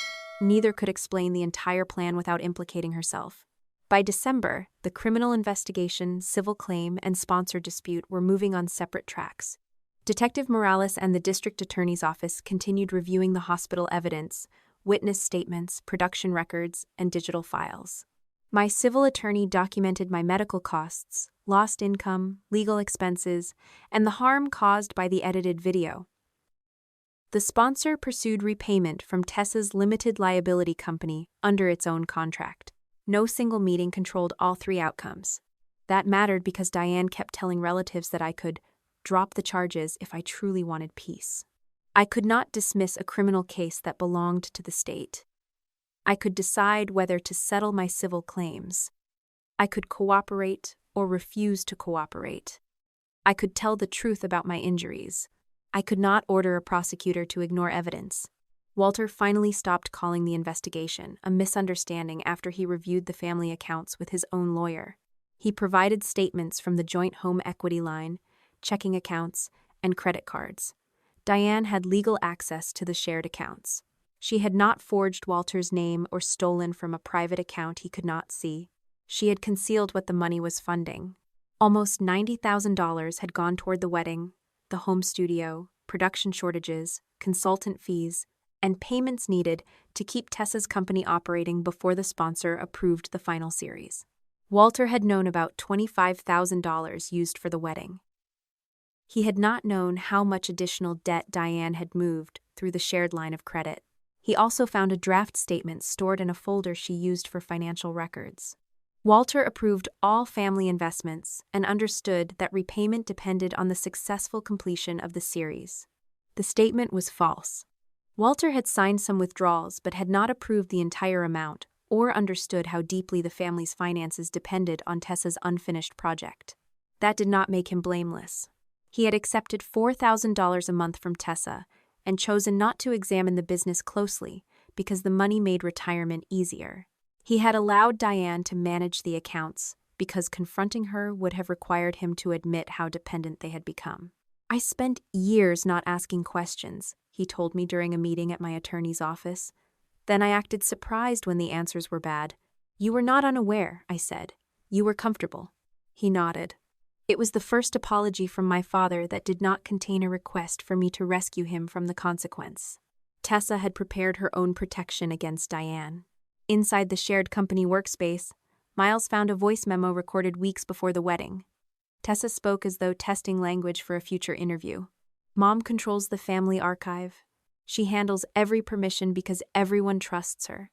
Neither could explain the entire plan without implicating herself. By December, the criminal investigation, civil claim, and sponsor dispute were moving on separate tracks. Detective Morales and the district attorney's office continued reviewing the hospital evidence, witness statements, production records, and digital files. My civil attorney documented my medical costs, lost income, legal expenses, and the harm caused by the edited video. The sponsor pursued repayment from Tessa's limited liability company under its own contract. No single meeting controlled all 3 outcomes. That mattered because Diane kept telling relatives that I could drop the charges if I truly wanted peace. I could not dismiss a criminal case that belonged to the state. I could decide whether to settle my civil claims. I could cooperate or refuse to cooperate. I could tell the truth about my injuries. I could not order a prosecutor to ignore evidence. Walter finally stopped calling the investigation a misunderstanding after he reviewed the family accounts with his own lawyer. He provided statements from the joint home equity line, checking accounts, and credit cards. Diane had legal access to the shared accounts. She had not forged Walter's name or stolen from a private account he could not see. She had concealed what the money was funding. Almost $90,000 had gone toward the wedding, the home studio, production shortages, consultant fees, and payments needed to keep Tessa's company operating before the sponsor approved the final series. Walter had known about $25,000 used for the wedding. He had not known how much additional debt Diane had moved through the shared line of credit. He also found a draft statement stored in a folder she used for financial records. Walter approved all family investments and understood that repayment depended on the successful completion of the series. The statement was false. Walter had signed some withdrawals but had not approved the entire amount or understood how deeply the family's finances depended on Tessa's unfinished project. That did not make him blameless. He had accepted $4,000 a month from Tessa and chosen not to examine the business closely because the money made retirement easier. He had allowed Diane to manage the accounts because confronting her would have required him to admit how dependent they had become. "I spent years not asking questions," he told me during a meeting at my attorney's office. "Then I acted surprised when the answers were bad." "You were not unaware," I said. "You were comfortable." He nodded. It was the first apology from my father that did not contain a request for me to rescue him from the consequence. Tessa had prepared her own protection against Diane. Inside the shared company workspace, Miles found a voice memo recorded weeks before the wedding. Tessa spoke as though testing language for a future interview. "Mom controls the family archive. She handles every permission because everyone trusts her.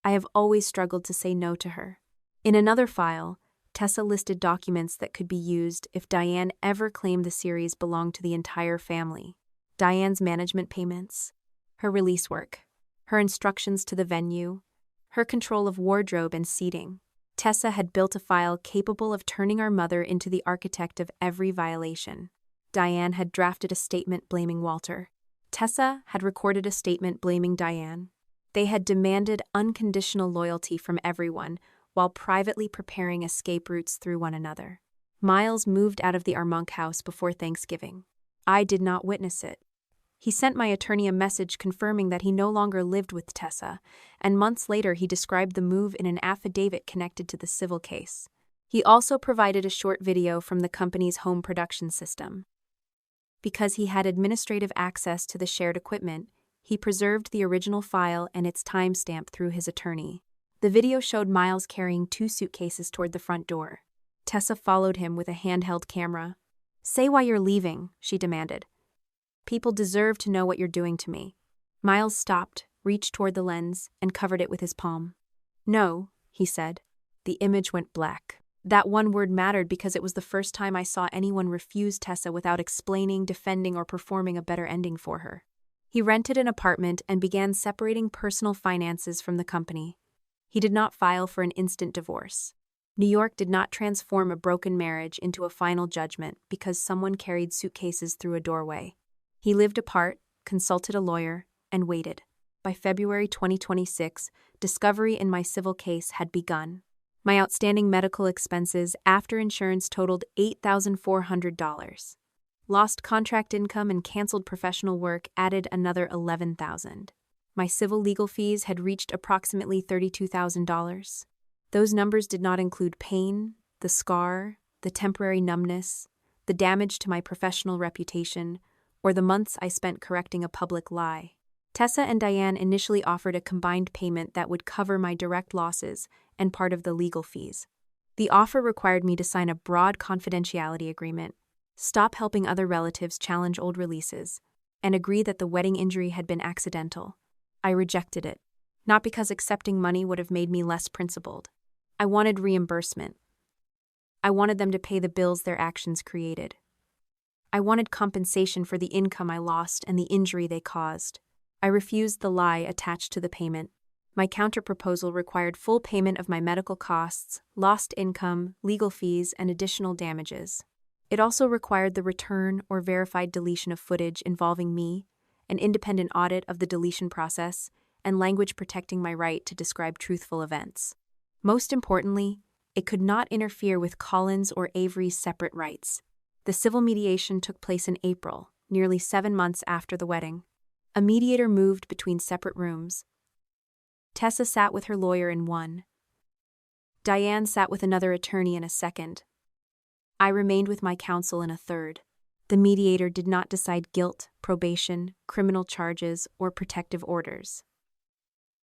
I have always struggled to say no to her." In another file, Tessa listed documents that could be used if Diane ever claimed the series belonged to the entire family. Diane's management payments, her release work, her instructions to the venue, her control of wardrobe and seating. Tessa had built a file capable of turning our mother into the architect of every violation. Diane had drafted a statement blaming Walter. Tessa had recorded a statement blaming Diane. They had demanded unconditional loyalty from everyone while privately preparing escape routes through one another. Miles moved out of the Armonk house before Thanksgiving. I did not witness it. He sent my attorney a message confirming that he no longer lived with Tessa, and months later he described the move in an affidavit connected to the civil case. He also provided a short video from the company's home production system. Because he had administrative access to the shared equipment, he preserved the original file and its timestamp through his attorney. The video showed Miles carrying 2 suitcases toward the front door. Tessa followed him with a handheld camera. "Say why you're leaving," she demanded. "People deserve to know what you're doing to me." Miles stopped, reached toward the lens, and covered it with his palm. "No," he said. The image went black. That one word mattered because it was the first time I saw anyone refuse Tessa without explaining, defending, or performing a better ending for her. He rented an apartment and began separating personal finances from the company. He did not file for an instant divorce. New York did not transform a broken marriage into a final judgment because someone carried suitcases through a doorway. He lived apart, consulted a lawyer, and waited. By February 2026, discovery in my civil case had begun. My outstanding medical expenses after insurance totaled $8,400. Lost contract income and canceled professional work added another $11,000. My civil legal fees had reached approximately $32,000. Those numbers did not include pain, the scar, the temporary numbness, the damage to my professional reputation, or the months I spent correcting a public lie. Tessa and Diane initially offered a combined payment that would cover my direct losses and part of the legal fees. The offer required me to sign a broad confidentiality agreement, stop helping other relatives challenge old releases, and agree that the wedding injury had been accidental. I rejected it, not because accepting money would have made me less principled. I wanted reimbursement. I wanted them to pay the bills their actions created. I wanted compensation for the income I lost and the injury they caused. I refused the lie attached to the payment. My counterproposal required full payment of my medical costs, lost income, legal fees, and additional damages. It also required the return or verified deletion of footage involving me, an independent audit of the deletion process, and language protecting my right to describe truthful events. Most importantly, it could not interfere with Colin's or Avery's separate rights. The civil mediation took place in April, nearly 7 months after the wedding. A mediator moved between separate rooms. Tessa sat with her lawyer in one. Diane sat with another attorney in a second. I remained with my counsel in a third. The mediator did not decide guilt, probation, criminal charges, or protective orders.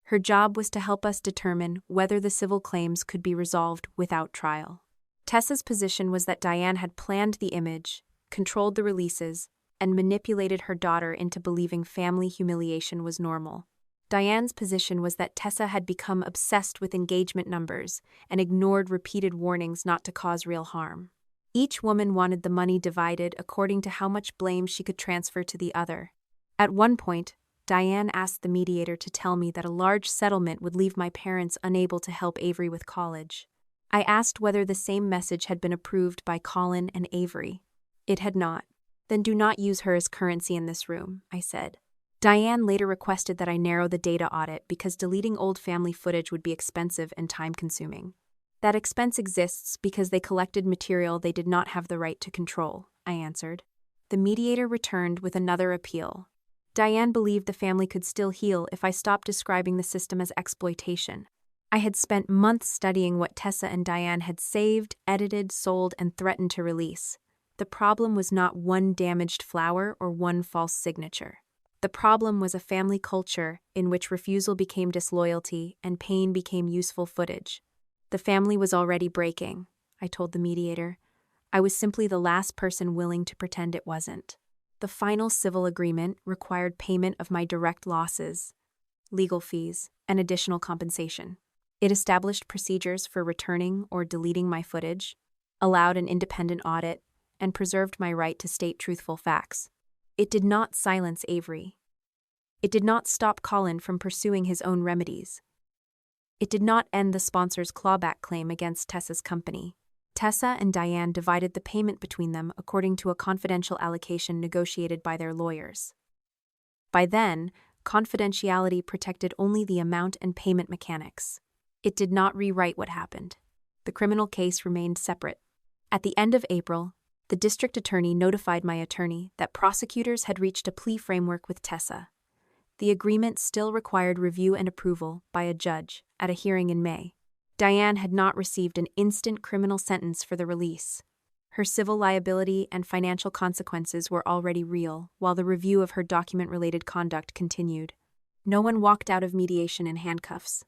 Her job was to help us determine whether the civil claims could be resolved without trial. Tessa's position was that Diane had planned the image, controlled the releases, and manipulated her daughter into believing family humiliation was normal. Diane's position was that Tessa had become obsessed with engagement numbers and ignored repeated warnings not to cause real harm. Each woman wanted the money divided according to how much blame she could transfer to the other. At one point, Diane asked the mediator to tell me that a large settlement would leave my parents unable to help Avery with college. I asked whether the same message had been approved by Colin and Avery. It had not. "Then do not use her as currency in this room," I said. Diane later requested that I narrow the data audit because deleting old family footage would be expensive and time-consuming. "That expense exists because they collected material they did not have the right to control," I answered. The mediator returned with another appeal. Diane believed the family could still heal if I stopped describing the system as exploitation. I had spent months studying what Tessa and Diane had saved, edited, sold, and threatened to release. The problem was not one damaged flower or one false signature. The problem was a family culture in which refusal became disloyalty and pain became useful footage. The family was already breaking, I told the mediator. I was simply the last person willing to pretend it wasn't. The final civil agreement required payment of my direct losses, legal fees, and additional compensation. It established procedures for returning or deleting my footage, allowed an independent audit, and preserved my right to state truthful facts. It did not silence Avery. It did not stop Colin from pursuing his own remedies. It did not end the sponsor's clawback claim against Tessa's company. Tessa and Diane divided the payment between them according to a confidential allocation negotiated by their lawyers. By then, confidentiality protected only the amount and payment mechanics. It did not rewrite what happened. The criminal case remained separate. At the end of April, the district attorney notified my attorney that prosecutors had reached a plea framework with Tessa. The agreement still required review and approval by a judge at a hearing in May. Diane had not received an instant criminal sentence for the release. Her civil liability and financial consequences were already real, while the review of her document-related conduct continued. No one walked out of mediation in handcuffs.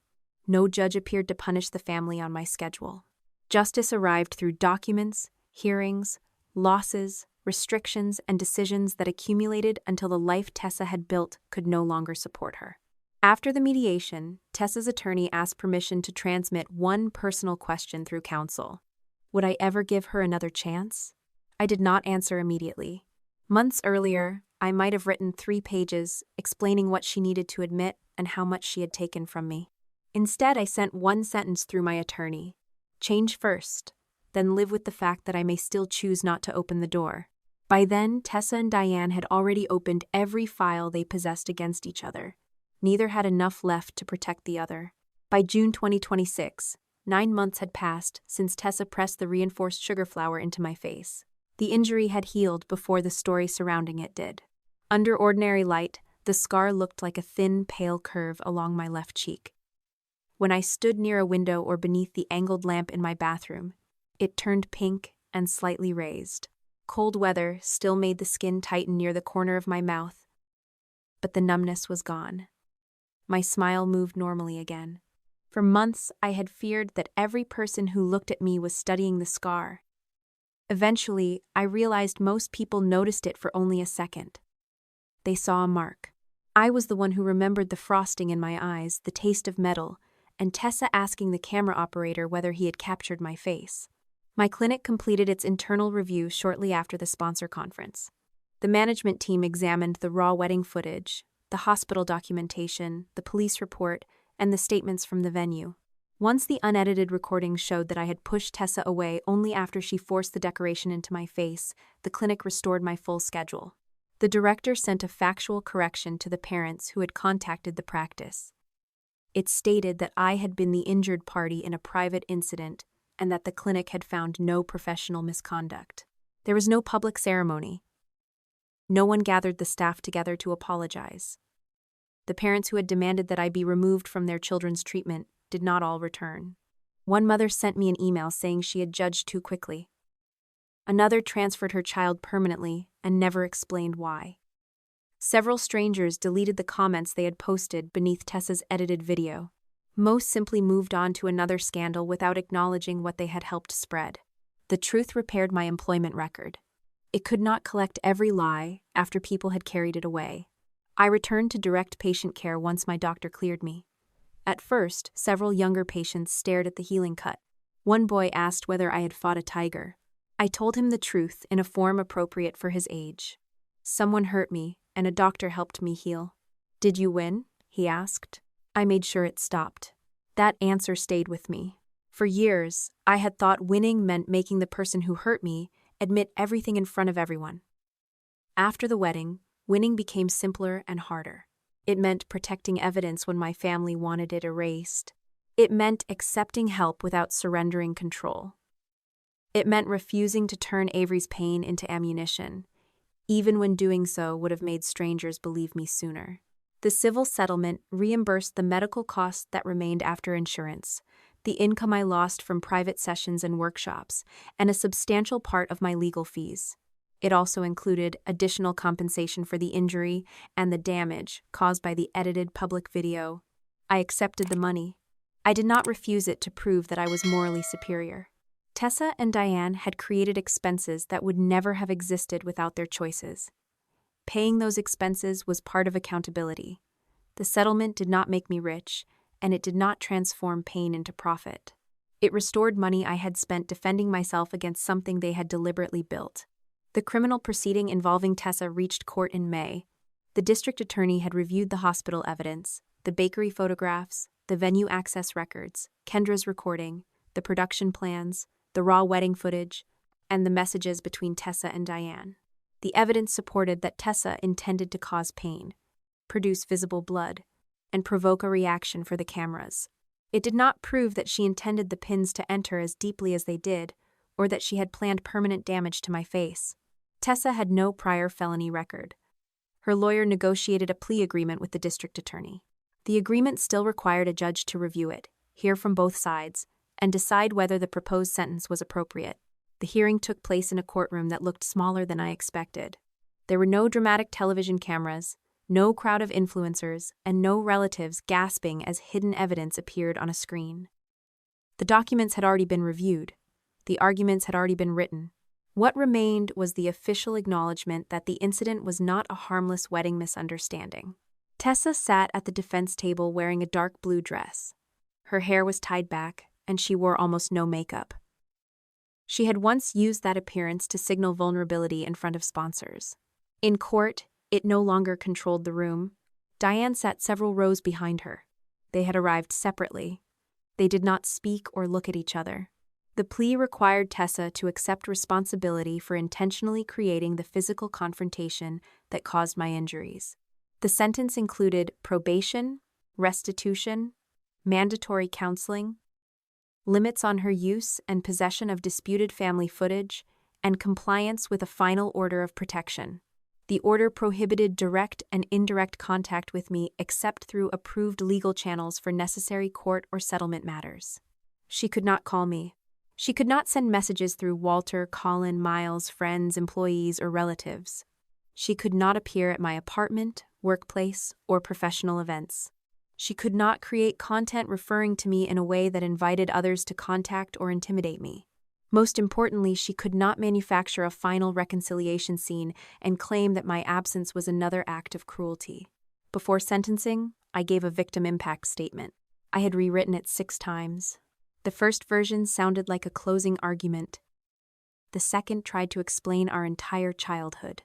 No judge appeared to punish the family on my schedule. Justice arrived through documents, hearings, losses, restrictions, and decisions that accumulated until the life Tessa had built could no longer support her. After the mediation, Tessa's attorney asked permission to transmit one personal question through counsel. Would I ever give her another chance? I did not answer immediately. Months earlier, I might have written 3 pages explaining what she needed to admit and how much she had taken from me. Instead, I sent one sentence through my attorney. Change first, then live with the fact that I may still choose not to open the door. By then, Tessa and Diane had already opened every file they possessed against each other. Neither had enough left to protect the other. By June 2026, 9 months had passed since Tessa pressed the reinforced sugar flour into my face. The injury had healed before the story surrounding it did. Under ordinary light, the scar looked like a thin, pale curve along my left cheek. When I stood near a window or beneath the angled lamp in my bathroom, it turned pink and slightly raised. Cold weather still made the skin tighten near the corner of my mouth, but the numbness was gone. My smile moved normally again. For months, I had feared that every person who looked at me was studying the scar. Eventually, I realized most people noticed it for only a second. They saw a mark. I was the one who remembered the frosting in my eyes, the taste of metal, and Tessa asking the camera operator whether he had captured my face. My clinic completed its internal review shortly after the sponsor conference. The management team examined the raw wedding footage, the hospital documentation, the police report, and the statements from the venue. Once the unedited recordings showed that I had pushed Tessa away only after she forced the decoration into my face, the clinic restored my full schedule. The director sent a factual correction to the parents who had contacted the practice. It stated that I had been the injured party in a private incident and that the clinic had found no professional misconduct. There was no public ceremony. No one gathered the staff together to apologize. The parents who had demanded that I be removed from their children's treatment did not all return. One mother sent me an email saying she had judged too quickly. Another transferred her child permanently and never explained why. Several strangers deleted the comments they had posted beneath Tessa's edited video. Most simply moved on to another scandal without acknowledging what they had helped spread. The truth repaired my employment record. It could not collect every lie after people had carried it away. I returned to direct patient care once my doctor cleared me. At first, several younger patients stared at the healing cut. One boy asked whether I had fought a tiger. I told him the truth in a form appropriate for his age. Someone hurt me, and a doctor helped me heal. Did you win? He asked. I made sure it stopped. That answer stayed with me. For years, I had thought winning meant making the person who hurt me admit everything in front of everyone. After the wedding, winning became simpler and harder. It meant protecting evidence when my family wanted it erased. It meant accepting help without surrendering control. It meant refusing to turn Avery's pain into ammunition, even when doing so would have made strangers believe me sooner. The civil settlement reimbursed the medical costs that remained after insurance, the income I lost from private sessions and workshops, and a substantial part of my legal fees. It also included additional compensation for the injury and the damage caused by the edited public video. I accepted the money. I did not refuse it to prove that I was morally superior. Tessa and Diane had created expenses that would never have existed without their choices. Paying those expenses was part of accountability. The settlement did not make me rich, and it did not transform pain into profit. It restored money I had spent defending myself against something they had deliberately built. The criminal proceeding involving Tessa reached court in May. The district attorney had reviewed the hospital evidence, the bakery photographs, the venue access records, Kendra's recording, the production plans, the raw wedding footage, and the messages between Tessa and Diane. The evidence supported that Tessa intended to cause pain, produce visible blood, and provoke a reaction for the cameras. It did not prove that she intended the pins to enter as deeply as they did, or that she had planned permanent damage to my face. Tessa had no prior felony record. Her lawyer negotiated a plea agreement with the district attorney. The agreement still required a judge to review it, hear from both sides, and decide whether the proposed sentence was appropriate. The hearing took place in a courtroom that looked smaller than I expected. There were no dramatic television cameras, no crowd of influencers, and no relatives gasping as hidden evidence appeared on a screen. The documents had already been reviewed. The arguments had already been written. What remained was the official acknowledgement that the incident was not a harmless wedding misunderstanding. Tessa sat at the defense table wearing a dark blue dress. Her hair was tied back, and she wore almost no makeup. She had once used that appearance to signal vulnerability in front of sponsors. In court, it no longer controlled the room. Diane sat several rows behind her. They had arrived separately. They did not speak or look at each other. The plea required Tessa to accept responsibility for intentionally creating the physical confrontation that caused my injuries. The sentence included probation, restitution, mandatory counseling, limits on her use and possession of disputed family footage, and compliance with a final order of protection. The order prohibited direct and indirect contact with me except through approved legal channels for necessary court or settlement matters. She could not call me. She could not send messages through Walter, Colin, Miles, friends, employees, or relatives. She could not appear at my apartment, workplace, or professional events. She could not create content referring to me in a way that invited others to contact or intimidate me. Most importantly, she could not manufacture a final reconciliation scene and claim that my absence was another act of cruelty. Before sentencing, I gave a victim impact statement. I had rewritten it 6 times. The first version sounded like a closing argument. The second tried to explain our entire childhood.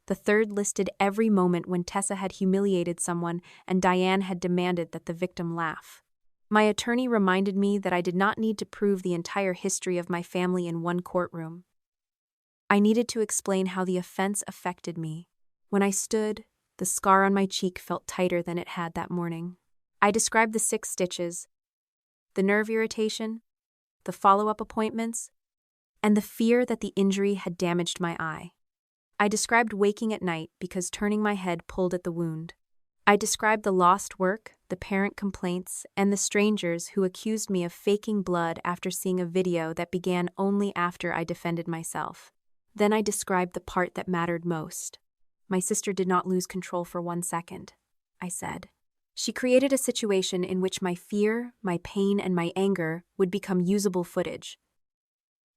The third listed every moment when Tessa had humiliated someone and Diane had demanded that the victim laugh. My attorney reminded me that I did not need to prove the entire history of my family in one courtroom. I needed to explain how the offense affected me. When I stood, the scar on my cheek felt tighter than it had that morning. I described the 6 stitches, the nerve irritation, the follow-up appointments, and the fear that the injury had damaged my eye. I described waking at night because turning my head pulled at the wound. I described the lost work, the parent complaints, and the strangers who accused me of faking blood after seeing a video that began only after I defended myself. Then I described the part that mattered most. My sister did not lose control for 1 second, I said. She created a situation in which my fear, my pain, and my anger would become usable footage.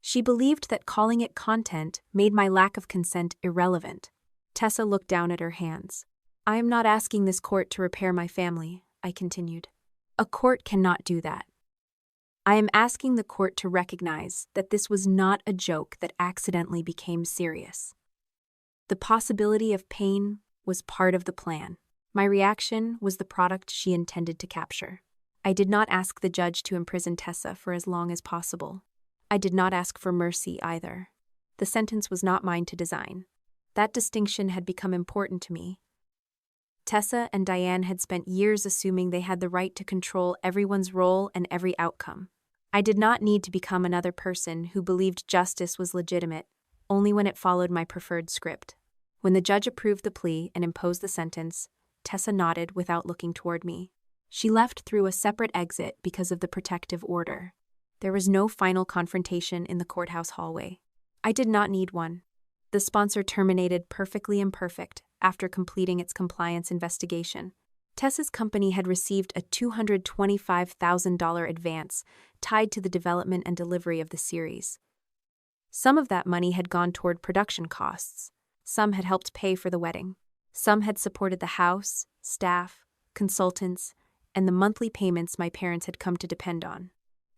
She believed that calling it content made my lack of consent irrelevant. Tessa looked down at her hands. I am not asking this court to repair my family, I continued. A court cannot do that. I am asking the court to recognize that this was not a joke that accidentally became serious. The possibility of pain was part of the plan. My reaction was the product she intended to capture. I did not ask the judge to imprison Tessa for as long as possible. I did not ask for mercy either. The sentence was not mine to design. That distinction had become important to me. Tessa and Diane had spent years assuming they had the right to control everyone's role and every outcome. I did not need to become another person who believed justice was legitimate only when it followed my preferred script. When the judge approved the plea and imposed the sentence, Tessa nodded without looking toward me. She left through a separate exit because of the protective order. There was no final confrontation in the courthouse hallway. I did not need one. The sponsor terminated perfectly imperfect after completing its compliance investigation. Tessa's company had received a $225,000 advance tied to the development and delivery of the series. Some of that money had gone toward production costs. Some had helped pay for the wedding. Some had supported the house, staff, consultants, and the monthly payments my parents had come to depend on.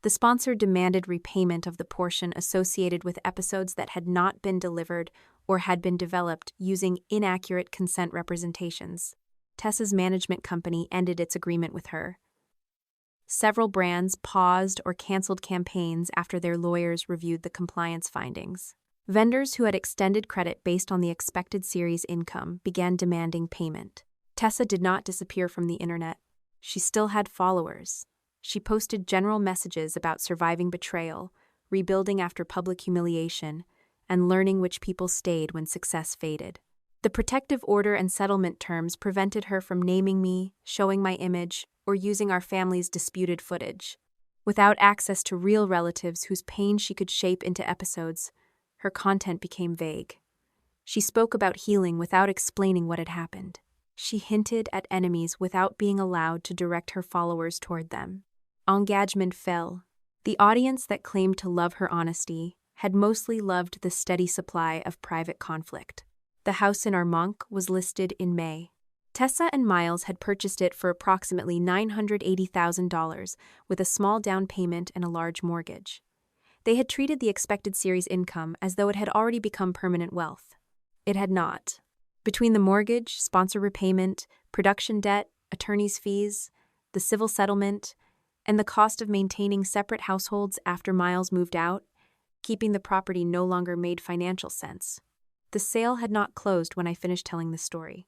The sponsor demanded repayment of the portion associated with episodes that had not been delivered or had been developed using inaccurate consent representations. Tessa's management company ended its agreement with her. Several brands paused or canceled campaigns after their lawyers reviewed the compliance findings. Vendors who had extended credit based on the expected series income began demanding payment. Tessa did not disappear from the internet. She still had followers. She posted general messages about surviving betrayal, rebuilding after public humiliation, and learning which people stayed when success faded. The protective order and settlement terms prevented her from naming me, showing my image, or using our family's disputed footage. Without access to real relatives whose pain she could shape into episodes, her content became vague. She spoke about healing without explaining what had happened. She hinted at enemies without being allowed to direct her followers toward them. Engagement fell. The audience that claimed to love her honesty had mostly loved the steady supply of private conflict. The house in Armonk was listed in May. Tessa and Miles had purchased it for approximately $980,000 with a small down payment and a large mortgage. They had treated the expected series income as though it had already become permanent wealth. It had not. Between the mortgage, sponsor repayment, production debt, attorney's fees, the civil settlement, and the cost of maintaining separate households after Miles moved out, keeping the property no longer made financial sense. The sale had not closed when I finished telling the story.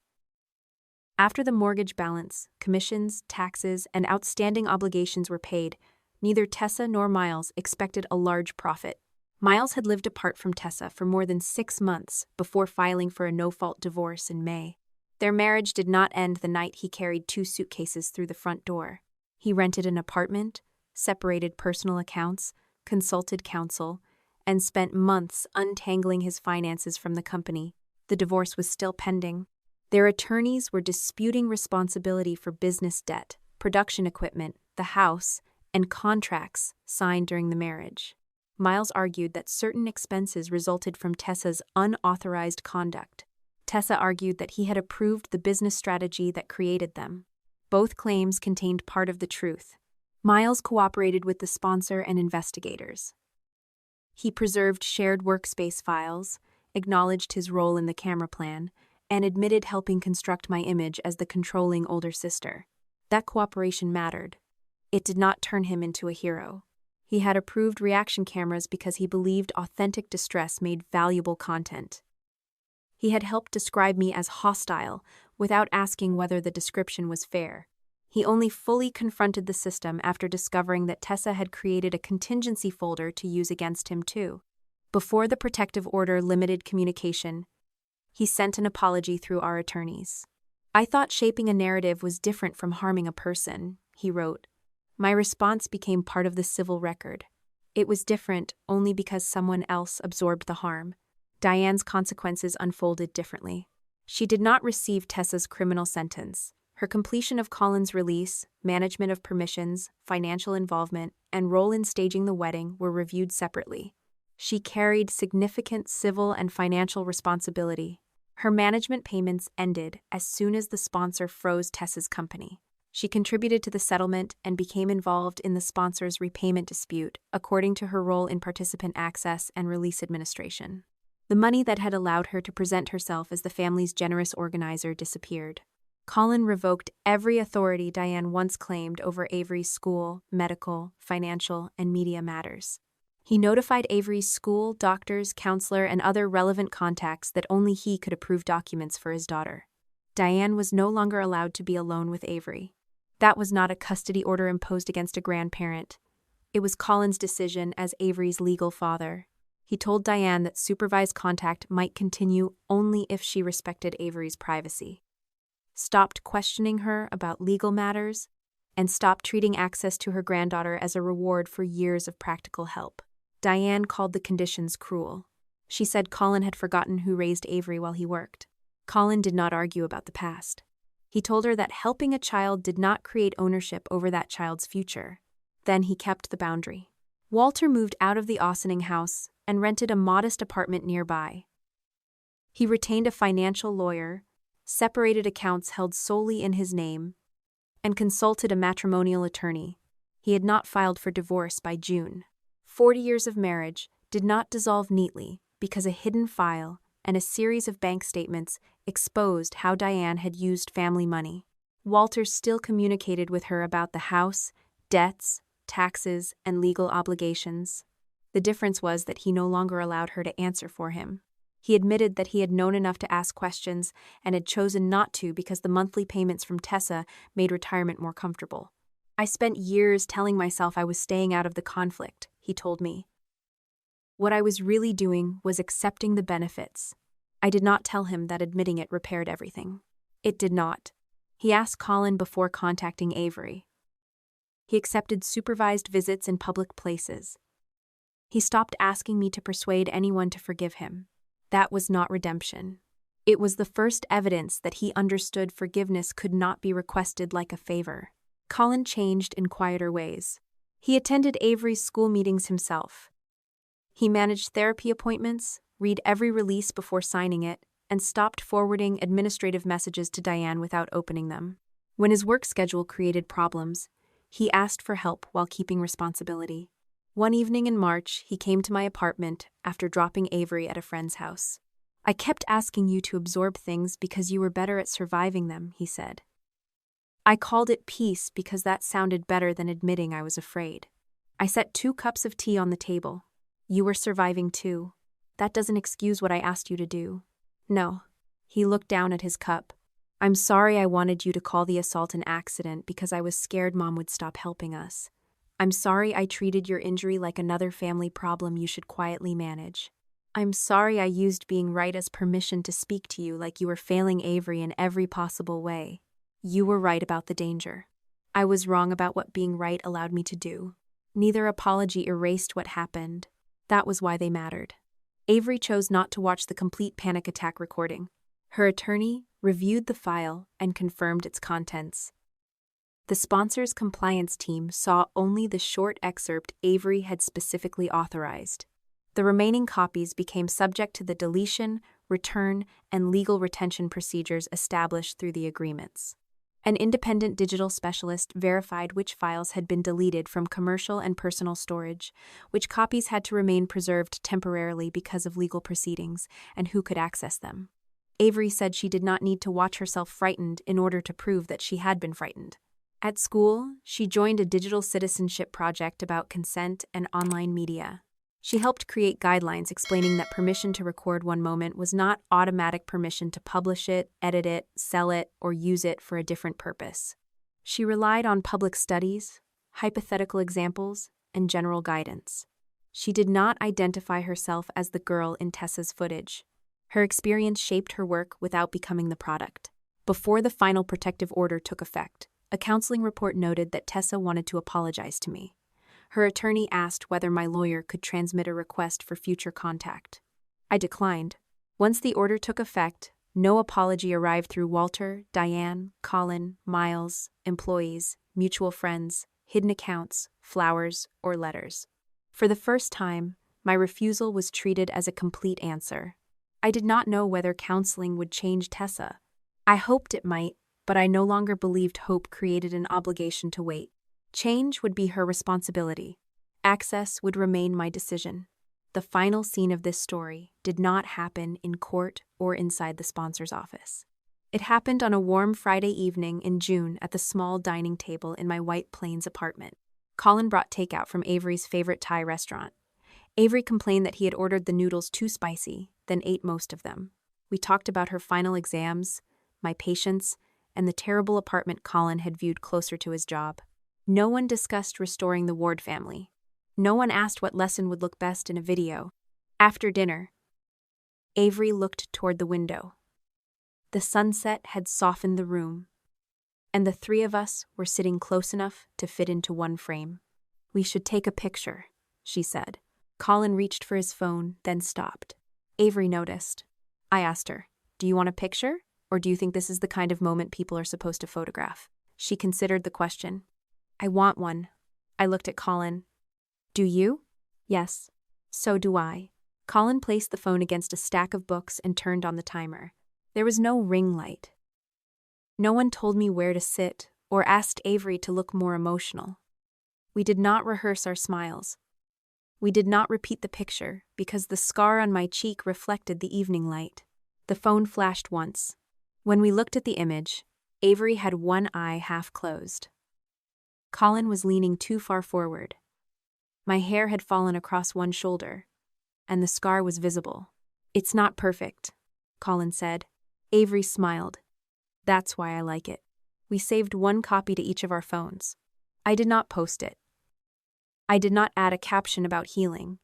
After the mortgage balance, commissions, taxes, and outstanding obligations were paid, neither Tessa nor Miles expected a large profit. Miles had lived apart from Tessa for more than 6 months before filing for a no-fault divorce in May. Their marriage did not end the night he carried 2 suitcases through the front door. He rented an apartment, separated personal accounts, consulted counsel, and spent months untangling his finances from the company. The divorce was still pending. Their attorneys were disputing responsibility for business debt, production equipment, the house, and contracts signed during the marriage. Miles argued that certain expenses resulted from Tessa's unauthorized conduct. Tessa argued that he had approved the business strategy that created them. Both claims contained part of the truth. Miles cooperated with the sponsor and investigators. He preserved shared workspace files, acknowledged his role in the camera plan, and admitted helping construct my image as the controlling older sister. That cooperation mattered. It did not turn him into a hero. He had approved reaction cameras because he believed authentic distress made valuable content. He had helped describe me as hostile without asking whether the description was fair. He only fully confronted the system after discovering that Tessa had created a contingency folder to use against him too. Before the protective order limited communication, he sent an apology through our attorneys. "I thought shaping a narrative was different from harming a person," he wrote. "My response became part of the civil record. It was different only because someone else absorbed the harm." Diane's consequences unfolded differently. She did not receive Tessa's criminal sentence. Her completion of Colin's release, management of permissions, financial involvement, and role in staging the wedding were reviewed separately. She carried significant civil and financial responsibility. Her management payments ended as soon as the sponsor froze Tessa's company. She contributed to the settlement and became involved in the sponsor's repayment dispute, according to her role in participant access and release administration. The money that had allowed her to present herself as the family's generous organizer disappeared. Colin revoked every authority Diane once claimed over Avery's school, medical, financial, and media matters. He notified Avery's school, doctors, counselor, and other relevant contacts that only he could approve documents for his daughter. Diane was no longer allowed to be alone with Avery. That was not a custody order imposed against a grandparent. It was Colin's decision as Avery's legal father. He told Diane that supervised contact might continue only if she respected Avery's privacy, stopped questioning her about legal matters, and stopped treating access to her granddaughter as a reward for years of practical help. Diane called the conditions cruel. She said Colin had forgotten who raised Avery while he worked. Colin did not argue about the past. He told her that helping a child did not create ownership over that child's future. Then he kept the boundary. Walter moved out of the Ossining house and rented a modest apartment nearby. He retained a financial lawyer, separated accounts held solely in his name, and consulted a matrimonial attorney. He had not filed for divorce by June. 40 years of marriage did not dissolve neatly because a hidden file and a series of bank statements exposed how Diane had used family money. Walter still communicated with her about the house, debts, taxes, and legal obligations. The difference was that he no longer allowed her to answer for him. He admitted that he had known enough to ask questions and had chosen not to because the monthly payments from Tessa made retirement more comfortable. I spent years telling myself I was staying out of the conflict, he told me. What I was really doing was accepting the benefits. I did not tell him that admitting it repaired everything. It did not. He asked Colin before contacting Avery. He accepted supervised visits in public places. He stopped asking me to persuade anyone to forgive him. That was not redemption. It was the first evidence that he understood forgiveness could not be requested like a favor. Colin changed in quieter ways. He attended Avery's school meetings himself. He managed therapy appointments, read every release before signing it, and stopped forwarding administrative messages to Diane without opening them. When his work schedule created problems, he asked for help while keeping responsibility. One evening in March, he came to my apartment after dropping Avery at a friend's house. I kept asking you to absorb things because you were better at surviving them, he said. I called it peace because that sounded better than admitting I was afraid. I set 2 cups of tea on the table. You were surviving too. That doesn't excuse what I asked you to do. No. He looked down at his cup. I'm sorry I wanted you to call the assault an accident because I was scared Mom would stop helping us. I'm sorry I treated your injury like another family problem you should quietly manage. I'm sorry I used being right as permission to speak to you like you were failing Avery in every possible way. You were right about the danger. I was wrong about what being right allowed me to do. Neither apology erased what happened. That was why they mattered. Avery chose not to watch the complete panic attack recording. Her attorney reviewed the file and confirmed its contents. The sponsor's compliance team saw only the short excerpt Avery had specifically authorized. The remaining copies became subject to the deletion, return, and legal retention procedures established through the agreements. An independent digital specialist verified which files had been deleted from commercial and personal storage, which copies had to remain preserved temporarily because of legal proceedings, and who could access them. Avery said she did not need to watch herself frightened in order to prove that she had been frightened. At school, she joined a digital citizenship project about consent and online media. She helped create guidelines explaining that permission to record one moment was not automatic permission to publish it, edit it, sell it, or use it for a different purpose. She relied on public studies, hypothetical examples, and general guidance. She did not identify herself as the girl in Tessa's footage. Her experience shaped her work without becoming the product. Before the final protective order took effect, a counseling report noted that Tessa wanted to apologize to me. Her attorney asked whether my lawyer could transmit a request for future contact. I declined. Once the order took effect, no apology arrived through Walter, Diane, Colin, Miles, employees, mutual friends, hidden accounts, flowers, or letters. For the first time, my refusal was treated as a complete answer. I did not know whether counseling would change Tessa. I hoped it might, but I no longer believed hope created an obligation to wait. Change would be her responsibility. Access would remain my decision. The final scene of this story did not happen in court or inside the sponsor's office. It happened on a warm Friday evening in June at the small dining table in my White Plains apartment. Colin brought takeout from Avery's favorite Thai restaurant. Avery complained that he had ordered the noodles too spicy, then ate most of them. We talked about her final exams, my patience, and the terrible apartment Colin had viewed closer to his job. No one discussed restoring the Ward family. No one asked what lesson would look best in a video. After dinner, Avery looked toward the window. The sunset had softened the room, and the 3 of us were sitting close enough to fit into one frame. We should take a picture, she said. Colin reached for his phone, then stopped. Avery noticed. I asked her, "Do you want a picture, or do you think this is the kind of moment people are supposed to photograph?" She considered the question. "I want one." I looked at Colin. "Do you?" "Yes." "So do I." Colin placed the phone against a stack of books and turned on the timer. There was no ring light. No one told me where to sit or asked Avery to look more emotional. We did not rehearse our smiles. We did not repeat the picture because the scar on my cheek reflected the evening light. The phone flashed once. When we looked at the image, Avery had one eye half closed. Colin was leaning too far forward. My hair had fallen across one shoulder, and the scar was visible. "It's not perfect," Colin said. Avery smiled. "That's why I like it." We saved one copy to each of our phones. I did not post it. I did not add a caption about healing.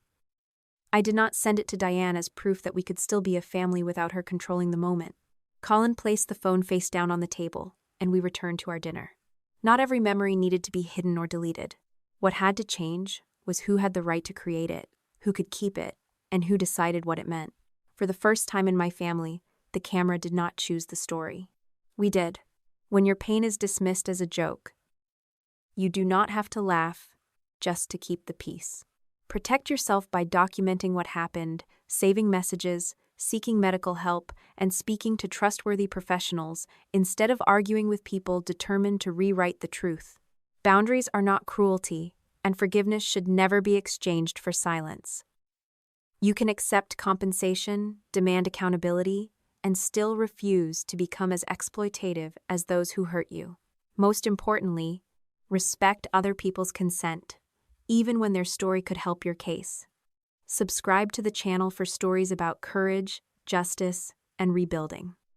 I did not send it to Diane as proof that we could still be a family without her controlling the moment. Colin placed the phone face down on the table, and we returned to our dinner. Not every memory needed to be hidden or deleted. What had to change was who had the right to create it, who could keep it, and who decided what it meant. For the first time in my family, the camera did not choose the story. We did. When your pain is dismissed as a joke, you do not have to laugh just to keep the peace. Protect yourself by documenting what happened, saving messages, seeking medical help, and speaking to trustworthy professionals instead of arguing with people determined to rewrite the truth. Boundaries are not cruelty, and forgiveness should never be exchanged for silence. You can accept compensation, demand accountability, and still refuse to become as exploitative as those who hurt you. Most importantly, respect other people's consent, even when their story could help your case. Subscribe to the channel for stories about courage, justice, and rebuilding.